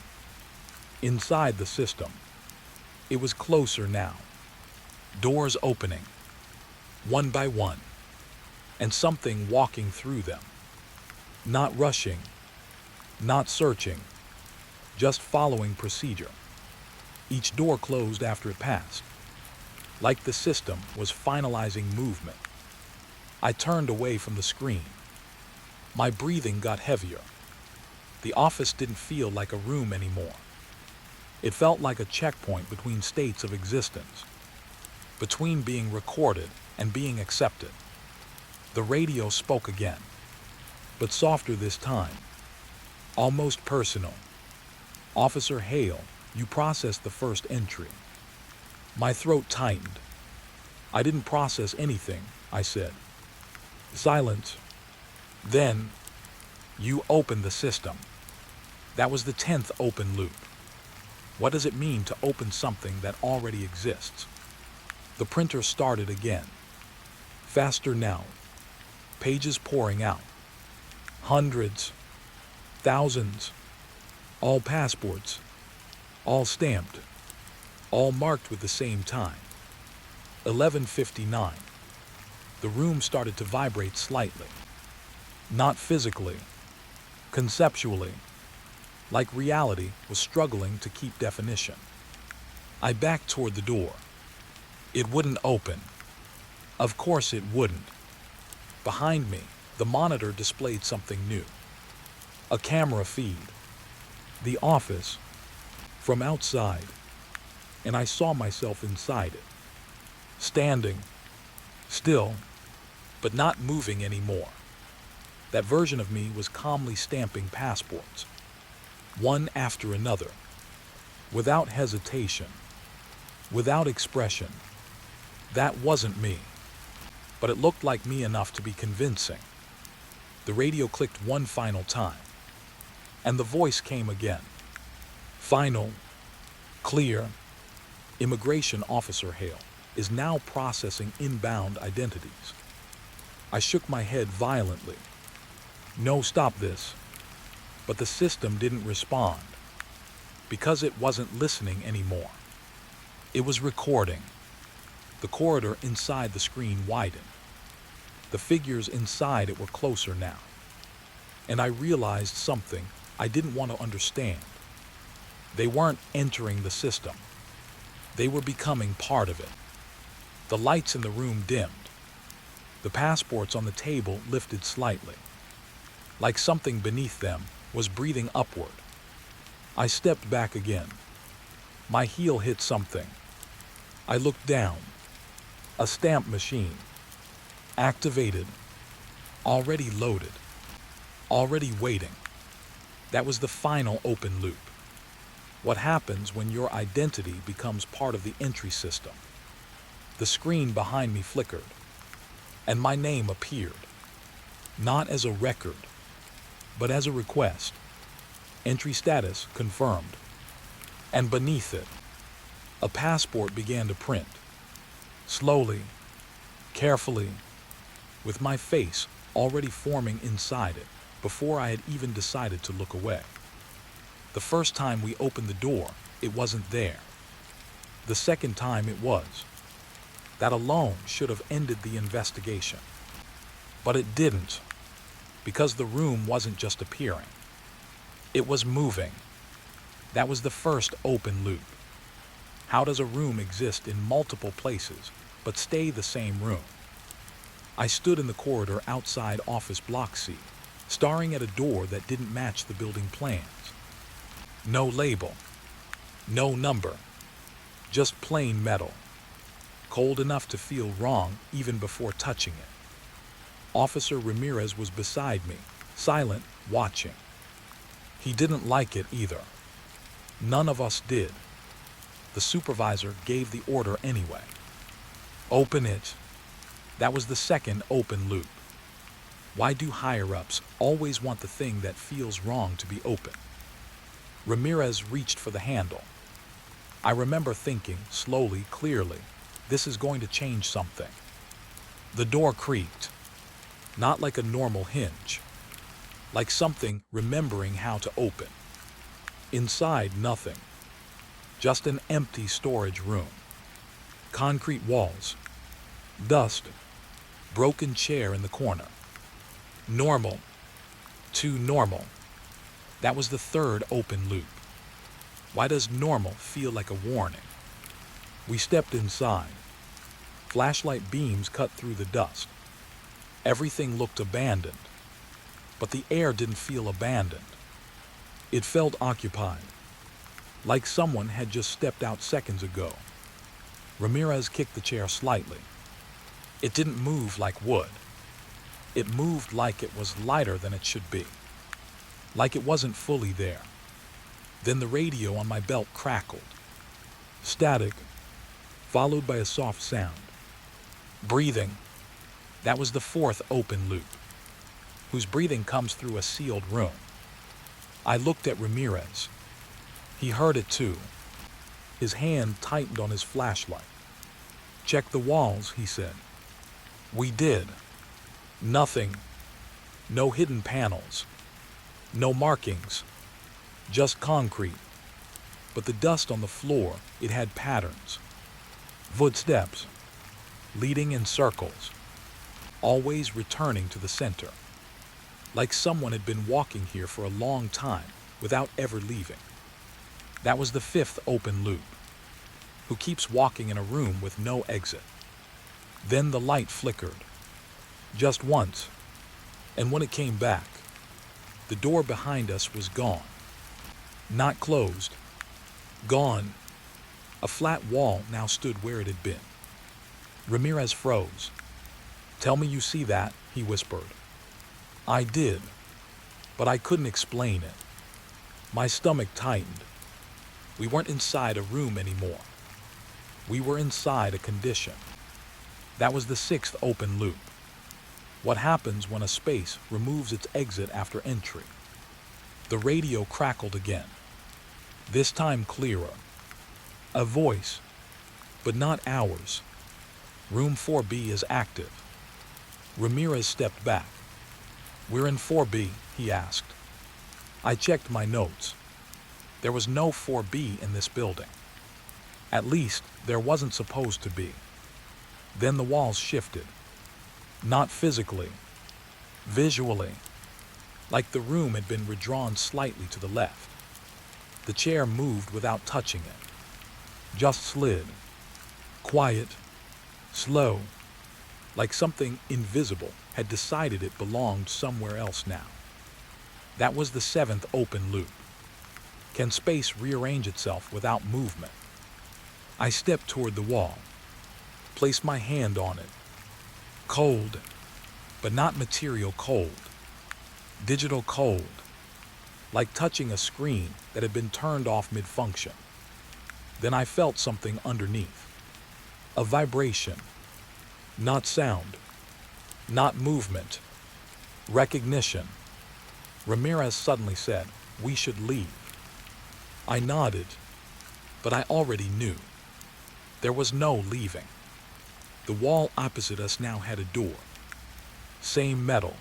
Inside the system, it was closer now. Doors opening, one by one, and something walking through them. Not rushing, not searching, just following procedure. Each door closed after it passed, like the system was finalizing movement. I turned away from the screen. My breathing got heavier. The office didn't feel like a room anymore. It felt like a checkpoint between states of existence, between being recorded and being accepted. The radio spoke again, but softer this time, almost personal. Officer Hale, you processed the first entry. My throat tightened. I didn't process anything, I said. Silence. Then, you opened the system. That was the 10th open loop. What does it mean to open something that already exists? The printer started again. Faster now. Pages pouring out. Hundreds. Thousands. All passports. All stamped. All marked with the same time. 11:59. The room started to vibrate slightly. Not physically. Conceptually. Like reality was struggling to keep definition. I backed toward the door. It wouldn't open. Of course it wouldn't. Behind me, the monitor displayed something new. A camera feed. The office. From outside. And I saw myself inside it. Standing. Still. But not moving anymore. That version of me was calmly stamping passports. One after another. Without hesitation. Without expression. That wasn't me. But it looked like me enough to be convincing. The radio clicked one final time. And the voice came again. Final, clear, immigration officer Hale is now processing inbound identities. I shook my head violently. No, stop this. But the system didn't respond because it wasn't listening anymore. It was recording. The corridor inside the screen widened. The figures inside it were closer now. And I realized something I didn't want to understand. They weren't entering the system. They were becoming part of it. The lights in the room dimmed. The passports on the table lifted slightly, like something beneath them was breathing upward. I stepped back again. My heel hit something. I looked down. A stamp machine. Activated. Already loaded. Already waiting. That was the final open loop. What happens when your identity becomes part of the entry system? The screen behind me flickered, and my name appeared, not as a record, but as a request. Entry status confirmed. And beneath it, a passport began to print. Slowly, carefully, with my face already forming inside it before I had even decided to look away. The first time we opened the door, it wasn't there. The second time it was. That alone should have ended the investigation. But it didn't, because the room wasn't just appearing. It was moving. That was the first open loop. How does a room exist in multiple places, but stay the same room? I stood in the corridor outside Office Block C, staring at a door that didn't match the building plans. No label, no number, just plain metal, cold enough to feel wrong even before touching it. Officer Ramirez was beside me, silent, watching. He didn't like it either. None of us did. The supervisor gave the order anyway. Open it. That was the second open loop. Why do higher-ups always want the thing that feels wrong to be open? Ramirez reached for the handle. I remember thinking, slowly, clearly, this is going to change something. The door creaked. Not like a normal hinge. Like something remembering how to open. Inside, nothing. Just an empty storage room. Concrete walls. Dust. Broken chair in the corner. Normal. Too normal. That was the third open loop. Why does normal feel like a warning? We stepped inside. Flashlight beams cut through the dust. Everything looked abandoned. But the air didn't feel abandoned. It felt occupied. Like someone had just stepped out seconds ago. Ramirez kicked the chair slightly. It didn't move like wood. It moved like it was lighter than it should be. Like it wasn't fully there. Then the radio on my belt crackled. Static, followed by a soft sound. Breathing. That was the fourth open loop, whose breathing comes through a sealed room. I looked at Ramirez. He heard it too. His hand tightened on his flashlight. Check the walls, he said. We did. Nothing. No hidden panels. No markings. Just concrete. But the dust on the floor, it had patterns. Footsteps. Leading in circles. Always returning to the center. Like someone had been walking here for a long time without ever leaving. That was the fifth open loop. Who keeps walking in a room with no exit. Then the light flickered. Just once. And when it came back, the door behind us was gone. Not closed. Gone. A flat wall now stood where it had been. Ramirez froze. Tell me you see that, he whispered. I did, but I couldn't explain it. My stomach tightened. We weren't inside a room anymore. We were inside a condition. That was the sixth open loop. What happens when a space removes its exit after entry? The radio crackled again, this time clearer. A voice, but not ours. Room 4B is active. Ramirez stepped back. We're in 4B, he asked. I checked my notes. There was no 4B in this building. At least, there wasn't supposed to be. Then the walls shifted. Not physically, visually, like the room had been redrawn slightly to the left. The chair moved without touching it. Just slid. Quiet, slow, like something invisible had decided it belonged somewhere else now. That was the 7th open loop. Can space rearrange itself without movement? I stepped toward the wall, placed my hand on it. Cold, but not material cold. Digital cold, like touching a screen that had been turned off mid-function. Then I felt something underneath. A vibration. Not sound. Not movement. Recognition. Ramirez suddenly said, "We should leave." I nodded, but I already knew. There was no leaving. The wall opposite us now had a door. Same metal.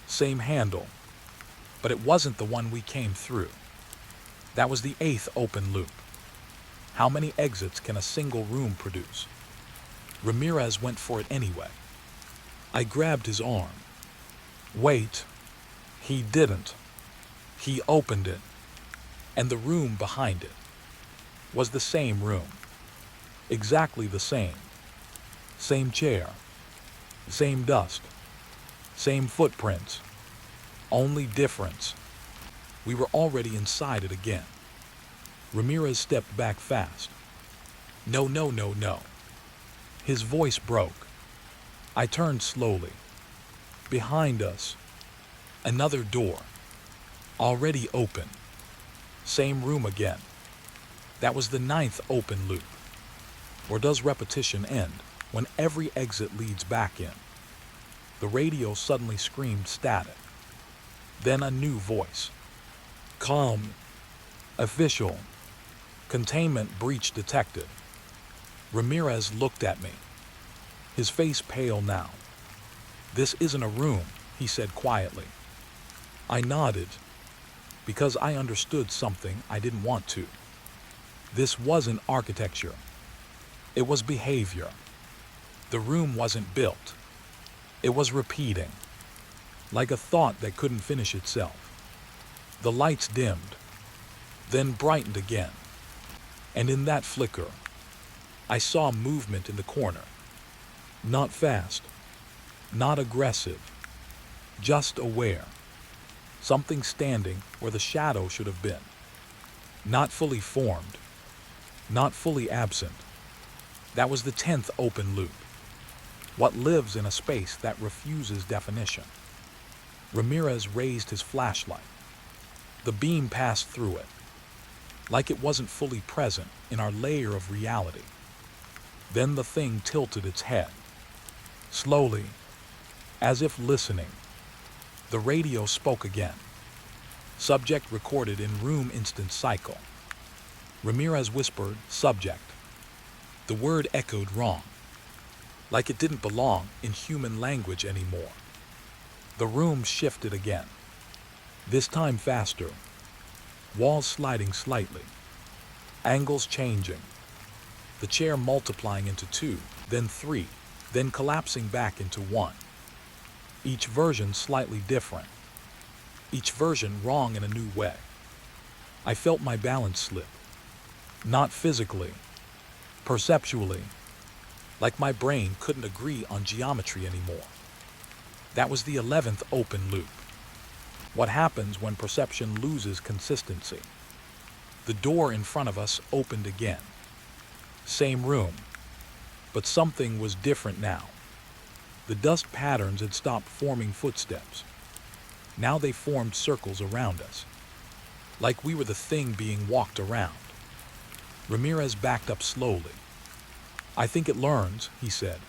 Same handle. But it wasn't the one we came through. That was the 8th open loop. How many exits can a single room produce? Ramirez went for it anyway. I grabbed his arm. Wait. He didn't. He opened it. And the room behind it was the same room. Exactly the same. Same chair. Same dust. Same footprints. Only difference. We were already inside it again. Ramirez stepped back fast. No, no, no, no. His voice broke. I turned slowly. Behind us, another door. Already open. Same room again. That was the 9th open loop. Or does repetition end when every exit leads back in? The radio suddenly screamed static. Then a new voice. Calm. Official. Containment breach detected. Ramirez looked at me, his face pale now. This isn't a room, he said quietly. I nodded, because I understood something I didn't want to. This wasn't architecture. It was behavior. The room wasn't built. It was repeating, like a thought that couldn't finish itself. The lights dimmed, then brightened again. And in that flicker, I saw movement in the corner. Not fast, not aggressive, just aware. Something standing where the shadow should have been. Not fully formed, not fully absent. That was the 10th open loop. What lives in a space that refuses definition? Ramirez raised his flashlight. The beam passed through it, like it wasn't fully present in our layer of reality. Then the thing tilted its head. Slowly, as if listening, the radio spoke again. Subject recorded in room instant cycle. Ramirez whispered, subject. The word echoed wrong, like it didn't belong in human language anymore. The room shifted again, this time faster. Walls sliding slightly, angles changing. The chair multiplying into 2, then 3, then collapsing back into 1. Each version slightly different. Each version wrong in a new way. I felt my balance slip. Not physically, perceptually, like my brain couldn't agree on geometry anymore. That was the 11th open loop. What happens when perception loses consistency? The door in front of us opened again. Same room, but something was different now. The dust patterns had stopped forming footsteps. Now they formed circles around us, like we were the thing being walked around. Ramirez backed up slowly. I think it learns, he said.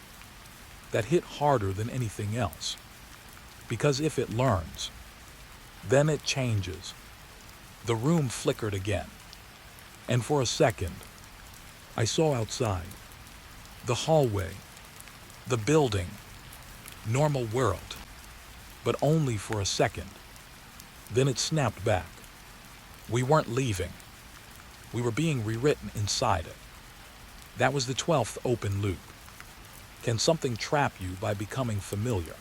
That hit harder than anything else. Because if it learns, then it changes. The room flickered again, and for a second, I saw outside. The hallway, the building, normal world, but only for a second. Then it snapped back. We weren't leaving. We were being rewritten inside it. That was the 12th open loop. Can something trap you by becoming familiar?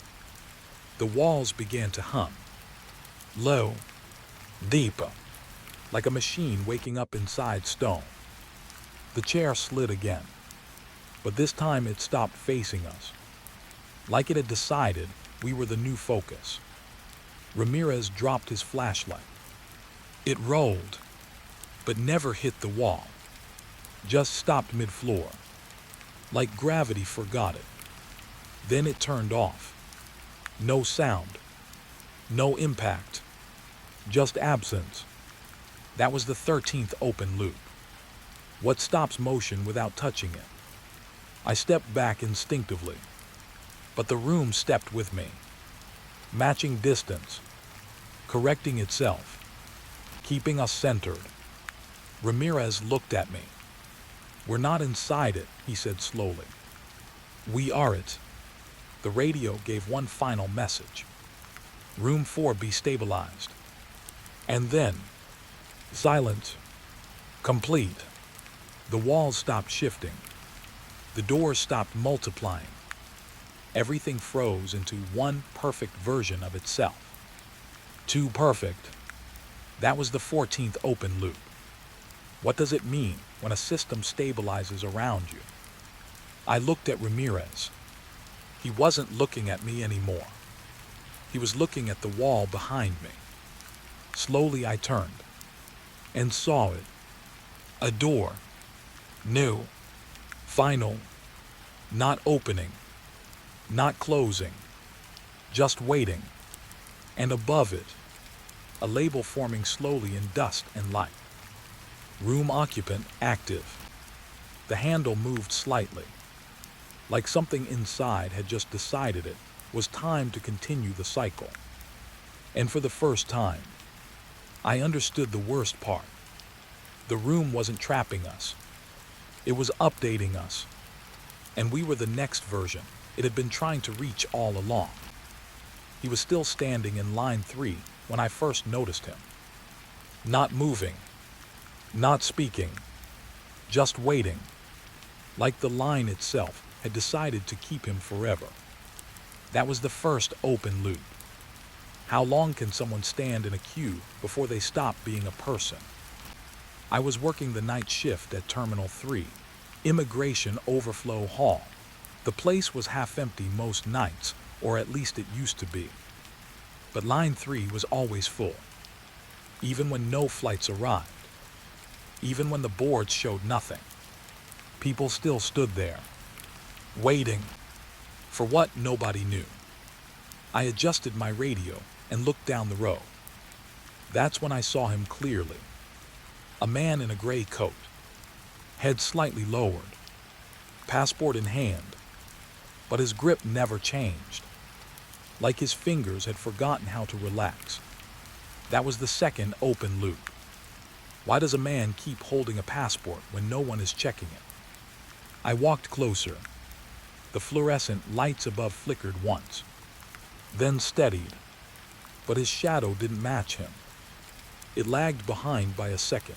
The walls began to hum. Low, deeper, like a machine waking up inside stone. The chair slid again, but this time it stopped facing us. Like it had decided we were the new focus. Ramirez dropped his flashlight. It rolled, but never hit the wall. Just stopped mid-floor, like gravity forgot it. Then it turned off. No sound, no impact, just absence. That was the 13th open loop. What stops motion without touching it? I stepped back instinctively, but the room stepped with me, matching distance, correcting itself, keeping us centered. Ramirez looked at me. We're not inside it, he said slowly. We are it. The radio gave one final message. Room 4 be stabilized. And then, silence. Complete. The walls stopped shifting. The doors stopped multiplying. Everything froze into one perfect version of itself. Too perfect. That was the 14th open loop. What does it mean when a system stabilizes around you? I looked at Ramirez. He wasn't looking at me anymore. He was looking at the wall behind me. Slowly I turned and saw it. A door. New. Final. Not opening. Not closing. Just waiting. And above it, a label forming slowly in dust and light. Room occupant active. The handle moved slightly, like something inside had just decided it was time to continue the cycle. And for the first time, I understood the worst part. The room wasn't trapping us. It was updating us. And we were the next version it had been trying to reach all along. He was still standing in line 3 when I first noticed him. Not moving. Not speaking. Just waiting. Like the line itself had decided to keep him forever. That was the first open loop. How long can someone stand in a queue before they stop being a person? I was working the night shift at Terminal 3, Immigration Overflow Hall. The place was half empty most nights, or at least it used to be. But line 3 was always full, even when no flights arrived. Even when the boards showed nothing. People still stood there, waiting for what nobody knew. I adjusted my radio and looked down the row. That's when I saw him clearly. A man in a gray coat, head slightly lowered, passport in hand, but his grip never changed, like his fingers had forgotten how to relax. That was the second open loop. Why does a man keep holding a passport when no one is checking it? I walked closer. The fluorescent lights above flickered once, then steadied, but his shadow didn't match him. It lagged behind by a second.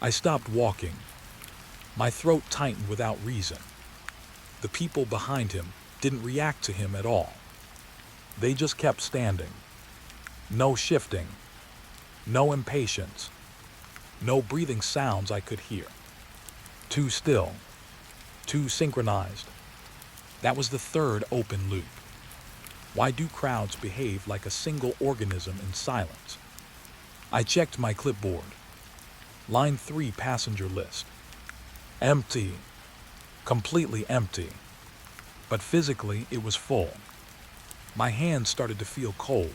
I stopped walking. My throat tightened without reason. The people behind him didn't react to him at all. They just kept standing. No shifting. No impatience. No breathing sounds I could hear. Too still. Too synchronized. That was the third open loop. Why do crowds behave like a single organism in silence? I checked my clipboard. Line 3 passenger list. Empty. Completely empty. But physically it was full. My hands started to feel cold.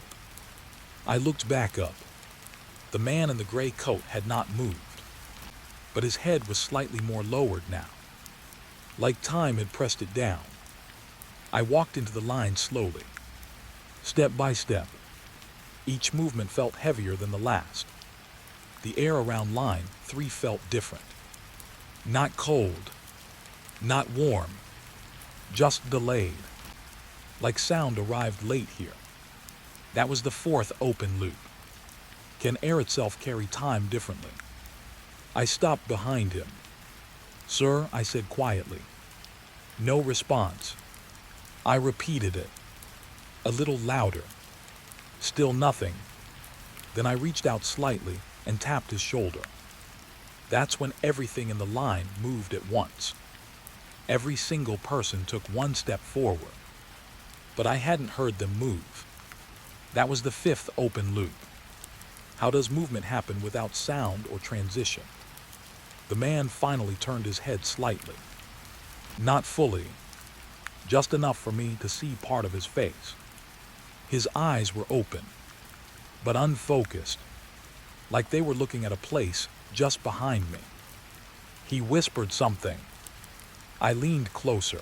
I looked back up. The man in the gray coat had not moved, but his head was slightly more lowered now, like time had pressed it down. I walked into the line slowly, step by step. Each movement felt heavier than the last. The air around line 3 felt different. Not cold, not warm, just delayed. Like sound arrived late here. That was the 4th open loop. Can air itself carry time differently? I stopped behind him. "Sir," I said quietly. No response. I repeated it, a little louder. Still nothing. Then I reached out slightly and tapped his shoulder. That's when everything in the line moved at once. Every single person took 1 step forward. But I hadn't heard them move. That was the 5th open loop. How does movement happen without sound or transition? The man finally turned his head slightly. Not fully, just enough for me to see part of his face. His eyes were open, but unfocused, like they were looking at a place just behind me. He whispered something. I leaned closer.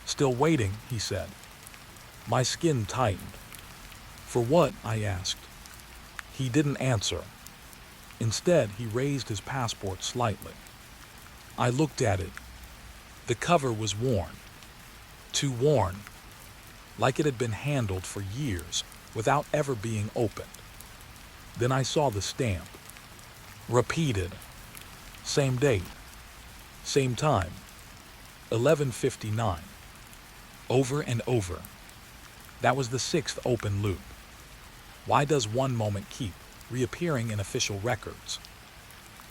"Still waiting," he said. My skin tightened. "For what?" I asked. He didn't answer. Instead, he raised his passport slightly. I looked at it. The cover was worn. Too worn. Like it had been handled for years without ever being opened. Then I saw the stamp. Repeated. Same date. Same time. 11:59. Over and over. That was the 6th open loop. Why does one moment keep reappearing in official records?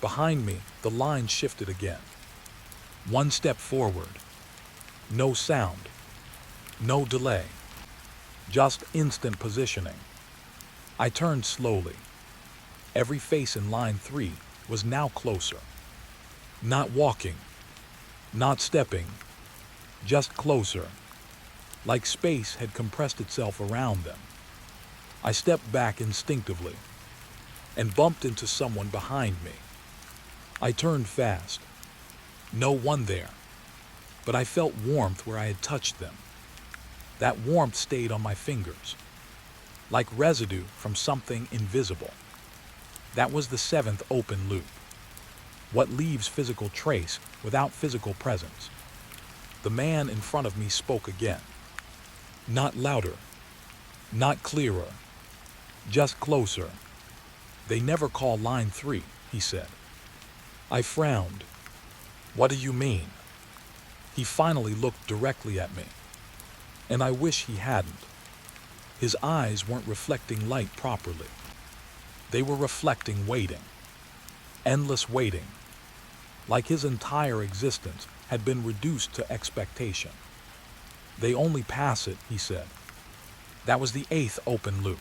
Behind me, the line shifted again. 1 step forward. No sound. No delay. Just instant positioning. I turned slowly. Every face in line 3 was now closer. Not walking. Not stepping. Just closer. Like space had compressed itself around them. I stepped back instinctively and bumped into someone behind me. I turned fast. No one there, but I felt warmth where I had touched them. That warmth stayed on my fingers, like residue from something invisible. That was the 7th open loop. What leaves physical trace without physical presence? The man in front of me spoke again. Not louder, not clearer, just closer. "They never call line 3, he said. I frowned. "What do you mean?" He finally looked directly at me, and I wish he hadn't. His eyes weren't reflecting light properly. They were reflecting waiting. Endless waiting. Like his entire existence had been reduced to expectation. "They only pass it," he said. That was the 8th open loop.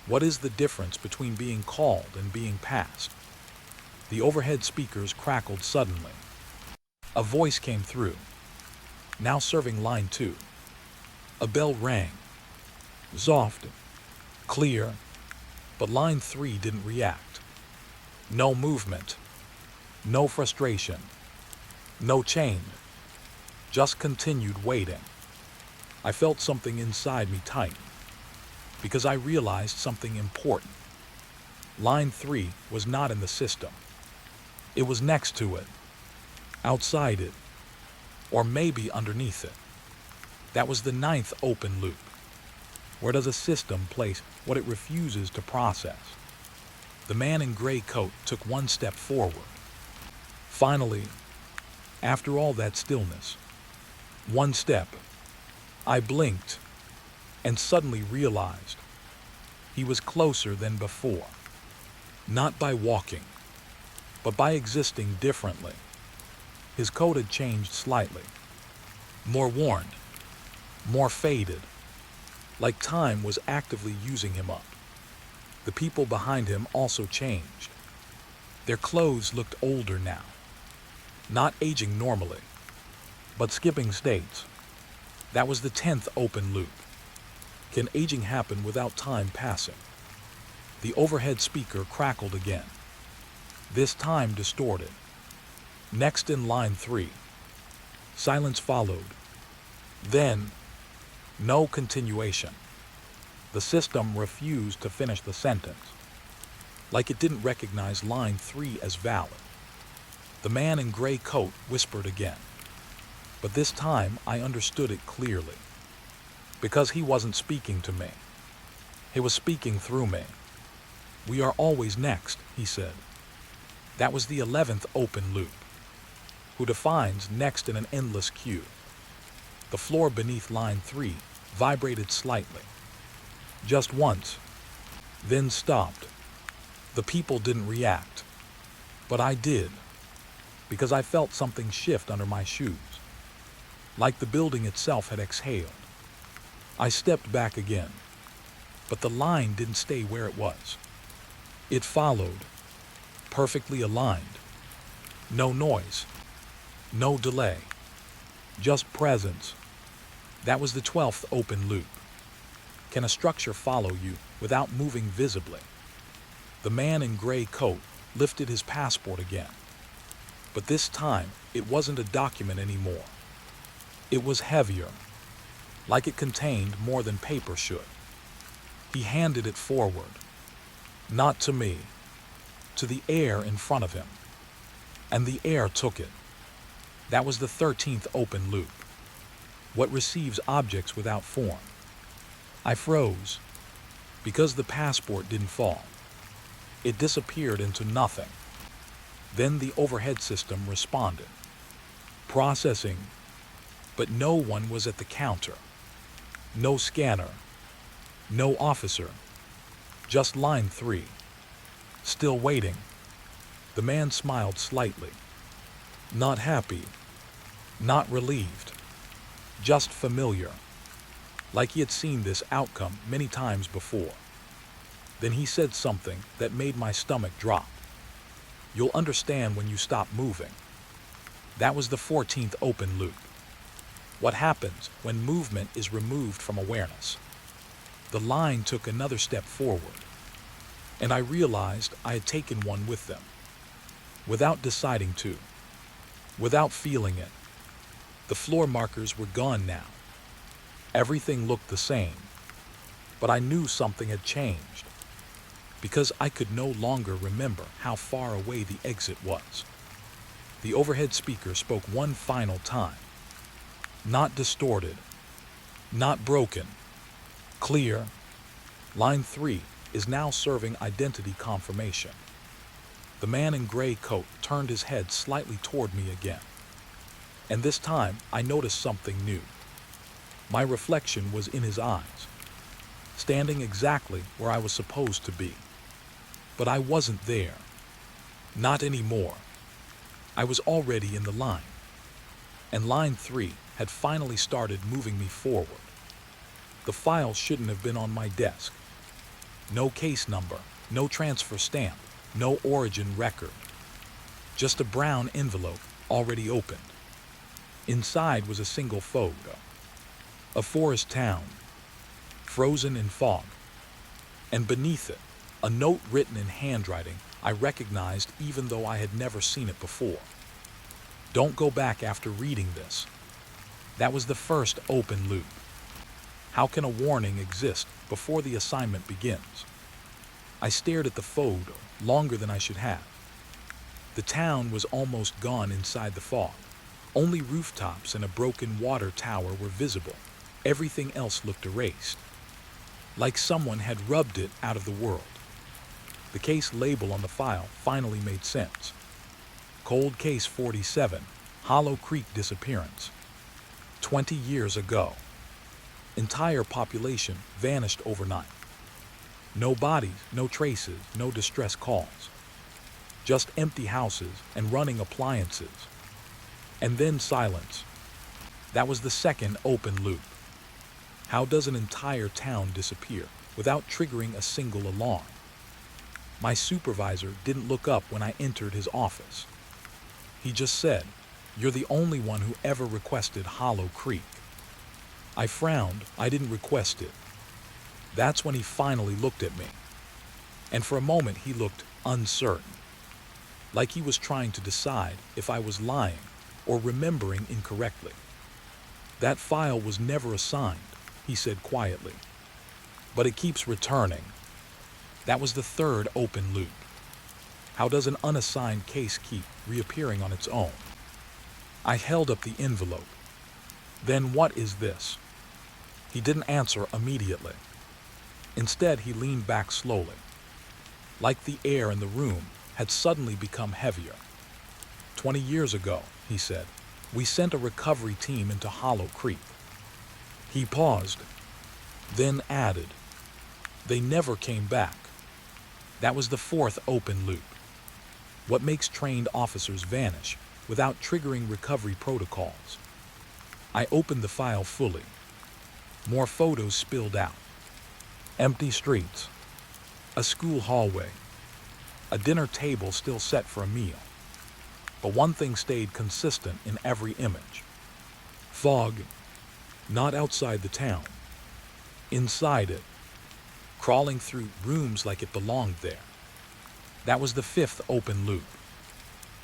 What is the difference between being called and being passed? The overhead speakers crackled suddenly. A voice came through, now serving line 2. A bell rang. Soft, clear, but line 3 didn't react. No movement, no frustration, no change, just continued waiting. I felt something inside me tighten, because I realized something important. Line 3 was not in the system. It was next to it, outside it, or maybe underneath it. That was the 9th open loop. Where does a system place what it refuses to process? The man in gray coat took 1 step forward. Finally, after all that stillness, 1 step. I blinked and suddenly realized he was closer than before. Not by walking, but by existing differently. His coat had changed slightly. More worn, more faded, like time was actively using him up. The people behind him also changed. Their clothes looked older now, not aging normally, but skipping states. That was the 10th open loop. Can aging happen without time passing? The overhead speaker crackled again, this time distorted. Next in line 3. Silence followed. Then, no continuation. The system refused to finish the sentence. like it didn't recognize line 3 as valid. The man in gray coat whispered again, but this time I understood it clearly, because he wasn't speaking to me. He was speaking through me. "We are always next," he said. That was the 11th open loop. Who defines next in an endless queue? The floor beneath line 3 vibrated slightly. Just once, then stopped. The people didn't react, but I did, because I felt something shift under my shoes, like the building itself had exhaled. I stepped back again, but the line didn't stay where it was. It followed, perfectly aligned. No noise, no delay, just presence. That was the 12th open loop. Can a structure follow you without moving visibly? The man in gray coat lifted his passport again, but this time it wasn't a document anymore. It was heavier, like it contained more than paper should. He handed it forward, not to me, to the air in front of him, and the air took it. That was the 13th open loop. What receives objects without form? I froze, because the passport didn't fall. It disappeared into nothing. Then the overhead system responded, processing, but no one was at the counter. No scanner, no officer, just line 3. Still waiting. The man smiled slightly. Not happy, not relieved, just familiar, like he had seen this outcome many times before. Then he said something that made my stomach drop. "You'll understand when you stop moving." That was the 14th open loop. What happens when movement is removed from awareness? The line took another step forward, and I realized I had taken one with them, without deciding to, without feeling it. The floor markers were gone now. Everything looked the same, but I knew something had changed, because I could no longer remember how far away the exit was. The overhead speaker spoke one final time. Not distorted, not broken, clear. Line 3 is now serving identity confirmation. The man in gray coat turned his head slightly toward me again, and this time I noticed something new. My reflection was in his eyes, standing exactly where I was supposed to be. But I wasn't there. Not anymore. I was already in the line, and line 3 had finally started moving me forward. The file shouldn't have been on my desk. No case number, no transfer stamp, no origin record. Just a brown envelope already opened. Inside was a single photo. A forest town, frozen in fog. And beneath it, a note written in handwriting I recognized even though I had never seen it before. "Don't go back after reading this." That was the first open loop. How can a warning exist before the assignment begins? I stared at the photo longer than I should have. The town was almost gone inside the fog. Only rooftops and a broken water tower were visible. Everything else looked erased, like someone had rubbed it out of the world. The case label on the file finally made sense. Cold Case 47, Hollow Creek Disappearance. 20 years ago. Entire population vanished overnight. No bodies, no traces, no distress calls. Just empty houses and running appliances. And then silence. That was the second open loop. How does an entire town disappear without triggering a single alarm? My supervisor didn't look up when I entered his office. He just said, "You're the only one who ever requested Hollow Creek." I frowned. I didn't request it. That's when he finally looked at me. And for a moment he looked uncertain, like he was trying to decide if I was lying or remembering incorrectly. "That file was never assigned," he said quietly. "But it keeps returning. That was the third open loop. How does an unassigned case keep reappearing on its own? I held up the envelope. Then what is this? He didn't answer immediately. Instead, he leaned back slowly, like the air in the room had suddenly become heavier. 20 years ago, he said, we sent a recovery team into Hollow Creek. He paused, then added, they never came back. That was the fourth open loop. What makes trained officers vanish without triggering recovery protocols? I opened the file fully. More photos spilled out. Empty streets, a school hallway, a dinner table still set for a meal. But one thing stayed consistent in every image. Fog, not outside the town, inside it, crawling through rooms like it belonged there. That was the fifth open loop.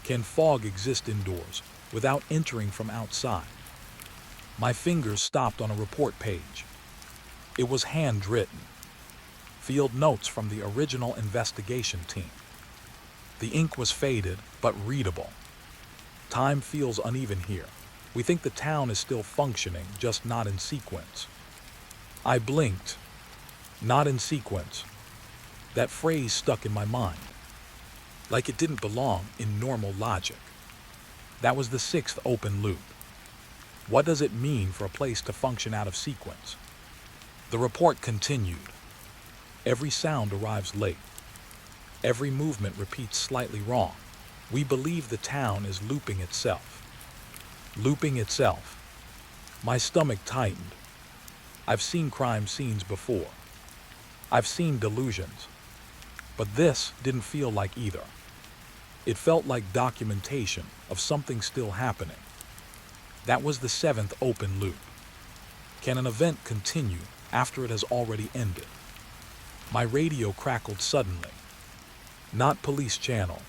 Can fog exist indoors without entering from outside? My fingers stopped on a report page. It was handwritten. Field notes from the original investigation team. The ink was faded, but readable. Time feels uneven here. We think the town is still functioning, just not in sequence. I blinked. Not in sequence. That phrase stuck in my mind, like it didn't belong in normal logic. That was the sixth open loop. What does it mean for a place to function out of sequence? The report continued. Every sound arrives late. Every movement repeats slightly wrong. We believe the town is looping itself. Looping itself. My stomach tightened. I've seen crime scenes before. I've seen delusions. But this didn't feel like either. It felt like documentation of something still happening. That was the seventh open loop. Can an event continue after it has already ended? My radio crackled suddenly. Not police channel.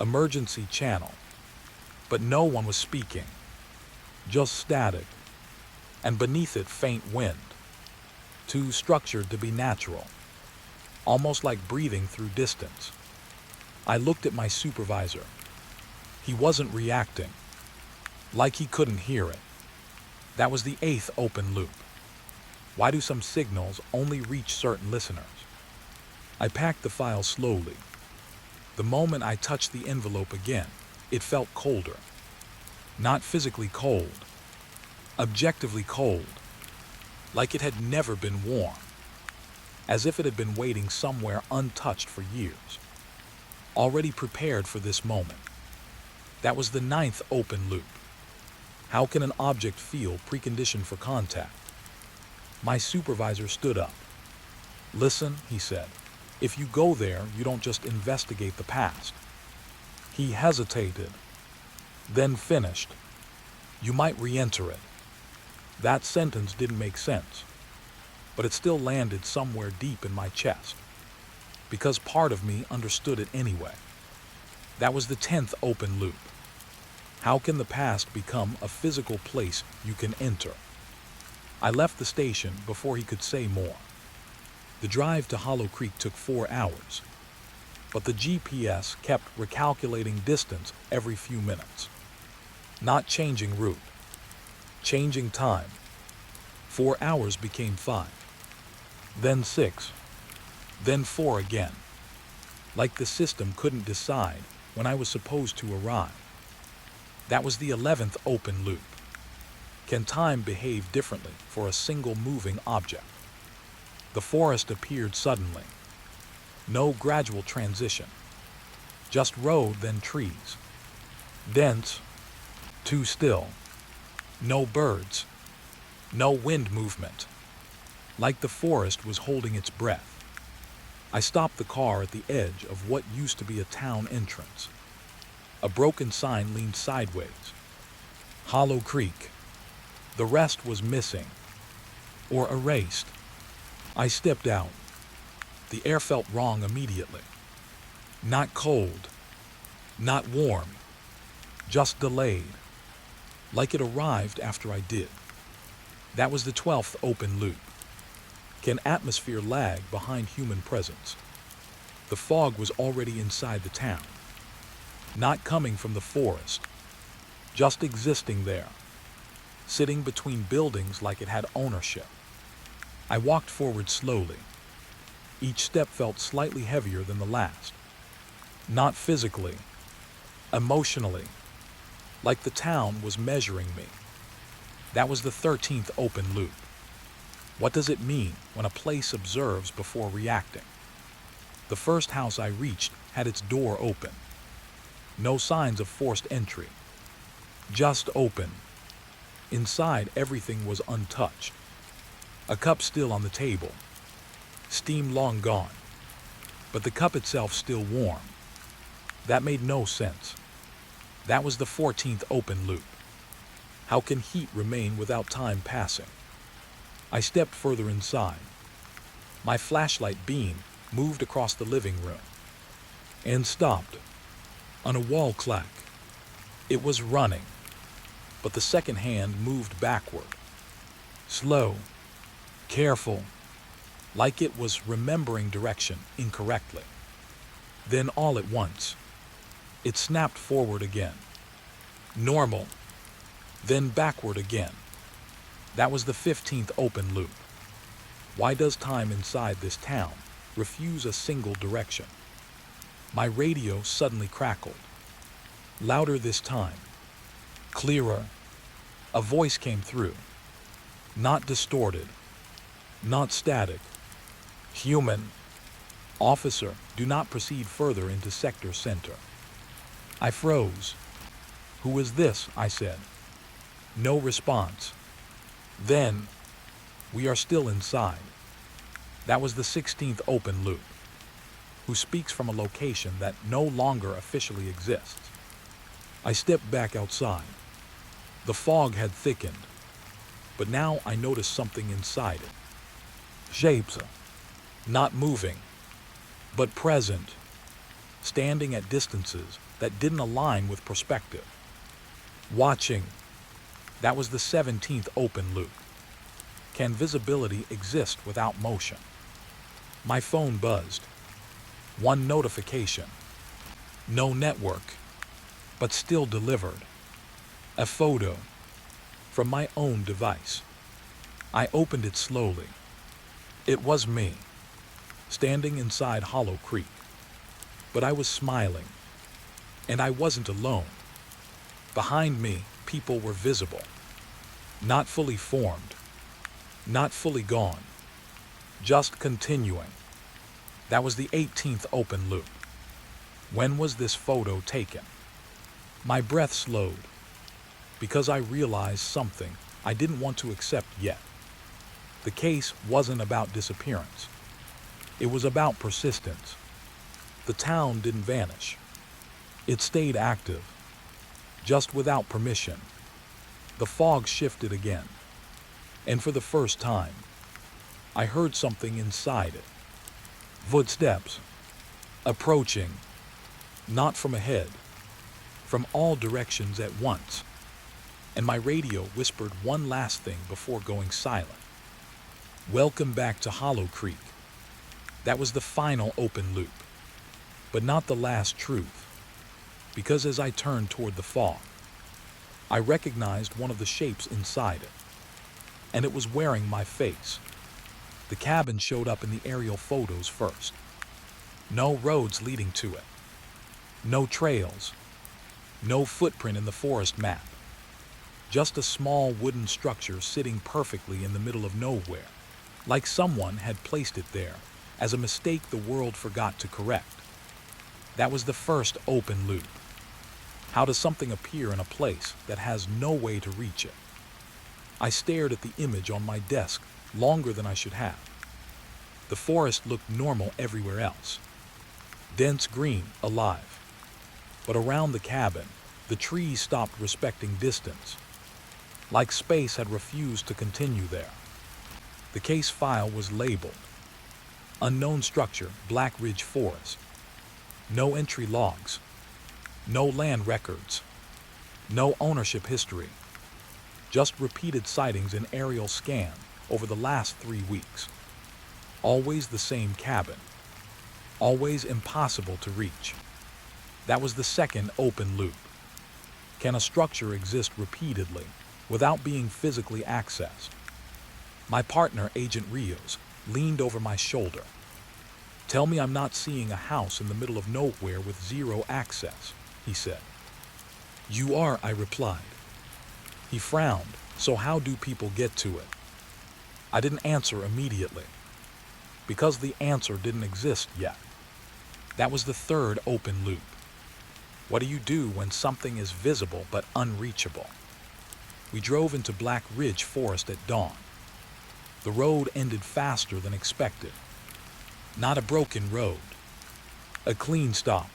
Emergency channel. But no one was speaking. Just static. And beneath it, faint wind. Too structured to be natural. Almost like breathing through distance. I looked at my supervisor. He wasn't reacting. Like he couldn't hear it. That was the eighth open loop. Why do some signals only reach certain listeners? I packed the file slowly. The moment I touched the envelope again, it felt colder. Not physically cold. Objectively cold. Like it had never been warm. As if it had been waiting somewhere untouched for years. Already prepared for this moment. That was the ninth open loop. How can an object feel preconditioned for contact? My supervisor stood up. Listen, he said. If you go there, you don't just investigate the past. He hesitated, then finished. You might re-enter it. That sentence didn't make sense, but it still landed somewhere deep in my chest, because part of me understood it anyway. That was the 10th open loop. How can the past become a physical place you can enter? I left the station before he could say more. The drive to Hollow Creek took 4 hours, but the GPS kept recalculating distance every few minutes. Not changing route, changing time. 4 hours became 5, then 6, then 4 again. Like the system couldn't decide when I was supposed to arrive. That was the 11th open loop. Can time behave differently for a single moving object? The forest appeared suddenly. No gradual transition. Just road, then trees. Dense, too still. No birds. No wind movement. Like the forest was holding its breath. I stopped the car at the edge of what used to be a town entrance. A broken sign leaned sideways. Hollow Creek. The rest was missing. Or erased. I stepped out. The air felt wrong immediately. Not cold. Not warm. Just delayed. Like it arrived after I did. That was the 12th open loop. Can atmosphere lag behind human presence? The fog was already inside the town, not coming from the forest, just existing there, sitting between buildings like it had ownership. I walked forward slowly. Each step felt slightly heavier than the last. Not physically, emotionally, like the town was measuring me. That was the 13th open loop. What does it mean when a place observes before reacting? The first house I reached had its door open. No signs of forced entry. Just open. Inside, everything was untouched. A cup still on the table. Steam long gone. But the cup itself still warm. That made no sense. That was the 14th open loop. How can heat remain without time passing? I stepped further inside. My flashlight beam moved across the living room and stopped on a wall clack. It was running, but the second hand moved backward. Slow, careful, like it was remembering direction incorrectly. Then all at once, it snapped forward again. Normal, then backward again. That was the 15th open loop. Why does time inside this town refuse a single direction? My radio suddenly crackled. Louder this time. Clearer. A voice came through. Not distorted. Not static. Human. Officer, do not proceed further into Sector Center. I froze. Who is this? I said. No response. Then, we are still inside. That was the 16th open loop. Who speaks from a location that no longer officially exists? I stepped back outside. The fog had thickened, but now I noticed something inside it. Shapes, not moving, but present, standing at distances that didn't align with perspective. Watching. That was the 17th open loop. Can visibility exist without motion? My phone buzzed. One notification. No network, but still delivered. A photo from my own device. I opened it slowly. It was me, standing inside Hollow Creek. But I was smiling, and I wasn't alone. Behind me, people were visible. Not fully formed, not fully gone, just continuing. That was the 18th open loop. When was this photo taken? My breath slowed, because I realized something I didn't want to accept yet. The case wasn't about disappearance. It was about persistence. The town didn't vanish. It stayed active, just without permission. The fog shifted again, and for the first time, I heard something inside it. Footsteps, approaching, not from ahead, from all directions at once, and my radio whispered one last thing before going silent. Welcome back to Hollow Creek. That was the final open loop, but not the last truth, because as I turned toward the fog, I recognized one of the shapes inside it, and it was wearing my face. The cabin showed up in the aerial photos first. No roads leading to it. No trails. No footprint in the forest map. Just a small wooden structure sitting perfectly in the middle of nowhere, like someone had placed it there as a mistake the world forgot to correct. That was the first open loop. How does something appear in a place that has no way to reach it? I stared at the image on my desk longer than I should have. The forest looked normal everywhere else. Dense green, alive. But around the cabin, the trees stopped respecting distance, like space had refused to continue there. The case file was labeled Unknown Structure, Black Ridge Forest. No entry logs. No land records. No ownership history. Just repeated sightings in aerial scan over the last 3 weeks. Always the same cabin. always impossible to reach. That was the second open loop. Can a structure exist repeatedly without being physically accessed? My partner, Agent Rios, leaned over my shoulder. Tell me I'm not seeing a house in the middle of nowhere with zero access, he said. You are, I replied. He frowned. So how do people get to it? I didn't answer immediately, because the answer didn't exist yet. That was the third open loop. What do you do when something is visible but unreachable? We drove into Black Ridge Forest at dawn. The road ended faster than expected. Not a broken road. A clean stop.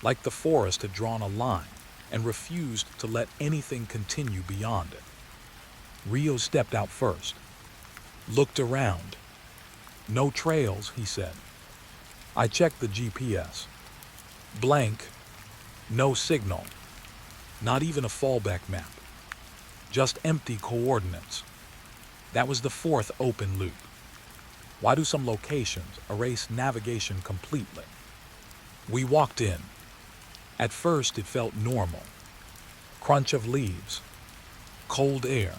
Like the forest had drawn a line and refused to let anything continue beyond it. Rio stepped out first. Looked around. No trails, he said. I checked the GPS. Blank. No signal. Not even a fallback map. Just empty coordinates. That was the fourth open loop. Why do some locations erase navigation completely? We walked in. At first it felt normal. Crunch of leaves. Cold air.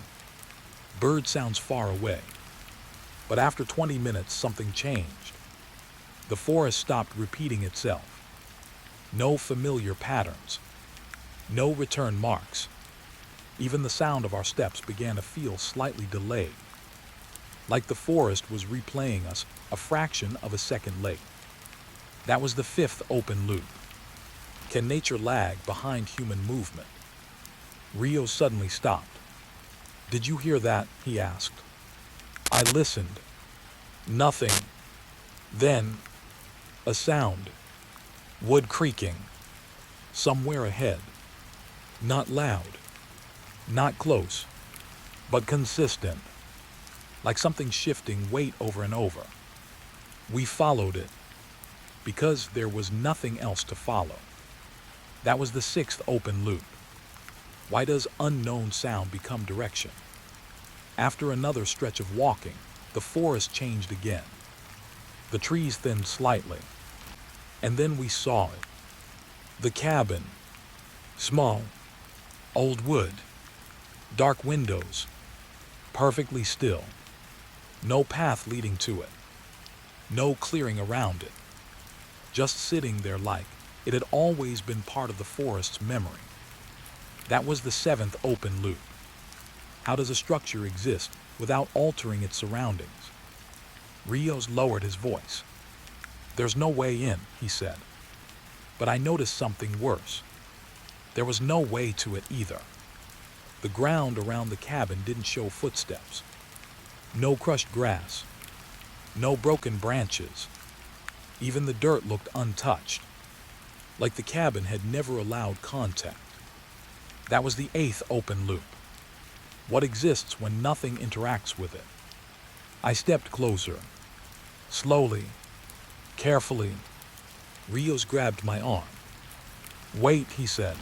Bird sounds far away. But after 20 minutes something changed. The forest stopped repeating itself. No familiar patterns. No return marks. Even the sound of our steps began to feel slightly delayed. Like the forest was replaying us a fraction of a second late. That was the fifth open loop. Can nature lag behind human movement? Rio suddenly stopped. Did you hear that? He asked. I listened. Nothing. Then, a sound. Wood creaking. Somewhere ahead. Not loud. Not close. But consistent. Like something shifting weight over and over. We followed it. Because there was nothing else to follow. That was the sixth open loop. Why does unknown sound become direction? After another stretch of walking, the forest changed again. The trees thinned slightly. And then we saw it. The cabin. Small. Old wood. Dark windows. Perfectly still. No path leading to it. No clearing around it. Just sitting there like it had always been part of the forest's memory. That was the seventh open loop. How does a structure exist without altering its surroundings? Rios lowered his voice. There's no way in, he said. But I noticed something worse. There was no way to it either. The ground around the cabin didn't show footsteps. No crushed grass. No broken branches. Even the dirt looked untouched. Like the cabin had never allowed contact. That was the eighth open loop. What exists when nothing interacts with it? I stepped closer. Slowly. Carefully. Rios grabbed my arm. Wait, he said.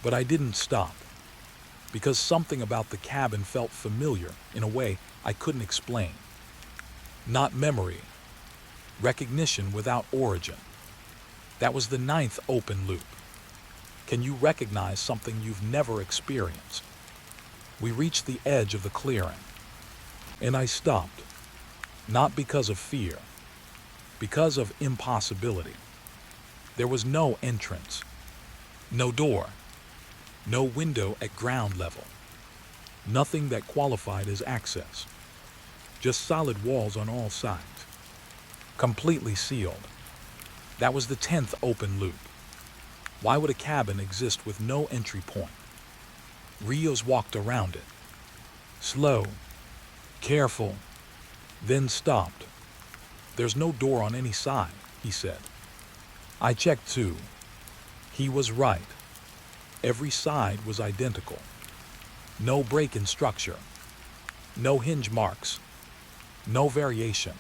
But I didn't stop. Because something about the cabin felt familiar in a way I couldn't explain. Not memory. Recognition without origin. That was the ninth open loop. Can you recognize something you've never experienced? We reached the edge of the clearing. And I stopped. Not because of fear. Because of impossibility. There was no entrance. No door. No window at ground level. Nothing that qualified as access. Just solid walls on all sides. Completely sealed. That was the 10th open loop. Why would a cabin exist with no entry point? Rios walked around it. Slow. Careful. Then stopped. There's no door on any side, he said. I checked too. He was right. Every side was identical. No break in structure. No hinge marks. No variation.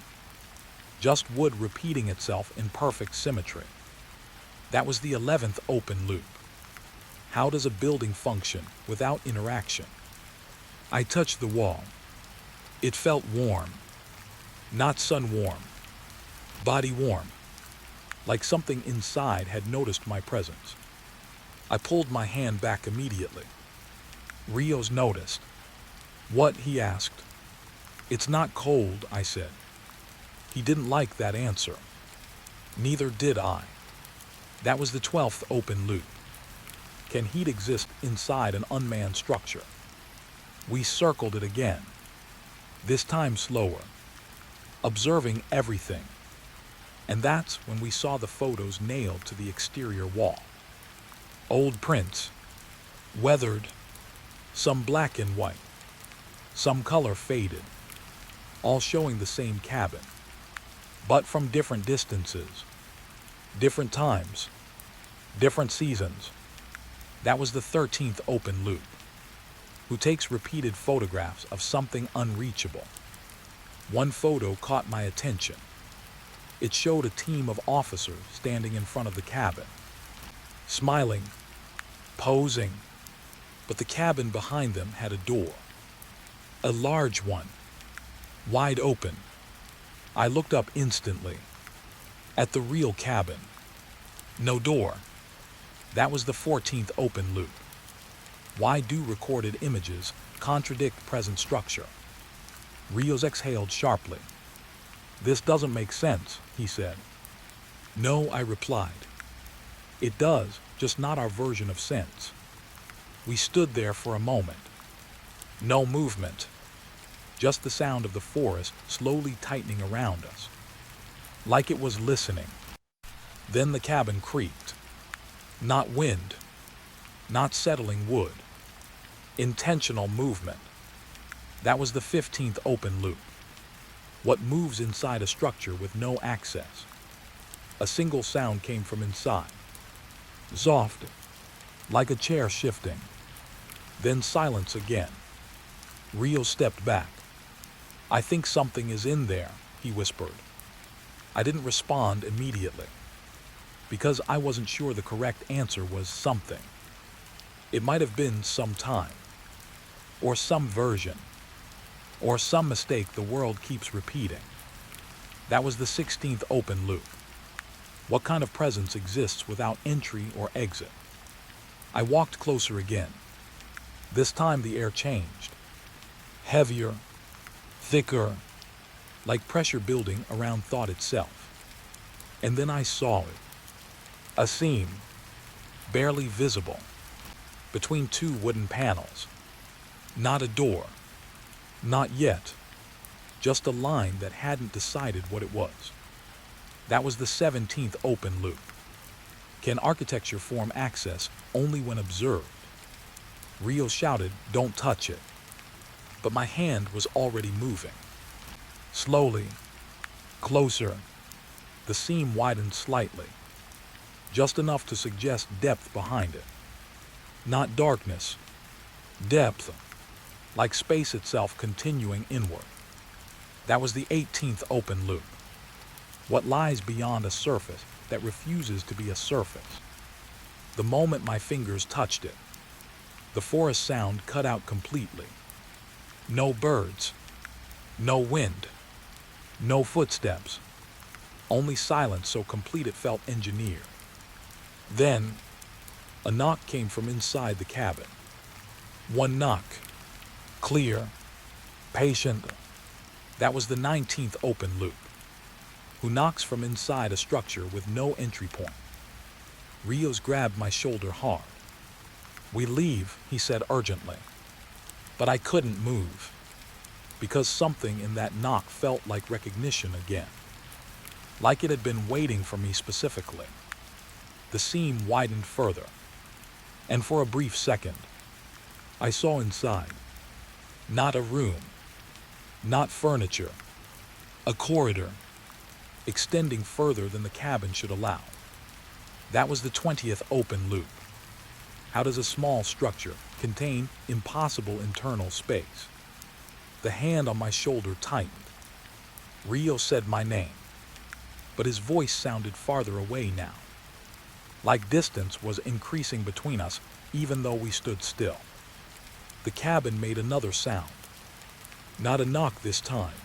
Just wood repeating itself in perfect symmetry. That was the 11th open loop. How does a building function without interaction? I touched the wall. It felt warm. Not sun warm. Body warm. like something inside had noticed my presence. I pulled my hand back immediately. Rios noticed. "What?" he asked. "It's not cold," I said. He didn't like that answer. Neither did I. That was the 12th open loop. Can heat exist inside an unmanned structure? We circled it again, this time slower, observing everything. And that's when we saw the photos nailed to the exterior wall. Old prints, weathered, some black and white, some color faded, all showing the same cabin, but from different distances, different times, different seasons. That was the 13th open loop, who takes repeated photographs of something unreachable. One photo caught my attention. It showed a team of officers standing in front of the cabin, smiling, posing, but the cabin behind them had a door, a large one, wide open. I looked up instantly, at the real cabin. No door. That was the 14th open loop. Why do recorded images contradict present structure? Rios exhaled sharply. "This doesn't make sense," he said. "No," I replied. "It does, just not our version of sense." We stood there for a moment. No movement. Just the sound of the forest slowly tightening around us, like it was listening. Then the cabin creaked. Not wind, not settling wood. Intentional movement. That was the 15th open loop. What moves inside a structure with no access? A single sound came from inside. Soft, like a chair shifting. Then silence again. Rio stepped back. "I think something is in there," he whispered. I didn't respond immediately, because I wasn't sure the correct answer was something. It might have been some time, or some version, or some mistake the world keeps repeating. That was the 16th open loop. What kind of presence exists without entry or exit? I walked closer again. This time the air changed. Heavier, thicker, like pressure building around thought itself. And then I saw it. A seam, barely visible, between two wooden panels. Not a door. Not yet. Just a line that hadn't decided what it was. That was the 17th open loop. Can architecture form access only when observed? Rio shouted, "Don't touch it." But my hand was already moving. Slowly, closer. The seam widened slightly, just enough to suggest depth behind it. Not darkness, depth, like space itself continuing inward. That was the 18th open loop. What lies beyond a surface that refuses to be a surface? The moment my fingers touched it, the forest sound cut out completely. No birds, no wind, no footsteps, only silence so complete it felt engineered. Then, a knock came from inside the cabin. One knock, clear, patient. That was the 19th open loop. Who knocks from inside a structure with no entry point? Rios grabbed my shoulder hard. "We leave," he said urgently. But I couldn't move, because something in that knock felt like recognition again. Like it had been waiting for me specifically. The seam widened further, and for a brief second, I saw inside. Not a room, not furniture, a corridor, extending further than the cabin should allow. That was the 20th open loop. How does a small structure contain impossible internal space? The hand on my shoulder tightened. Rio said my name, but his voice sounded farther away now. Like distance was increasing between us, even though we stood still. The cabin made another sound. Not a knock this time.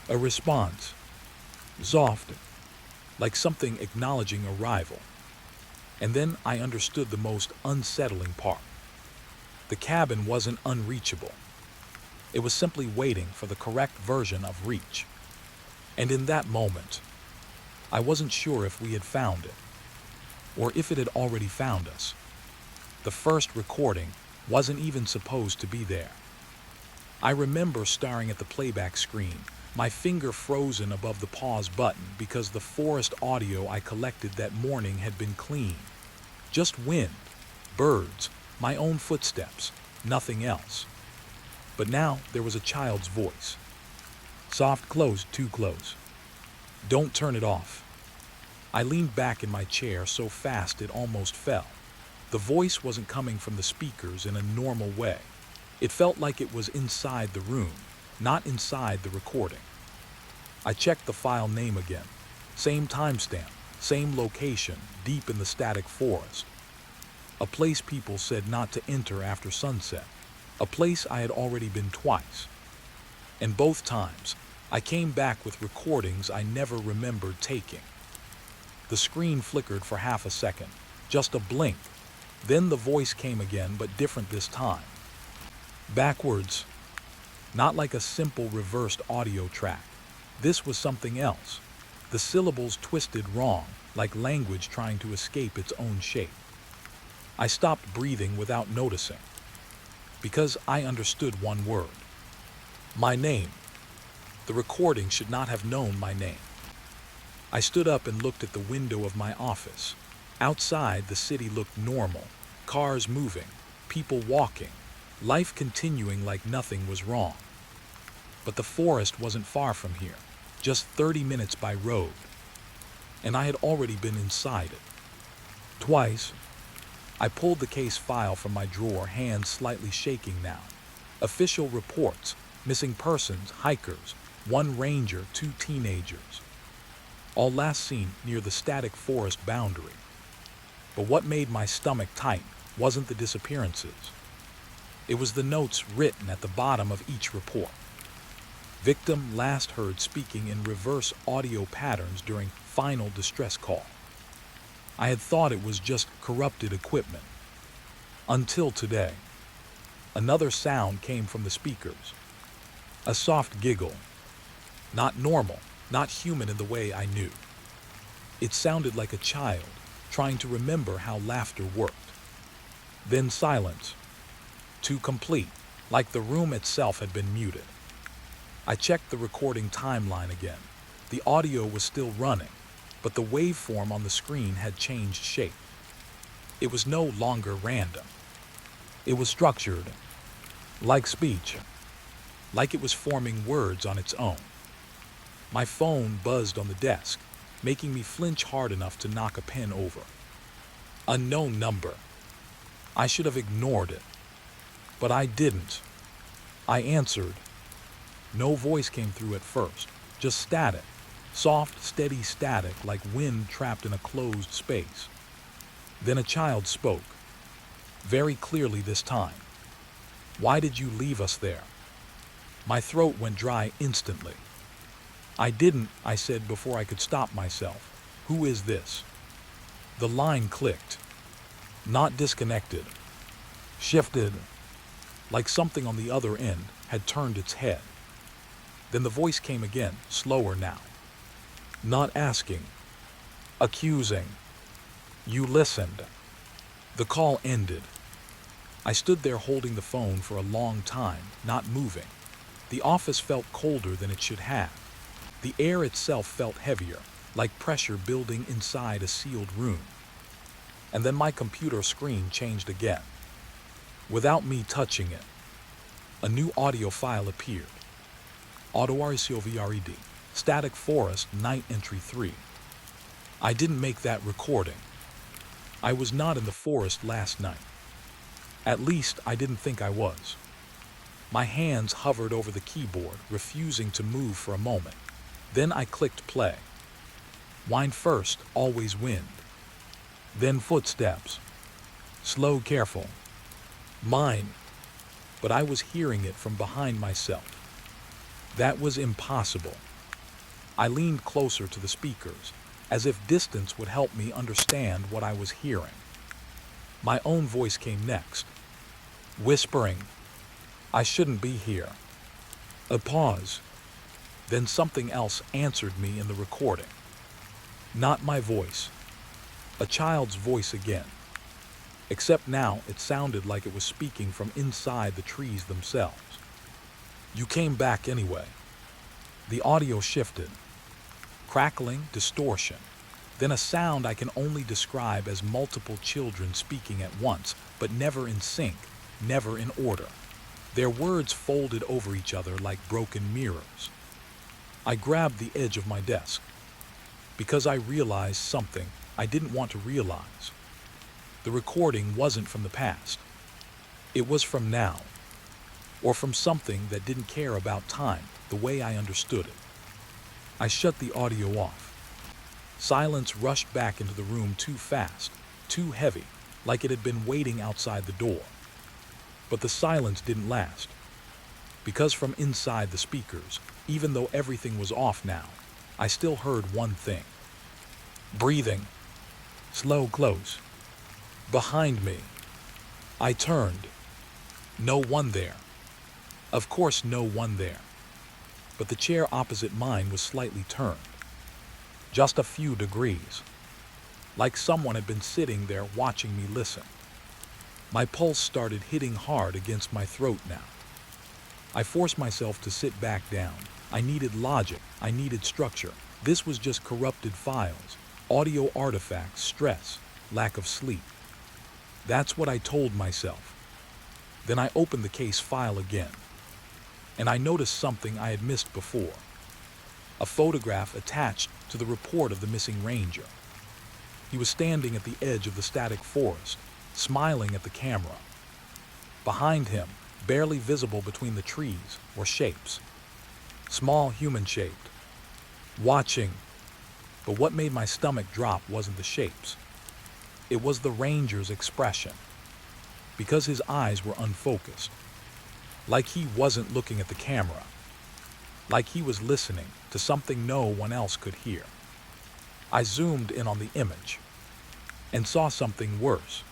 A response. Soft, like something acknowledging arrival. And then I understood the most unsettling part. The cabin wasn't unreachable. It was simply waiting for the correct version of reach. And in that moment, I wasn't sure if we had found it, or if it had already found us. The first recording wasn't even supposed to be there. I remember staring at the playback screen, my finger frozen above the pause button because the forest audio I collected that morning had been clean. Just wind, birds, my own footsteps, nothing else. But now there was a child's voice. Soft close, too close. Don't turn it off. I leaned back in my chair so fast it almost fell. The voice wasn't coming from the speakers in a normal way. It felt like it was inside the room, not inside the recording. I checked the file name again. Same timestamp, same location, deep in the static forest. A place people said not to enter after sunset. A place I had already been twice. And both times, I came back with recordings I never remembered taking. The screen flickered for half a second, just a blink. Then the voice came again, but different this time. Backwards. Not like a simple reversed audio track. This was something else. The syllables twisted wrong, like language trying to escape its own shape. I stopped breathing without noticing, because I understood one word. My name. The recording should not have known my name. I stood up and looked at the window of my office. Outside, the city looked normal. Cars moving, people walking, life continuing like nothing was wrong. But the forest wasn't far from here, just 30 minutes by road. And I had already been inside it. Twice. I pulled the case file from my drawer, hands slightly shaking now. Official reports, missing persons, hikers, one ranger, 2 teenagers. All last seen near the static forest boundary. But what made my stomach tight wasn't the disappearances. It was the notes written at the bottom of each report. Victim last heard speaking in reverse audio patterns during final distress call. I had thought it was just corrupted equipment. Until today. Another sound came from the speakers. A soft giggle. Not normal, not human in the way I knew. It sounded like a child trying to remember how laughter worked. Then silence. Too complete, like the room itself had been muted. I checked the recording timeline again. The audio was still running, but the waveform on the screen had changed shape. It was no longer random. It was structured, like speech, like it was forming words on its own. My phone buzzed on the desk, making me flinch hard enough to knock a pen over. Unknown number. I should have ignored it, but I didn't. I answered. No voice came through at first, just static. Soft, steady static like wind trapped in a closed space. Then a child spoke, very clearly this time. Why did you leave us there? My throat went dry instantly. I didn't, I said before I could stop myself. Who is this? The line clicked. Not disconnected. Shifted. Like something on the other end had turned its head. Then the voice came again, slower now. Not asking. Accusing. You listened. The call ended. I stood there holding the phone for a long time, not moving. The office felt colder than it should have. The air itself felt heavier, like pressure building inside a sealed room. And then my computer screen changed again. Without me touching it, a new audio file appeared. AutoRCOVRED, Static Forest, Night Entry 3. I didn't make that recording. I was not in the forest last night. At least I didn't think I was. My hands hovered over the keyboard, refusing to move for a moment. Then I clicked play. Wind first, always wind. Then footsteps. Slow, careful. Mine. But I was hearing it from behind myself. That was impossible. I leaned closer to the speakers. as if distance would help me understand what I was hearing. My own voice came next, whispering, "I shouldn't be here." A pause. Then something else answered me in the recording. Not my voice. A child's voice again. Except now it sounded like it was speaking from inside the trees themselves. "You came back anyway." The audio shifted. Crackling, distortion. Then a sound I can only describe as multiple children speaking at once, but never in sync, never in order. Their words folded over each other like broken mirrors. I grabbed the edge of my desk because I realized something I didn't want to realize. The recording wasn't from the past. It was from now, or from something that didn't care about time the way I understood it. I shut the audio off. Silence rushed back into the room too fast, too heavy, like it had been waiting outside the door. But the silence didn't last, because from inside the speakers, even though everything was off now, I still heard one thing. Breathing. Slow, close. Behind me. I turned. No one there. Of course, no one there. But the chair opposite mine was slightly turned. Just a few degrees. Like someone had been sitting there watching me listen. My pulse started hitting hard against my throat now. I forced myself to sit back down. I needed logic. I needed structure. This was just corrupted files, audio artifacts, stress, lack of sleep. That's what I told myself. Then I opened the case file again, and I noticed something I had missed before. A photograph attached to the report of the missing ranger. He was standing at the edge of the static forest, smiling at the camera. Behind him, barely visible between the trees, were shapes. Small, human-shaped. Watching. But what made my stomach drop wasn't the shapes. It was the ranger's expression. Because his eyes were unfocused. Like he wasn't looking at the camera. Like he was listening to something no one else could hear. I zoomed in on the image and saw something worse.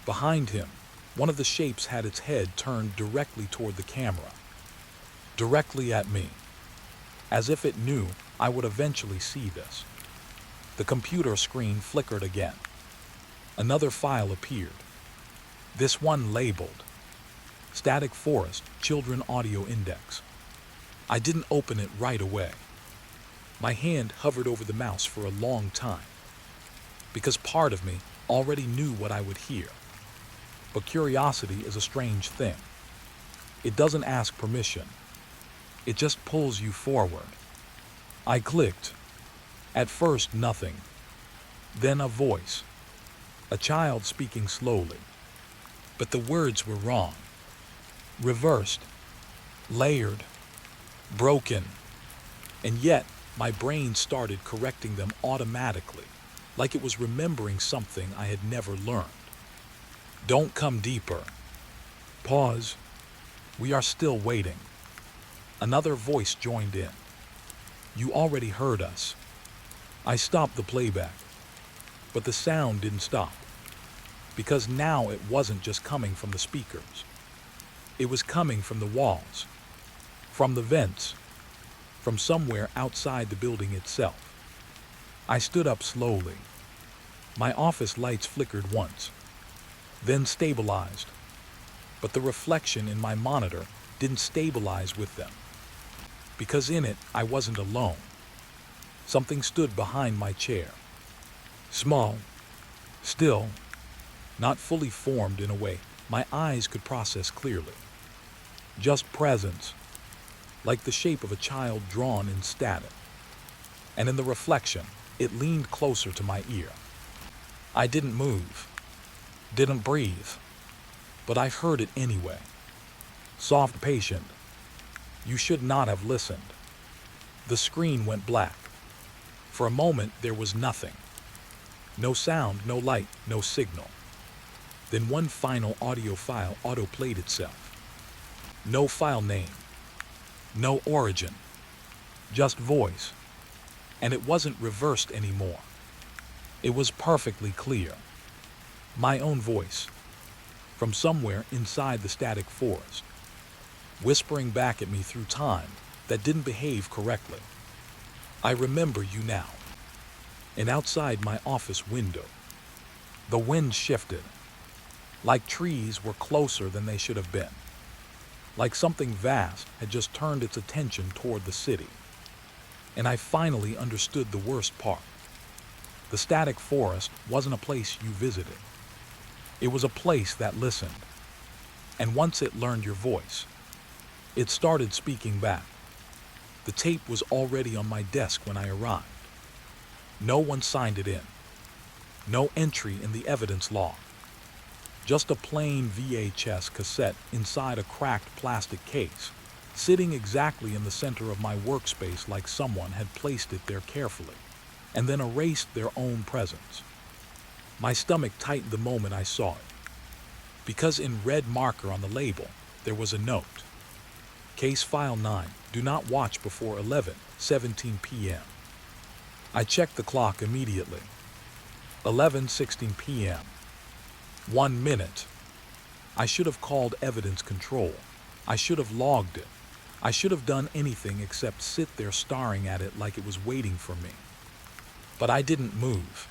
Behind him, one of the shapes had its head turned directly toward the camera. Directly at me. As if it knew I would eventually see this. The computer screen flickered again. Another file appeared. This one labeled Static Forest Children Audio Index. I didn't open it right away. My hand hovered over the mouse for a long time, because part of me already knew what I would hear. But curiosity is a strange thing. It doesn't ask permission. It just pulls you forward. I clicked. At first, nothing. Then a voice. A child speaking slowly. But the words were wrong. Reversed. Layered. Broken. And yet, my brain started correcting them automatically, like it was remembering something I had never learned. Don't come deeper. Pause. We are still waiting. Another voice joined in. You already heard us. I stopped the playback, but the sound didn't stop, because now it wasn't just coming from the speakers. It was coming from the walls, from the vents, from somewhere outside the building itself. I stood up slowly. My office lights flickered once, then stabilized, but the reflection in my monitor didn't stabilize with them, because in it I wasn't alone. Something stood behind my chair. Small, still, not fully formed in a way my eyes could process clearly. Just presence, like the shape of a child drawn in static. And in the reflection, it leaned closer to my ear. I didn't move, didn't breathe, but I heard it anyway. Soft, patient. You should not have listened. The screen went black. For a moment, there was nothing. No sound, no light, no signal. Then one final audio file auto-played itself. No file name. No origin. Just voice. And it wasn't reversed anymore. It was perfectly clear. My own voice, from somewhere inside the static forest, whispering back at me through time that didn't behave correctly. I remember you now. And outside my office window, the wind shifted, like trees were closer than they should have been, like something vast had just turned its attention toward the city. And I finally understood the worst part. The static forest wasn't a place you visited. It was a place that listened. And once it learned your voice, it started speaking back. The tape was already on my desk when I arrived. No one signed it in. No entry in the evidence log. Just a plain VHS cassette inside a cracked plastic case, sitting exactly in the center of my workspace like someone had placed it there carefully, and then erased their own presence. My stomach tightened the moment I saw it, because in red marker on the label, there was a note. Case File 9, do not watch before 11:17 p.m. I checked the clock immediately. 11:16 p.m. 1 minute. I should have called evidence control. I should have logged it. I should have done anything except sit there staring at it like it was waiting for me. But I didn't move,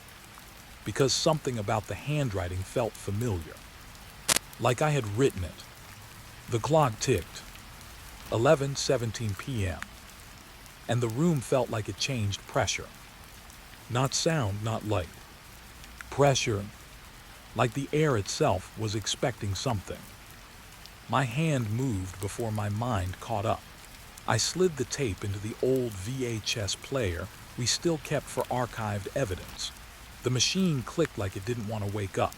because something about the handwriting felt familiar, like I had written it. The clock ticked. 11:17 p.m. And the room felt like it changed pressure. Not sound, not light. Pressure, like the air itself was expecting something. My hand moved before my mind caught up. I slid the tape into the old VHS player we still kept for archived evidence. The machine clicked like it didn't want to wake up.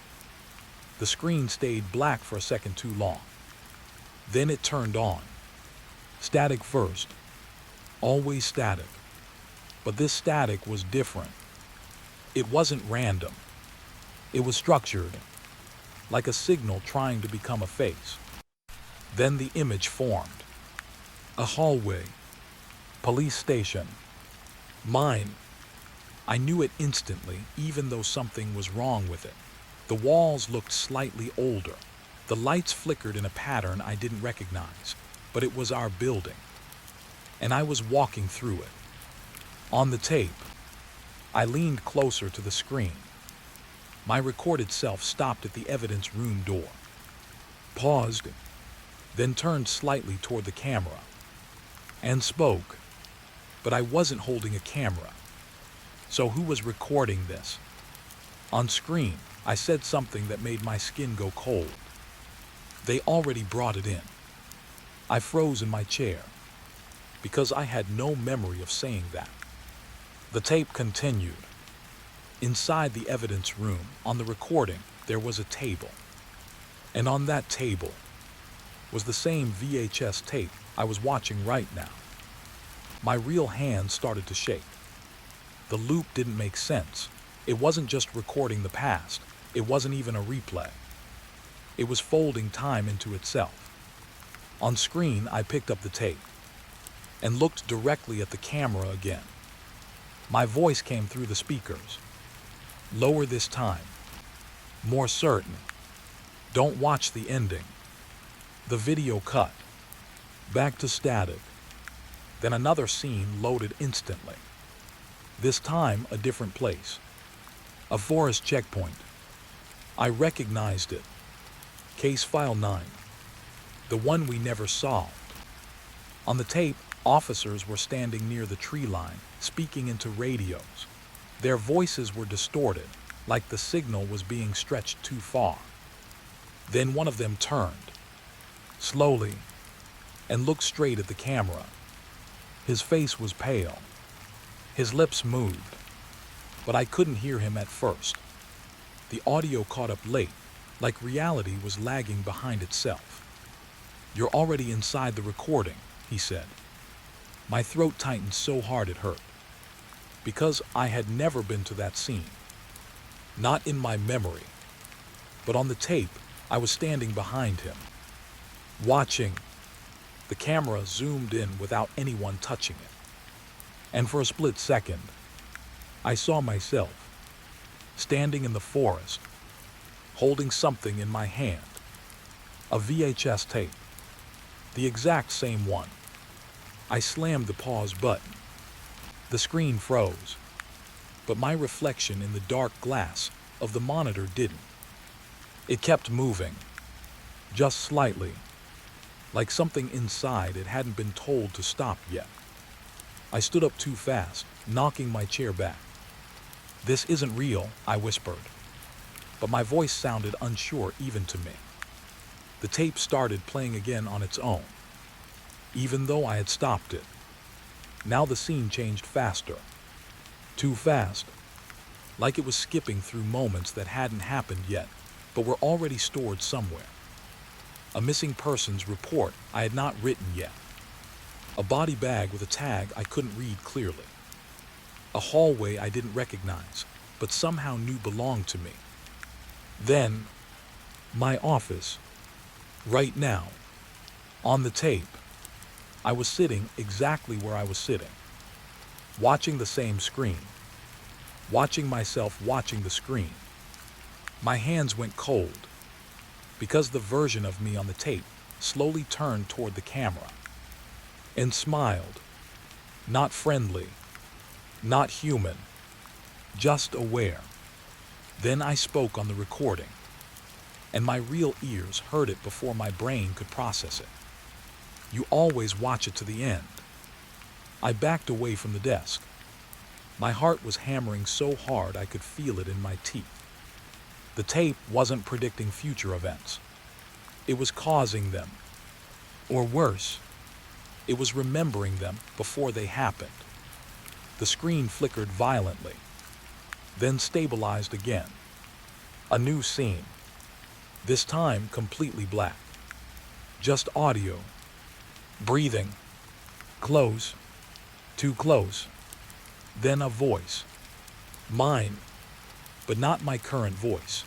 The screen stayed black for a second too long. Then it turned on. Static first. Always static. But this static was different. It wasn't random. It was structured, like a signal trying to become a face. Then the image formed. A hallway. Police station. Mine. I knew it instantly, even though something was wrong with it. The walls looked slightly older. The lights flickered in a pattern I didn't recognize, but it was our building. And I was walking through it. On the tape, I leaned closer to the screen. My recorded self stopped at the evidence room door, paused, then turned slightly toward the camera, and spoke. But I wasn't holding a camera. So who was recording this? On screen, I said something that made my skin go cold. They already brought it in. I froze in my chair, because I had no memory of saying that. The tape continued. Inside the evidence room, on the recording, there was a table. And on that table was the same VHS tape I was watching right now. My real hand started to shake. The loop didn't make sense. It wasn't just recording the past. It wasn't even a replay. It was folding time into itself. On screen, I picked up the tape and looked directly at the camera again. My voice came through the speakers. Lower this time. More certain. Don't watch the ending. The video cut. Back to static. Then another scene loaded instantly. This time, a different place. A forest checkpoint. I recognized it. Case File 9. The one we never solved. On the tape, officers were standing near the tree line, speaking into radios. Their voices were distorted, like the signal was being stretched too far. Then one of them turned, slowly, and looked straight at the camera. His face was pale. His lips moved, but I couldn't hear him at first. The audio caught up late, like reality was lagging behind itself. You're already inside the recording, he said. My throat tightened so hard it hurt, because I had never been to that scene. Not in my memory, but on the tape, I was standing behind him, watching. The camera zoomed in without anyone touching it. And for a split second, I saw myself, standing in the forest, holding something in my hand. A VHS tape. The exact same one. I slammed the pause button. The screen froze, but my reflection in the dark glass of the monitor didn't. It kept moving, just slightly, like something inside it hadn't been told to stop yet. I stood up too fast, knocking my chair back. "This isn't real," I whispered, but my voice sounded unsure even to me. The tape started playing again on its own, even though I had stopped it. Now the scene changed faster. Too fast, like it was skipping through moments that hadn't happened yet, but were already stored somewhere. A missing persons report I had not written yet. A body bag with a tag I couldn't read clearly. A hallway I didn't recognize, but somehow knew belonged to me. Then, my office. Right now, on the tape, I was sitting exactly where I was sitting, watching the same screen, watching myself watching the screen. My hands went cold, because the version of me on the tape slowly turned toward the camera and smiled. Not friendly, not human, just aware. Then I spoke on the recording, and my real ears heard it before my brain could process it. "You always watch it to the end." I backed away from the desk. My heart was hammering so hard I could feel it in my teeth. The tape wasn't predicting future events. It was causing them. Or worse, it was remembering them before they happened. The screen flickered violently, then stabilized again. A new scene. This time completely black. Just audio. Breathing. Close. Too close. Then a voice. Mine, but not my current voice.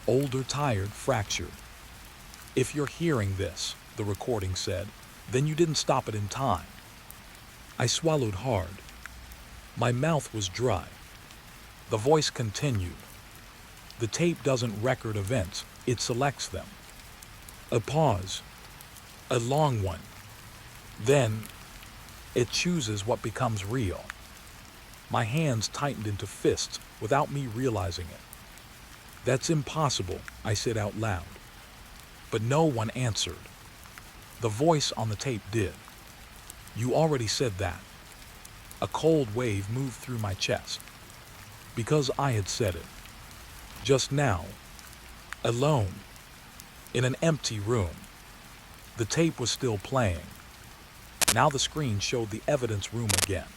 Older, tired, fractured. "If you're hearing this," the recording said, "then you didn't stop it in time." I swallowed hard. My mouth was dry. The voice continued. "The tape doesn't record events, it selects them." A pause. A long one. Then, it chooses what becomes real. My hands tightened into fists without me realizing it. "That's impossible," I said out loud. But no one answered. The voice on the tape did. "You already said that." A cold wave moved through my chest. Because I had said it. Just now. Alone. In an empty room. The tape was still playing. Now the screen showed the evidence room again.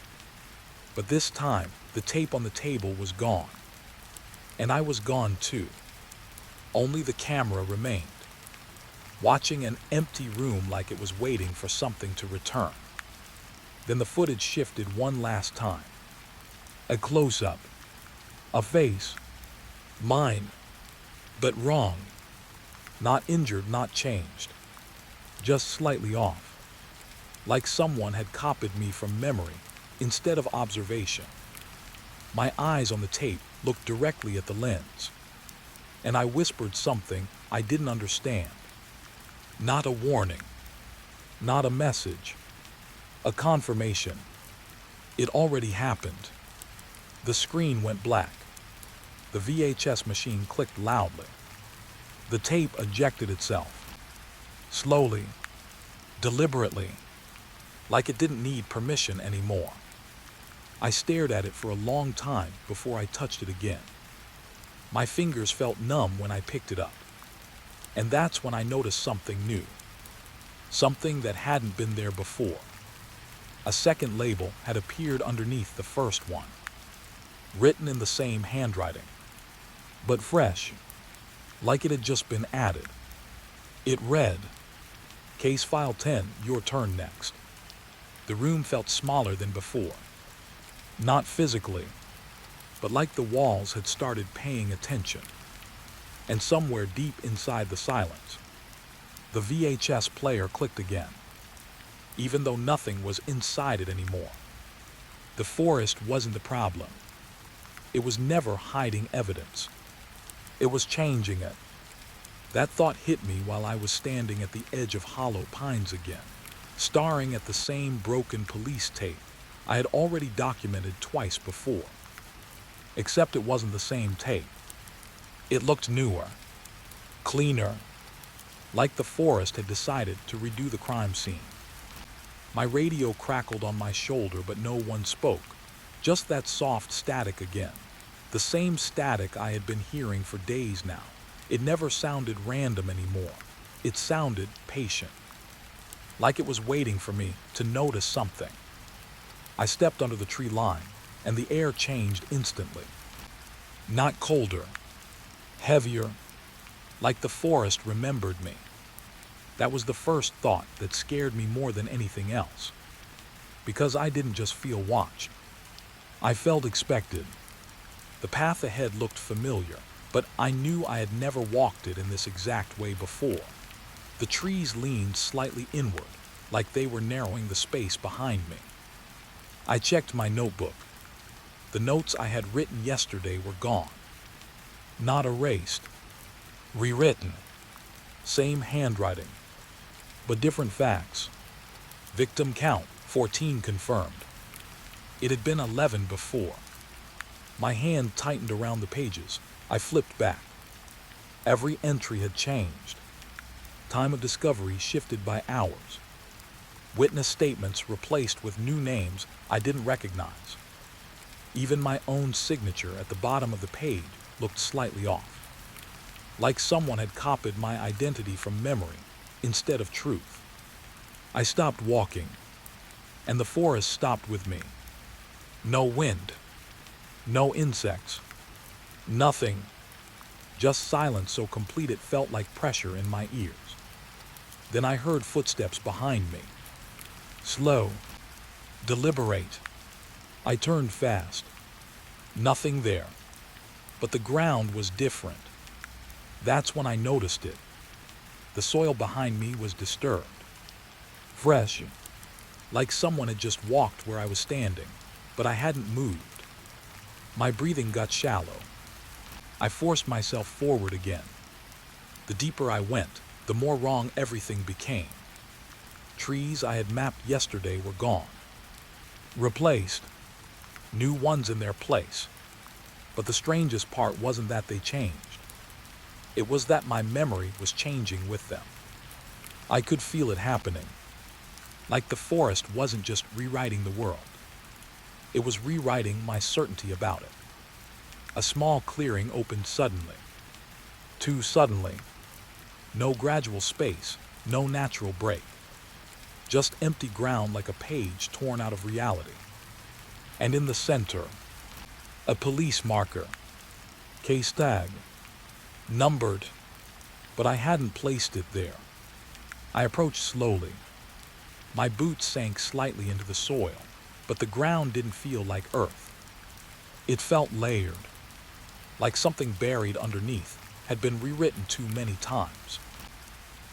But this time, the tape on the table was gone. And I was gone too. Only the camera remained, watching an empty room like it was waiting for something to return. Then the footage shifted one last time. A close-up. A face. Mine. But wrong. Not injured, not changed. Just slightly off. Like someone had copied me from memory instead of observation. My eyes on the tape looked directly at the lens, and I whispered something I didn't understand. Not a warning, not a message, a confirmation. It already happened. The screen went black. The VHS machine clicked loudly. The tape ejected itself, slowly, deliberately, like it didn't need permission anymore. I stared at it for a long time before I touched it again. My fingers felt numb when I picked it up. And that's when I noticed something new. Something that hadn't been there before. A second label had appeared underneath the first one, written in the same handwriting, but fresh, like it had just been added. It read, "Case File 10, your turn next." The room felt smaller than before. Not physically, but like the walls had started paying attention. And somewhere deep inside the silence, the VHS player clicked again, even though nothing was inside it anymore. The forest wasn't the problem. It was never hiding evidence. It was changing it. That thought hit me while I was standing at the edge of hollow pines again, staring at the same broken police tape I had already documented twice before. Except it wasn't the same tape. It looked newer, cleaner, like the forest had decided to redo the crime scene. My radio crackled on my shoulder, but no one spoke. Just that soft static again. The same static I had been hearing for days now. It never sounded random anymore. It sounded patient. Like it was waiting for me to notice something. I stepped under the tree line, and the air changed instantly. Not colder, heavier, like the forest remembered me. That was the first thought that scared me more than anything else. Because I didn't just feel watched. I felt expected. The path ahead looked familiar, but I knew I had never walked it in this exact way before. The trees leaned slightly inward, like they were narrowing the space behind me. I checked my notebook. The notes I had written yesterday were gone. Not erased. Rewritten. Same handwriting, but different facts. Victim count, 14 confirmed. It had been 11 before. My hand tightened around the pages. I flipped back. Every entry had changed. Time of discovery shifted by hours. Witness statements replaced with new names I didn't recognize. Even my own signature at the bottom of the page looked slightly off. Like someone had copied my identity from memory instead of truth. I stopped walking, and the forest stopped with me. No wind, no insects, nothing. Just silence so complete it felt like pressure in my ears. Then I heard footsteps behind me. Slow, deliberate. I turned fast. Nothing there. But the ground was different. That's when I noticed it. The soil behind me was disturbed. Fresh, like someone had just walked where I was standing, but I hadn't moved. My breathing got shallow. I forced myself forward again. The deeper I went, the more wrong everything became. Trees I had mapped yesterday were gone. Replaced. New ones in their place. But the strangest part wasn't that they changed. It was that my memory was changing with them. I could feel it happening. Like the forest wasn't just rewriting the world. It was rewriting my certainty about it. A small clearing opened suddenly. Too suddenly. No gradual space, no natural break. Just empty ground like a page torn out of reality. And in the center, a police marker. Case tag. Numbered. But I hadn't placed it there. I approached slowly. My boots sank slightly into the soil, but the ground didn't feel like earth. It felt layered. Like something buried underneath had been rewritten too many times.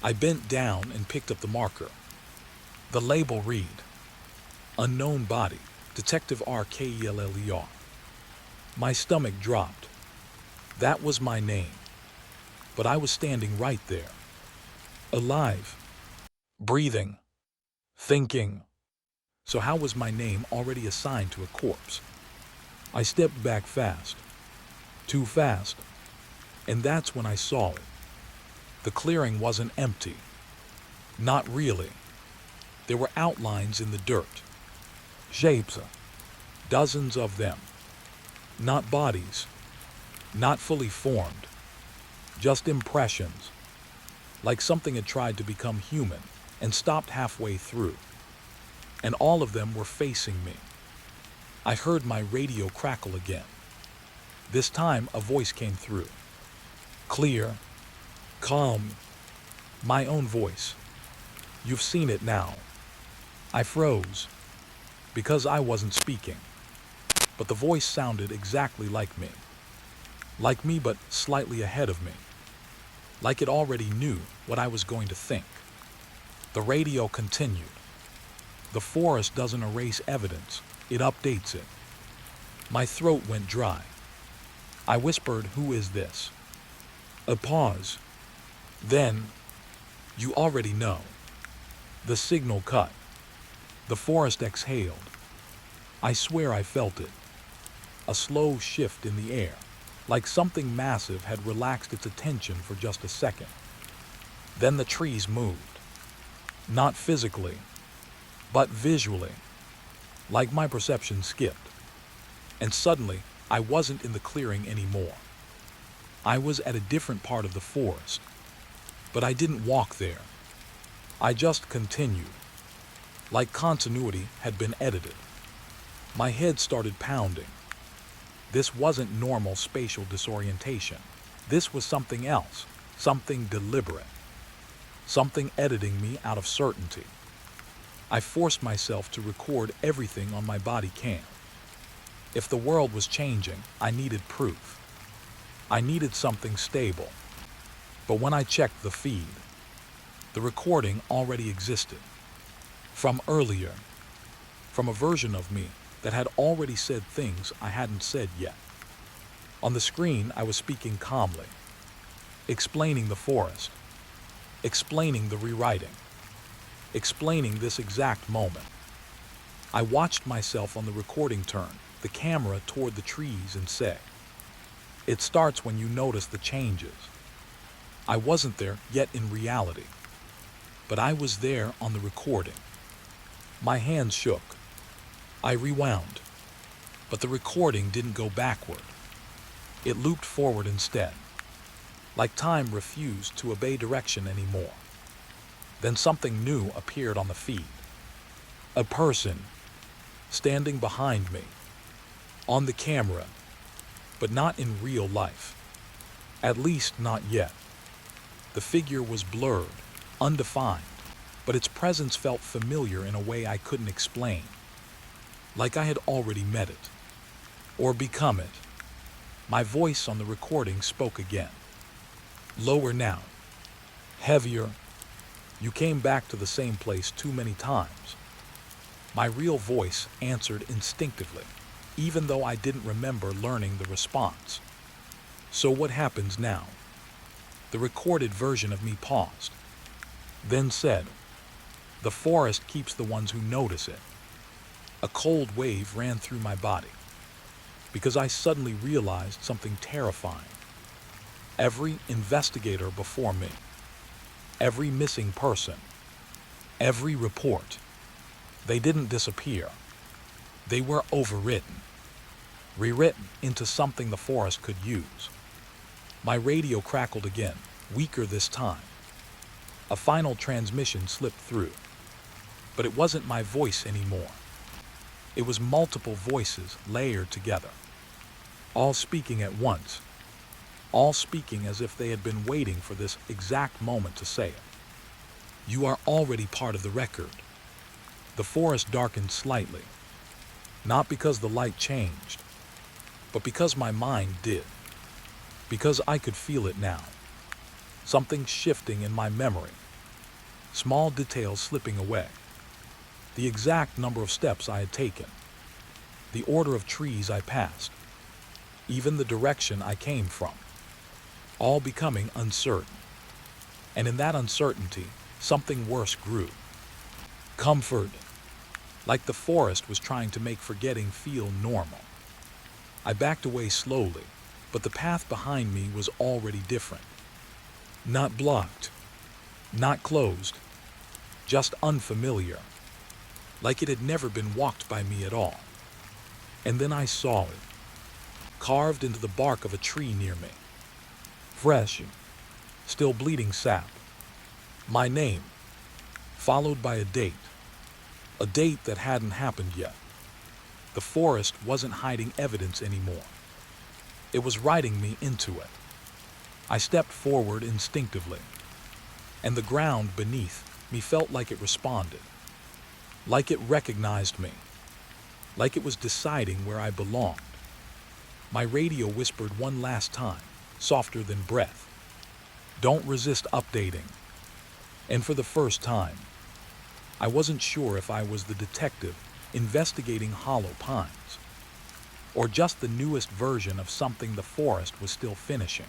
I bent down and picked up the marker. The label read, Unknown Body, Detective RKELLER. My stomach dropped. That was my name. But I was standing right there. Alive. Breathing. Thinking. So how was my name already assigned to a corpse? I stepped back fast. Too fast. And that's when I saw it. The clearing wasn't empty. Not really. There were outlines in the dirt. Shapes. Dozens of them. Not bodies. Not fully formed. Just impressions. Like something had tried to become human and stopped halfway through. And all of them were facing me. I heard my radio crackle again. This time a voice came through. Clear. Calm. My own voice. You've seen it now. I froze. Because I wasn't speaking. But the voice sounded exactly like me. Like me, but slightly ahead of me. Like it already knew what I was going to think. The radio continued. The forest doesn't erase evidence, it updates it. My throat went dry. I whispered, "Who is this?" A pause. Then, "You already know." The signal cut. The forest exhaled. I swear I felt it. A slow shift in the air, like something massive had relaxed its attention for just a second. Then the trees moved. Not physically, but visually, like my perception skipped. And suddenly, I wasn't in the clearing anymore. I was at a different part of the forest. But I didn't walk there. I just continued, like continuity had been edited. My head started pounding. This wasn't normal spatial disorientation. This was something else, something deliberate, something editing me out of certainty. I forced myself to record everything on my body cam. If the world was changing, I needed proof. I needed something stable. But when I checked the feed, the recording already existed. From earlier, from a version of me that had already said things I hadn't said yet. On the screen, I was speaking calmly, explaining the forest, explaining the rewriting, explaining this exact moment. I watched myself on the recording turn the camera toward the trees and say, "It starts when you notice the changes." I wasn't there yet in reality, but I was there on the recording. My hands shook. I rewound, but the recording didn't go backward. It looped forward instead, like time refused to obey direction anymore. Then something new appeared on the feed. A person standing behind me, on the camera, but not in real life. At least not yet. The figure was blurred, undefined, but its presence felt familiar in a way I couldn't explain. Like I had already met it, or become it. My voice on the recording spoke again. Lower now. Heavier. "You came back to the same place too many times." My real voice answered instinctively, even though I didn't remember learning the response. "So what happens now?" The recorded version of me paused, then said, "The forest keeps the ones who notice it." A cold wave ran through my body, because I suddenly realized something terrifying. Every investigator before me, every missing person, every report, they didn't disappear. They were overwritten, rewritten into something the forest could use. My radio crackled again, weaker this time. A final transmission slipped through, but it wasn't my voice anymore. It was multiple voices layered together, all speaking at once, all speaking as if they had been waiting for this exact moment to say it. "You are already part of the record." The forest darkened slightly, not because the light changed, but because my mind did. Because I could feel it now. Something shifting in my memory. Small details slipping away. The exact number of steps I had taken. The order of trees I passed. Even the direction I came from. All becoming uncertain. And in that uncertainty, something worse grew. Comfort. Like the forest was trying to make forgetting feel normal. I backed away slowly, but the path behind me was already different. Not blocked, not closed, just unfamiliar, like it had never been walked by me at all. And then I saw it, carved into the bark of a tree near me. Fresh, still bleeding sap. My name, followed by a date that hadn't happened yet. The forest wasn't hiding evidence anymore. It was writing me into it. I stepped forward instinctively, and the ground beneath me felt like it responded, like it recognized me, like it was deciding where I belonged. My radio whispered one last time, softer than breath, "Don't resist updating." And for the first time, I wasn't sure if I was the detective investigating hollow pines, or just the newest version of something the forest was still finishing.